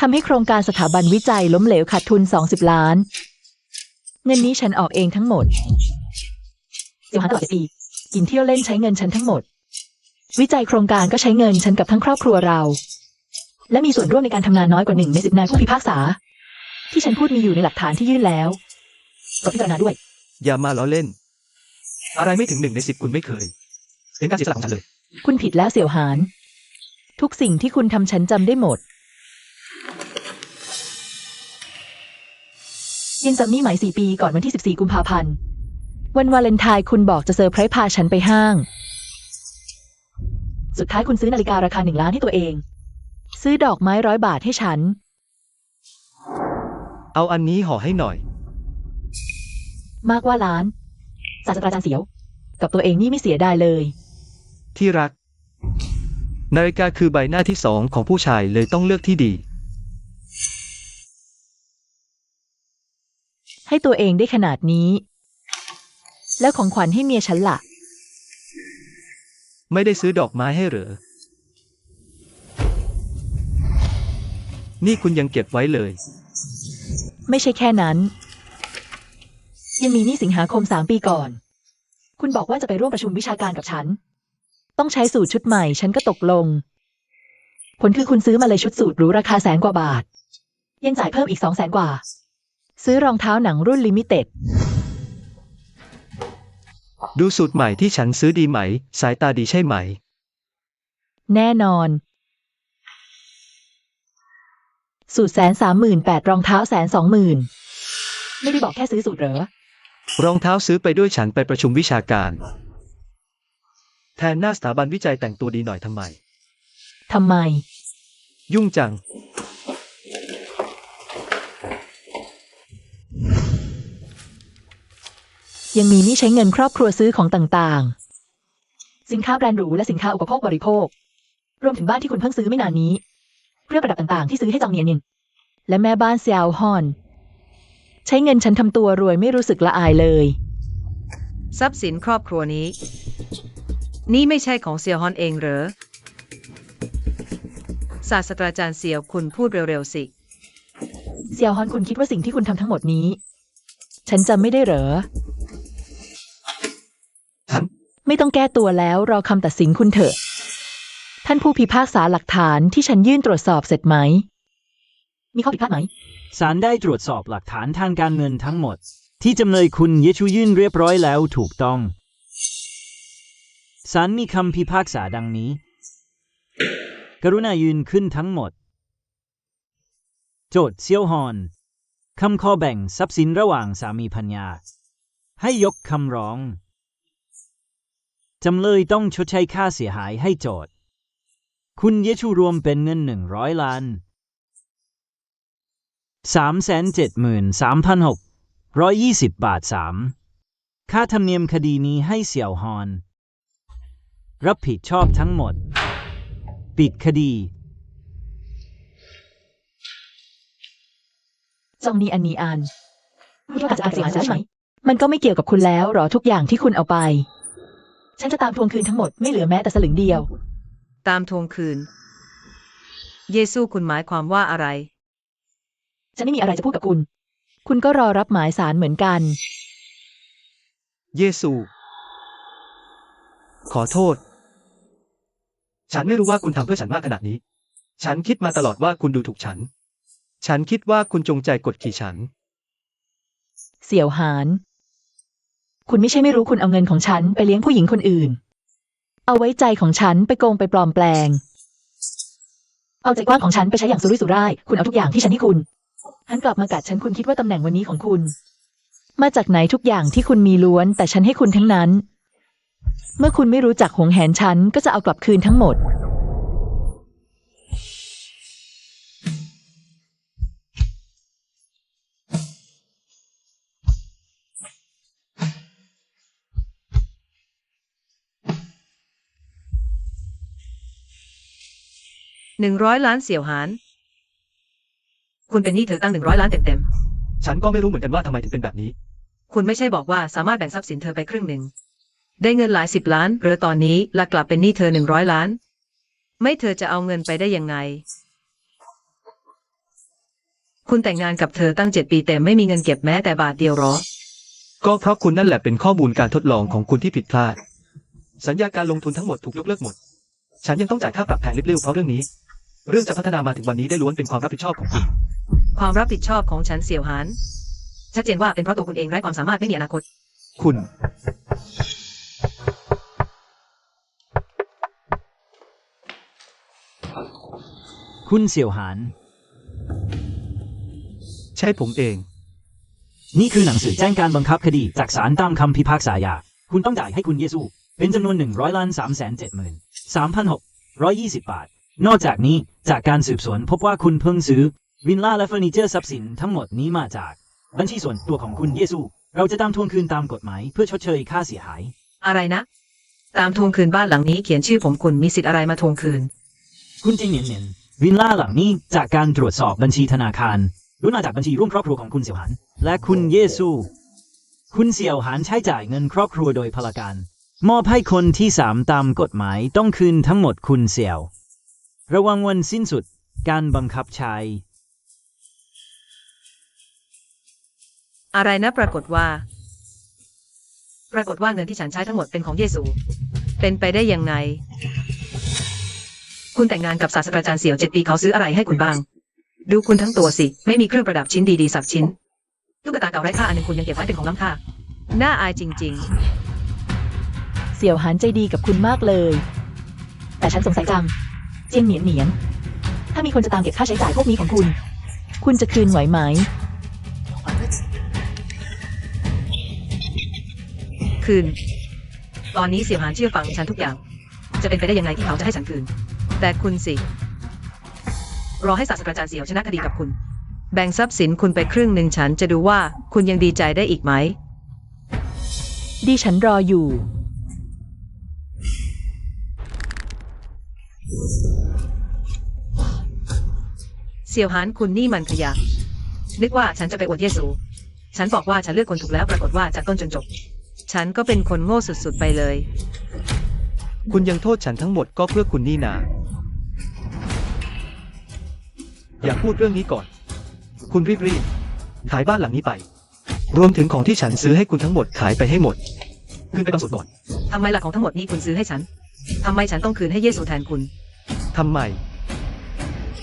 ทำให้โครงการสถาบันวิจัยล้มเหลวขาดทุน20 ล้าน เงินนี้ฉันออกเองทั้งหมด เสี่ยวหานตลอด7 ปีกินเที่ยวเล่นใช้เงินฉันทั้งหมด วิจัยโครงการก็ใช้เงินฉันกับทั้งครอบครัวเรา และมีส่วนร่วมในการทำงานน้อยกว่า1 ใน 10 นายผู้พิพากษา ที่ฉันพูดมีอยู่ในหลักฐานที่ยื่นแล้วโปรดพิจารณาด้วย อย่ามาล้อเล่น อะไรไม่ถึง1 ใน 10 คุณไม่เคย เป็นการเสียสละของฉันเลย คุณผิดแล้วเสี่ยวหาน ทุกสิ่งที่คุณทำฉันจำได้หมดเย็นซัมนี่หมาย4 ปีก่อนวันที่14 กุมภาพันธ์ วันวาเลนไทน์คุณบอกจะเซอร์ไพรส์พาฉันไปห้าง สุดท้ายคุณซื้อนาฬิการาคา1 ล้านให้ตัวเอง ซื้อดอกไม้100 บาทให้ฉัน เอาอันนี้ห่อให้หน่อย มากกว่าล้าน ศาสตราจารย์เสียว กับตัวเองนี่ไม่เสียดายเลย ที่รัก นาฬิกาคือใบหน้าที่2ของผู้ชายเลยต้องเลือกที่ดี ให้ตัวเองได้ขนาดนี้ แล้วของขวัญให้เมียฉันล่ะ ไม่ได้ซื้อดอกไม้ให้เหรอ นี่คุณยังเก็บไว้เลย ไม่ใช่แค่นั้น ยังมีนี่สิงหาคม3 ปีก่อน คุณบอกว่าจะไปร่วมประชุมวิชาการกับฉัน ต้องใช้สูตรชุดใหม่ฉันก็ตกลง ผลคือคุณซื้อมาเลยชุดสูตรหรูราคา100,000 กว่าบาท ยังจ่ายเพิ่มอีก200,000 กว่า ซื้อรองเท้าหนังรุ่นลิมิเต็ด ดูสูตรใหม่ที่ฉันซื้อดีไหม สายตาดีใช่ไหม แน่นอน สูตร138,000 รองเท้า120,000 ไม่ได้บอกแค่ซื้อสูตรเหรอ รองเท้าซื้อไปด้วยฉันไปประชุมวิชาการ แทนหน้าสถาบันวิจัยแต่งตัวดีหน่อยทำไม ทำไม ยุ่งจัง ยังมีนี่ใช้เงินครอบครัวซื้อของต่างๆ สินค้าแบรนด์หรูและสินค้าอุปโภคบริโภค รวมถึงบ้านที่คุณเพิ่งซื้อไม่นานนี้เครื่องประดับต่างๆที่ซื้อให้จางเนียนและแม่บ้านเซียวฮอน ใช้เงินฉันทำตัวรวยไม่รู้สึกละอายเลย ทรัพย์สินครอบครัวนี้ นี่ไม่ใช่ของเซียวฮอนเองเหรอ ศาสตราจารย์เซียวคุณพูดเร็วๆสิ เซียวฮอนคุณคิดว่าสิ่งที่คุณทำทั้งหมดนี้ ฉันจำไม่ได้เหรอ ฉัน ไม่ต้องแก้ตัวแล้วรอคำตัดสินคุณเถอะ ท่านผู้พิพากษาหลักฐานที่ฉันยื่นตรวจสอบเสร็จไหม มีข้อผิดพลาดไหม ศาลได้ตรวจสอบหลักฐานทางการเงินทั้งหมด ที่จำเลยคุณเยชูยื่นเรียบร้อยแล้วถูกต้อง ศาลมีคำพิพากษาดังนี้ กรุณายืนขึ้นทั้งหมด โจทย์เซียวฮอนคำข้อแบ่งทรัพย์สินระหว่างสามีภรรยา ให้ยกคำร้อง จำเลยต้องชดใช้ค่าเสียหายให้โจทย์ คุณเยชูรวมเป็นเงิน100 ล้าน 373,620 บาท 3. ค่าธรรมเนียมคดีนี้ให้เสี่ยวฮอน รับผิดชอบทั้งหมด ปิดคดี จองนี้อันนี้อันคุณอาจจะอ่านเสียงหายใช่ไหม มันก็ไม่เกี่ยวกับคุณแล้วหรอทุกอย่างที่คุณเอาไป ฉันจะตามทวงคืนทั้งหมดไม่เหลือแม้แต่สลึงเดียว ตามทวงคืน เยซูคุณหมายความว่าอะไร ฉันไม่มีอะไรจะพูดกับคุณ คุณก็รอรับหมายสารเหมือนกัน เยซู ขอโทษ ฉันไม่รู้ว่าคุณทำเพื่อฉันมากขนาดนี้ ฉันคิดมาตลอดว่าคุณดูถูกฉัน ฉันคิดว่าคุณจงใจกดขี่ฉัน เสี่ยวหาน คุณไม่ใช่ไม่รู้คุณเอาเงินของฉันไปเลี้ยงผู้หญิงคนอื่น เอาไว้ใจของฉันไปโกงไปปลอมแปลง เอาใจกว้างของฉันไปใช้อย่างสุรุ่ยสุร่าย คุณเอาทุกอย่างที่ฉันให้คุณหันกลับมากัดฉันคุณคิดว่าตำแหน่งวันนี้ของคุณ มาจากไหนทุกอย่างที่คุณมีล้วน แต่ฉันให้คุณทั้งนั้น เมื่อคุณไม่รู้จักหวงแหนฉันก็จะเอากลับคืนทั้งหมด 100 ล้านเสี่ยวหาน คุณเป็นหนี้เธอตั้ง100 ล้านเต็ม ฉันก็ไม่รู้เหมือนกันว่าทำไมถึงเป็นแบบนี้ ๆ คุณไม่ใช่บอกว่าสามารถแบ่งทรัพย์สินเธอไปครึ่งหนึ่ง ได้เงินหลาย10 ล้านหรือตอนนี้และกลับเป็นหนี้เธอ100 ล้าน ไม่เธอจะเอาเงินไปได้ยังไง คุณแต่งงานกับเธอตั้ง7 ปีแต่ไม่มีเงินเก็บแม้แต่บาทเดียวหรอ ก็เพราะคุณนั่นแหละเป็นข้อมูลการทดลองของคุณที่ผิดพลาด สัญญาการลงทุนทั้งหมดถูกยกเลิกหมด ฉันยังต้องจ่ายค่าปรับแพงลิบลิ่วเพราะเรื่องนี้ เรื่องจะพัฒนามาถึงวันนี้ได้ล้วนเป็นความรับผิดชอบของคุณ ความรับผิดชอบของฉันเสี่ยวหานชัดเจนว่าเป็นเพราะตัวคุณเองไร้ความสามารถไม่มีอนาคต คุณ คุณเสี่ยวหาน ใช่ผมเอง นี่คือหนังสือแจ้งการบังคับคดีจากศาลตามคำพิพากษาหย่าคุณต้องจ่ายให้คุณเยซูเป็นจำนวน100,373,620 บาท นอกจากนี้จากการสืบสวนพบว่าคุณเพิ่งซื้อวิลล่าและเฟอร์นิเจอร์ทรัพย์สินทั้งหมดนี้มาจากบัญชีส่วนตัวของคุณเยซูเราจะตามทวงคืนตามกฎหมายเพื่อชดเชยค่าเสียหาย อะไรนะ ตามทวงคืนบ้านหลังนี้เขียนชื่อผมคุณมีสิทธิ์อะไรมาทวงคืน คุณจริงเนียนวิลล่าหลังนี้จากการตรวจสอบบัญชีธนาคารล้วนมาจากบัญชีร่วมครอบครัวของคุณเสี่ยวหานและคุณเยซูคุณเสี่ยวหานใช้จ่ายเงินครอบครัวโดยพลการมอบให้คนที่3ตามกฎหมายต้องคืนทั้งหมดคุณเสี่ยวระวังวันสิ้นสุดการบังคับใช้ อะไรนะปรากฏว่าเงินที่ฉันใช้ทั้งหมดเป็นของเยซู เป็นไปได้ยังไง คุณแต่งงานกับศาสตราจารย์เสี่ยว7 ปีเขาซื้ออะไรให้คุณบ้าง ดูคุณทั้งตัวสิ ไม่มีเครื่องประดับชิ้นดีๆสักชิ้นตุ๊กตาเก่าไร้ค่าอันหนึงคุณยังเก็บไว้เป็นของล้ำค่าน่าอายจริง เสี่ยวหานใจดีกับคุณมากเลย แต่ฉันสงสัยจัง เจียงเหนียน ถ้ามีคนจะตามเก็บค่าใช้จ่ายพวกนี้ของคุณ คุณจะคืนไหวไหม ๆ คืน ตอนนี้เสี่ยวหานเชื่อฟังฉันทุกอย่าง จะเป็นไปได้ยังไงที่เขาจะให้ฉันคืน แต่คุณสิ รอให้ศาสตราจารย์เสี่ยวชนะคดีกับคุณ แบ่งทรัพย์สินคุณไปครึ่งหนึ่งฉันจะดูว่าคุณยังดีใจได้อีกไหม ดิฉันรออยู่ เสี่ยวหานคุณนี่มันขยะ นึกว่าฉันจะไปอวดเยซู ฉันบอกว่าฉันเลือกคนถูกแล้วปรากฏว่าจากต้นจนจบ ฉันก็เป็นคนโง่สุดๆไปเลย คุณยังโทษฉันทั้งหมดก็เพื่อคุณนี่นา อย่าพูดเรื่องนี้ก่อน คุณรีบขายบ้านหลังนี้ไป รวมถึงของที่ฉันซื้อให้คุณทั้งหมดขายไปให้หมด คืนไปบางส่วนก่อน ทำไมหลักของทั้งหมดนี้คุณซื้อให้ฉัน ทำไมฉันต้องคืนให้เยซูแทนคุณ ทำไม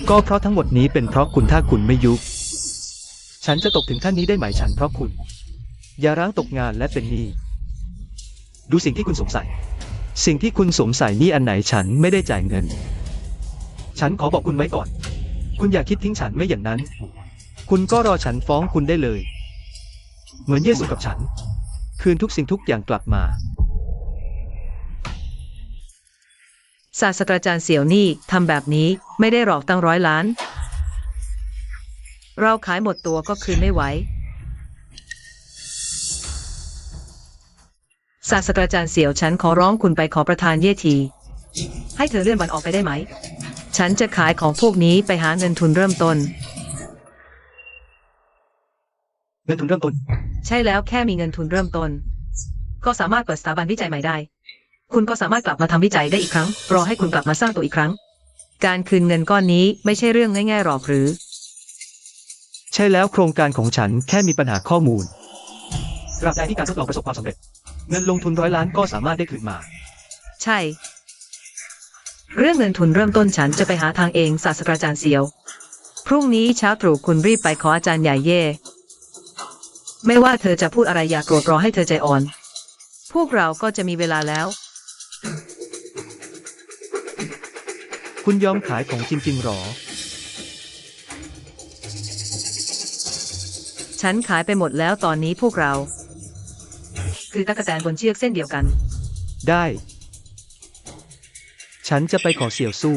ก็เพราะทั้งหมดนี้เป็นเพราะคุณถ้าคุณไม่ยุบ ฉันจะตกถึงขั้นนี้ได้ไหมฉันเพราะคุณ อย่าร้างตกงานและเป็นหนี้ ดูสิ่งที่คุณสงสัย สิ่งที่คุณสงสัยนี่อันไหนฉันไม่ได้จ่ายเงิน ฉันขอบอกคุณไว้ก่อน คุณอย่าคิดทิ้งฉันไม่อย่างนั้น คุณก็รอฉันฟ้องคุณได้เลย เหมือนเยซูกับฉัน คืนทุกสิ่งทุกอย่างกลับมา ศาสตราจารย์เสี่ยวนี่ทำแบบนี้ไม่ได้หลอกตั้ง100 ล้าน เราขายหมดตัวก็คืนไม่ไหว ศาสตราจารย์เสี่ยวฉันขอร้องคุณไปขอประธานเย่ที ให้เธอเลื่อนวันออกไปได้ไหม ฉันจะขายของพวกนี้ไปหาเงินทุนเริ่มต้น เงินทุนเริ่มต้น ใช่แล้วแค่มีเงินทุนเริ่มต้น ก็สามารถเปิดสถาบันวิจัยใหม่ได้ คุณก็สามารถกลับมาทำวิจัยได้อีกครั้ง รอให้คุณกลับมาสร้างตัวอีกครั้ง การคืนเงินก้อนนี้ไม่ใช่เรื่องง่ายๆหรอกหรือ ใช่แล้วโครงการของฉันแค่มีปัญหาข้อมูลตราบใดที่การทดลองประสบความสำเร็จ เงินลงทุน100 ล้านก็สามารถได้คืนมา ใช่ เรื่องเงินทุนเริ่มต้นฉันจะไปหาทางเองศาสตราจารย์เซียว พรุ่งนี้เช้าตรู่คุณรีบไปขออาจารย์ใหญ่เย่ ไม่ว่าเธอจะพูดอะไรอย่าโกรธรอให้เธอใจอ่อน พวกเราก็จะมีเวลาแล้ว คุณยอมขายของจริงๆหรอ ฉันขายไปหมดแล้วตอนนี้พวกเรา คือตั๊กแตนบนเชือกเส้นเดียวกัน ได้ ฉันจะไปขอเสี่ยวสู้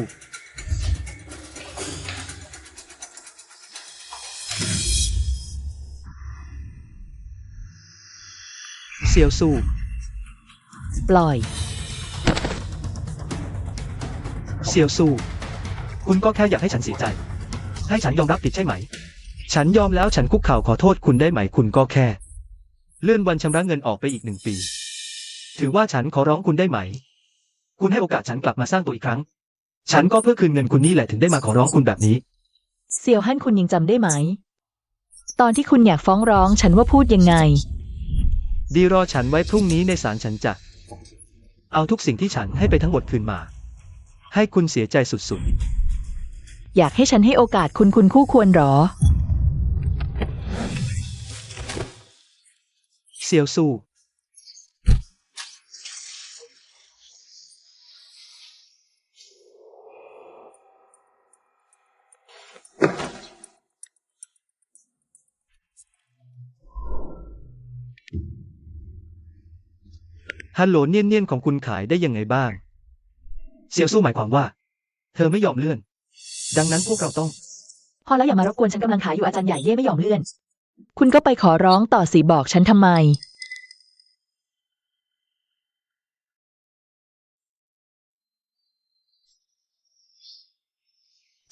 เสี่ยวสู้ ปล่อย เสี่ยวสู้ คุณก็แค่อยากให้ฉันเสียใจ ให้ฉันยอมรับผิดใช่ไหม ฉันยอมแล้วฉันคุกเข่าขอโทษคุณได้ไหมคุณก็แค่ เลื่อนวันชำระเงินออกไปอีก1 ปี ถือว่าฉันขอร้องคุณได้ไหม คุณให้โอกาสฉันกลับมาสร้างตัวอีกครั้ง ฉันก็เพื่อคืนเงินคุณนี่แหละถึงได้มาขอร้องคุณแบบนี้ เสี่ยวฮั่นคุณยังจำได้ไหม ตอนที่คุณอยากฟ้องร้องฉันว่าพูดยังไง ดีรอฉันไว้พรุ่งนี้ในศาลฉันจะเอาทุกสิ่งที่ฉันให้ไปทั้งหมดคืนมา ให้คุณเสียใจสุด อยากให้ฉันให้โอกาสคุณคู่ควรหรอ ๆ เซียวสู้ ฮัลโหลเนียนๆของคุณขายได้ยังไงบ้าง เซียวสู้หมายความว่า เธอไม่ยอมเลื่อน ดังนั้นพวกเราต้อง พอแล้วอย่ามารบกวนฉันกำลังขายอยู่อาจารย์ใหญ่เย่ไม่ยอมเลื่อน คุณก็ไปขอร้องต่อสิบอกฉันทำไม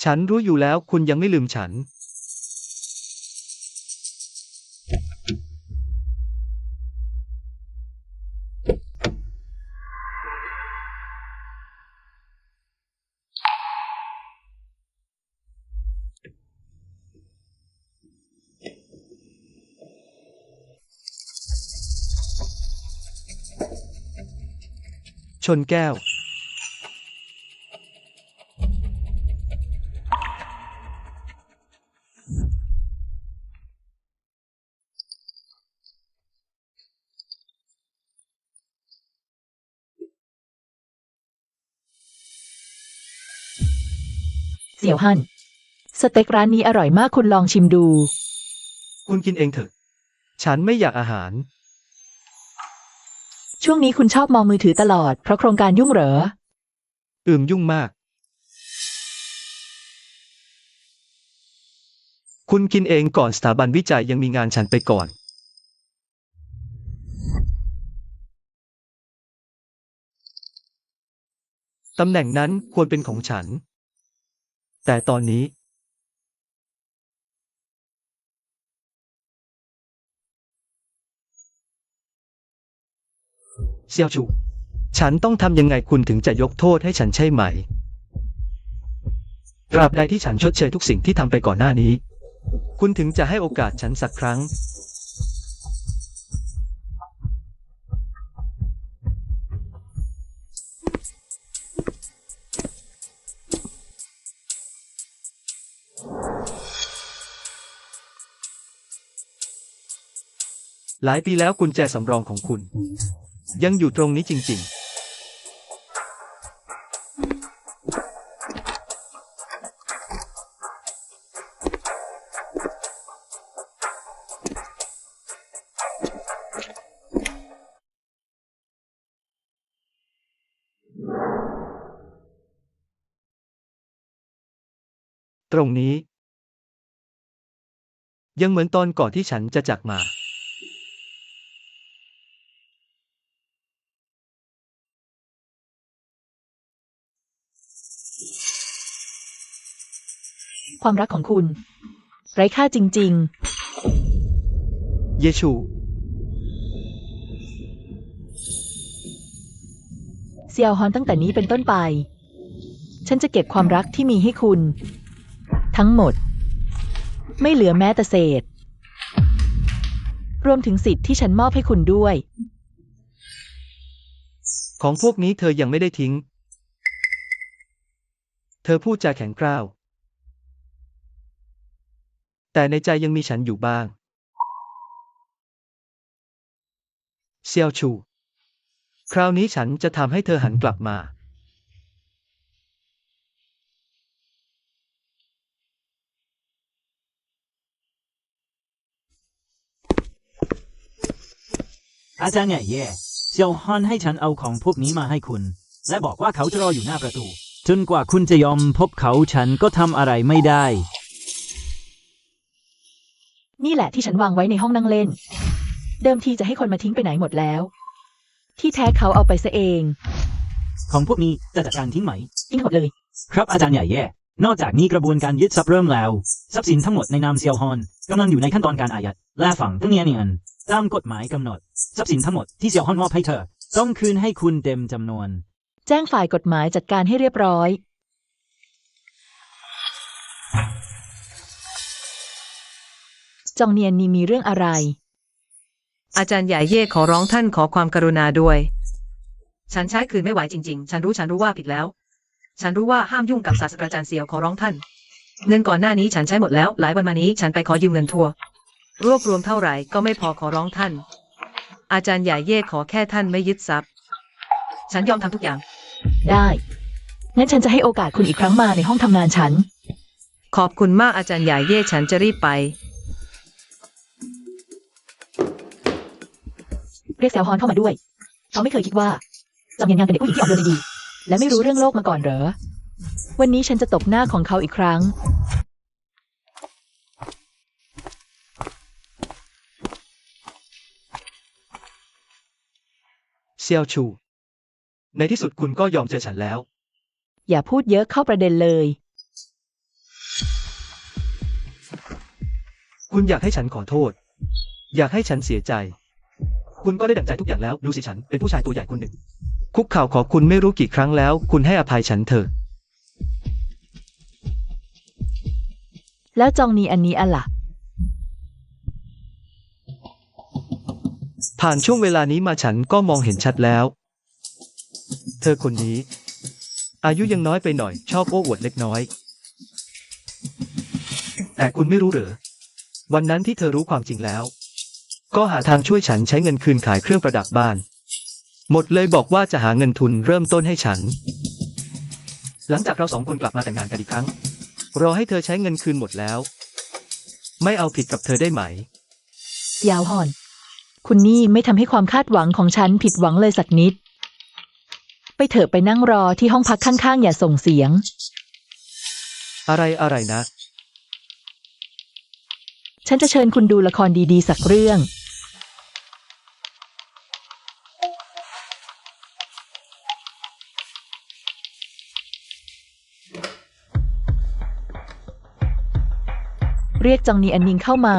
ฉันรู้อยู่แล้วคุณยังไม่ลืมฉัน ชนแก้ว เสี่ยวฮั่นสเต็กร้านนี้อร่อยมากคุณลองชิมดู คุณกินเองเถอะ ฉันไม่อยากอาหาร ช่วงนี้คุณชอบมองมือถือตลอดเพราะโครงการยุ่งเหรอ ยุ่งมาก คุณกินเองก่อนสถาบันวิจัยยังมีงานฉันไปก่อน ตำแหน่งนั้นควรเป็นของฉัน แต่ตอนนี้ เซียวชู ฉันต้องทำยังไงคุณถึงจะยกโทษให้ฉันใช่ไหม ตราบใดที่ฉันชดเชยทุกสิ่งที่ทำไปก่อนหน้านี้ คุณถึงจะให้โอกาสฉันสักครั้ง หลายปีแล้วกุญแจสำรองของคุณ ยังอยู่ตรงนี้จริง ๆ ตรงนี้ ยังเหมือนตอนก่อนที่ฉันจะจากมา ความรักของคุณ ไร้ค่าจริง เยชู ซียวฮอนตั้งแต่นี้เป็นต้นไป ฉันจะเก็บความรักที่มีให้คุณ ทั้งหมด ไม่เหลือแม้แต่เศษ รวมถึงสิทธิ์ที่ฉันมอบให้คุณด้วย ของพวกนี้เธอยังไม่ได้ทิ้ง เธอพูดจาแข็งกร้าว แต่ในใจยังมีฉันอยู่บ้าง เซียวชู คราวนี้ฉันจะทำให้เธอหันกลับมา อาจารย์ใหญ่แย่เซียวฮอนให้ฉันเอาของพวกนี้มาให้คุณ และบอกว่าเขาจะรออยู่หน้าประตู จนกว่าคุณจะยอมพบเขาฉันก็ทำอะไรไม่ได้ นี่แหละที่ฉันวางไว้ในห้องนั่งเล่น เดิมทีจะให้คนมาทิ้งไปไหนหมดแล้ว ที่แท้เขาเอาไปซะเอง ของพวกนี้จะจัดการทิ้งไหม ทิ้งหมดเลย ครับอาจารย์ใหญ่แย่นอกจากนี้กระบวนการยึดทรัพย์เริ่มแล้วทรัพย์สินทั้งหมดในนามเซียวฮอนกำลังอยู่ในขั้นตอนการอายัดและฝังทั้งเนียนตามกฎหมายกำหนดทรัพย์สินทั้งหมดที่เซียวฮอนมอบให้เธอต้องคืนให้คุณเต็มจำนวน แจ้งฝ่ายกฎหมายจัดการให้เรียบร้อย จองเนียนนี่มีเรื่องอะไร อาจารย์ใหญ่เย่ขอร้องท่านขอความกรุณาด้วย ฉันใช้คืนไม่ไหวจริงๆ ฉันรู้ว่าผิดแล้ว ฉันรู้ว่าห้ามยุ่งกับศาสตราจารย์เสี่ยวขอร้องท่าน เงินก่อนหน้านี้ฉันใช้หมดแล้ว หลายวันมานี้ฉันไปขอยืมเงินทัวร์รวบรวมเท่าไหร่ก็ไม่พอขอร้องท่าน อาจารย์ใหญ่เย่ขอแค่ท่านไม่ยึดทรัพย์ ฉันยอมทำทุกอย่าง ได้ งั้นฉันจะให้โอกาสคุณอีกครั้งมาในห้องทำงานฉัน ขอบคุณมากอาจารย์ใหญ่เย่ฉันจะรีบไป เรียกแซวฮอนเข้ามาด้วย เขาไม่เคยคิดว่าจำเนียนงานเป็นเด็กผู้หญิงที่อ่อนโยนดีและไม่รู้เรื่องโลกมาก่อนเหรอ วันนี้ฉันจะตบหน้าของเขาอีกครั้ง เซียวชู ในที่สุดคุณก็ยอมเจอฉันแล้ว อย่าพูดเยอะเข้าประเด็นเลย คุณอยากให้ฉันขอโทษ อยากให้ฉันเสียใจ คุณก็ได้ดั่งใจทุกอย่างแล้ว ดูสิฉันเป็นผู้ชายตัวใหญ่คนหนึ่ง คุกเข่าขอคุณไม่รู้กี่ครั้งแล้ว คุณให้อภัยฉันเถอะ แล้วจองนีอันนี้อะล่ะ ผ่านช่วงเวลานี้มาฉันก็มองเห็นชัดแล้ว เธอคนนี้ อายุยังน้อยไปหน่อย ชอบโอ้อวดเล็กน้อย แต่คุณไม่รู้เหรอ วันนั้นที่เธอรู้ความจริงแล้ว ก็หาทางช่วยฉันใช้เงินคืนขายเครื่องประดับบ้าน หมดเลยบอกว่าจะหาเงินทุนเริ่มต้นให้ฉัน หลังจากเราสองคนกลับมาแต่งงานกันอีกครั้ง รอให้เธอใช้เงินคืนหมดแล้ว ไม่เอาผิดกับเธอได้ไหม ยาวฮอน คุณนี่ไม่ทำให้ความคาดหวังของฉันผิดหวังเลยสักนิด ไปเถอะไปนั่งรอที่ห้องพักข้างๆอย่าส่งเสียง อะไรนะ ฉันจะเชิญคุณดูละครดีๆสักเรื่อง เรียกจองนีอันนิงเข้ามา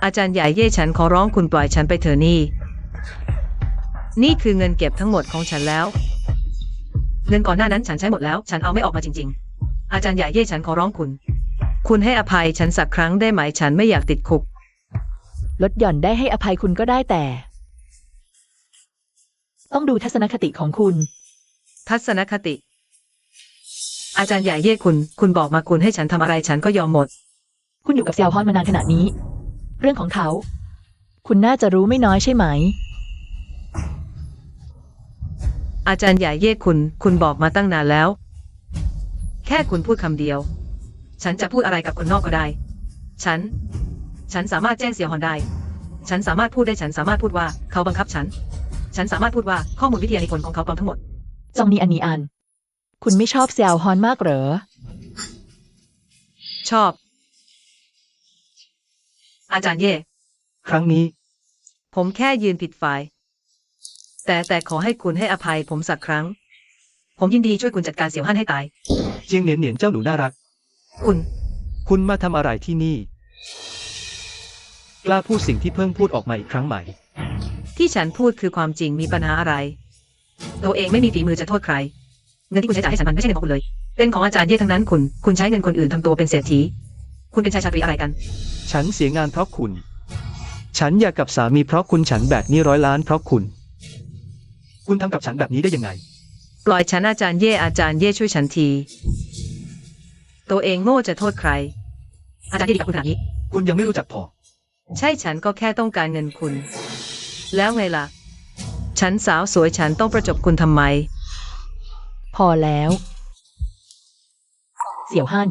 อาจารย์ใหญ่เย่ฉันขอร้องคุณปล่อยฉันไปเถอะนี่คือเงินเก็บทั้งหมดของฉันแล้ว เงินก่อนหน้านั้นฉันใช้หมดแล้ว ฉันเอาไม่ออกมาจริงๆ อาจารย์ใหญ่เย่ฉันขอร้องคุณ คุณให้อภัยฉันสักครั้งได้ไหมฉันไม่อยากติดคุก ลดหย่อนได้ให้อภัยคุณก็ได้แต่ ต้องดูทัศนคติของคุณ ทัศนคติ อาจารย์ใหญ่เย่คุณบอกมาคุณให้ฉันทำอะไรฉันก็ยอมหมด คุณอยู่กับเซียวฮอนมานานขนาดนี้ เรื่องของเขา คุณน่าจะรู้ไม่น้อยใช่ไหม อาจารย์ใหญ่เย่คุณบอกมาตั้งนานแล้ว แค่คุณพูดคำเดียว ฉันจะพูดอะไรกับคนนอกก็ได้ ฉันสามารถแจ้งเสี่ยวฮอนได้ ฉันสามารถพูดได้ฉันสามารถพูดว่าเขาบังคับฉันสามารถพูดว่าข้อมูลวิทยานิพนธ์ของเขาปลอมทั้งหมด จองนีอันนีอัน คุณไม่ชอบเซียวฮอนมากเหรอ ชอบ อาจารย์เย่ ครั้งนี้ ผมแค่ยืนผิดฝ่าย แต่ขอให้คุณให้อภัยผมสักครั้ง ผมยินดีช่วยคุณจัดการเสี่ยวฮั่นให้ตาย เจียงเหนียนเหนียนเจ้าหนูน่ารัก คุณมาทำอะไรที่นี่ กล้าพูดสิ่งที่เพิ่งพูดออกมาอีกครั้งไหม ที่ฉันพูดคือความจริงมีปัญหาอะไร ตัวเองไม่มีฝีมือจะโทษใคร เงินที่คุณใช้จ่ายให้ฉันมันไม่ใช่เงินของคุณเลย เป็นของอาจารย์เย่ทั้งนั้นคุณใช้เงินคนอื่นทำตัวเป็นเศรษฐี คุณเป็นชายชาตรีอะไรกัน ฉันเสียงานเพราะคุณ ฉันอยากกับสามีเพราะคุณฉันแบบนี้100 ล้านเพราะคุณ คุณทำกับฉันแบบนี้ได้ยังไง ปล่อยฉันอาจารย์เย่ช่วยฉันที ตัวเองโง่จะโทษใคร อาจารย์เย่ดีกับคุณขนาดนี้ คุณยังไม่รู้จักพอ ใช่ฉันก็แค่ต้องการเงินคุณ แล้วไงล่ะ ฉันสาวสวยฉันต้องประจบคุณทำไม พอแล้ว เสี่ยวฮั่น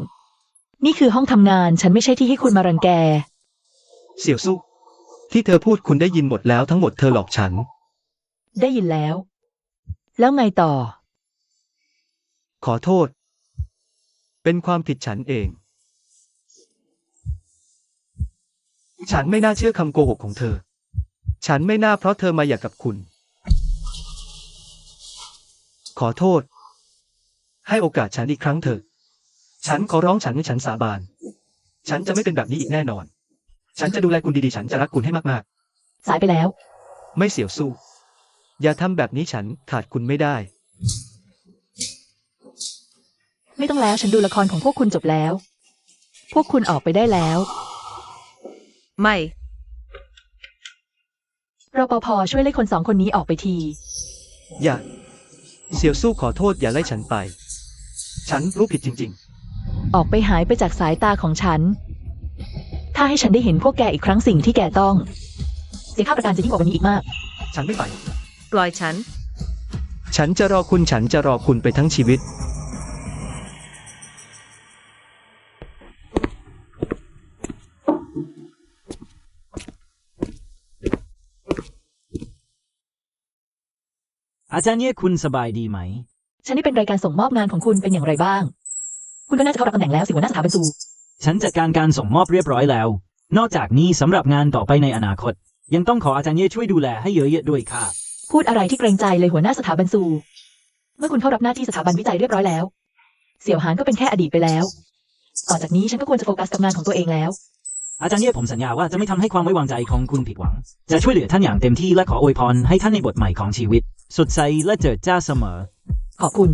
นี่คือห้องทำงานฉันไม่ใช่ที่ให้คุณมารังแก เสี่ยวสู้ ที่เธอพูดคุณได้ยินหมดแล้วทั้งหมดเธอหลอกฉัน ได้ยินแล้ว แล้วไงต่อ ขอโทษ เป็นความผิดฉันเอง ฉันไม่น่าเชื่อคำโกหกของเธอ ฉันไม่น่าเพราะเธอมาอยากกับคุณ ขอโทษ ให้โอกาสฉันอีกครั้งเถอะ ฉันขอร้องฉันสาบาน ฉันจะไม่เป็นแบบนี้อีกแน่นอน ฉันจะดูแลคุณดีๆ ฉันจะรักคุณให้มาก สายไปแล้ว ๆ ไม่เสี่ยวสู้ อย่าทำแบบนี้ฉันขาดคุณไม่ได้ ไม่ต้องแล้วฉันดูละครของพวกคุณจบแล้ว พวกคุณออกไปได้แล้ว ไม่ รปภช่วยไล่คน2 คนนี้ออกไปที อย่า เสี่ยวสู้ขอโทษอย่าไล่ฉันไป ฉันรู้ผิดจริง ออกไปหายไปจากสายตาของฉัน ถ้าให้ฉันได้เห็นพวกแกอีกครั้งสิ่งที่แกต้อง เสียค่าประกันจะยิ่งกว่าวันนี้อีกมาก ๆ ฉันไม่ไป ปล่อยฉัน ฉันจะรอคุณไปทั้งชีวิต อาจารย์เย่คุณสบายดีไหม ฉันนี่เป็นรายการส่งมอบงานของคุณเป็นอย่างไรบ้าง คุณก็น่าจะเข้ารับตำแหน่งแล้วสิหัวหน้าสถาบันซู ฉันจัดการการส่งมอบเรียบร้อยแล้ว นอกจากนี้สำหรับงานต่อไปในอนาคต ยังต้องขออาจารย์เย่ช่วยดูแลให้เยอะๆด้วยค่ะ พูดอะไรที่เกรงใจเลยหัวหน้าสถาบันซู เมื่อคุณเข้ารับหน้าที่สถาบันวิจัยเรียบร้อยแล้ว เสี่ยวหานก็เป็นแค่อดีตไปแล้ว ต่อจากนี้ฉันก็ควรจะโฟกัสกับงานของตัวเองแล้ว อาจารย์เย่ผมสัญญาว่าจะไม่ทำให้ความไว้วางใจของคุณผิดหวัง จะช่วยเหลือท่านอย่างเต็มที่และขออวยพรให้ท่านในบทใหม่ของชีวิต สดใสและเจิดจ้าเสมอ ขอบคุณ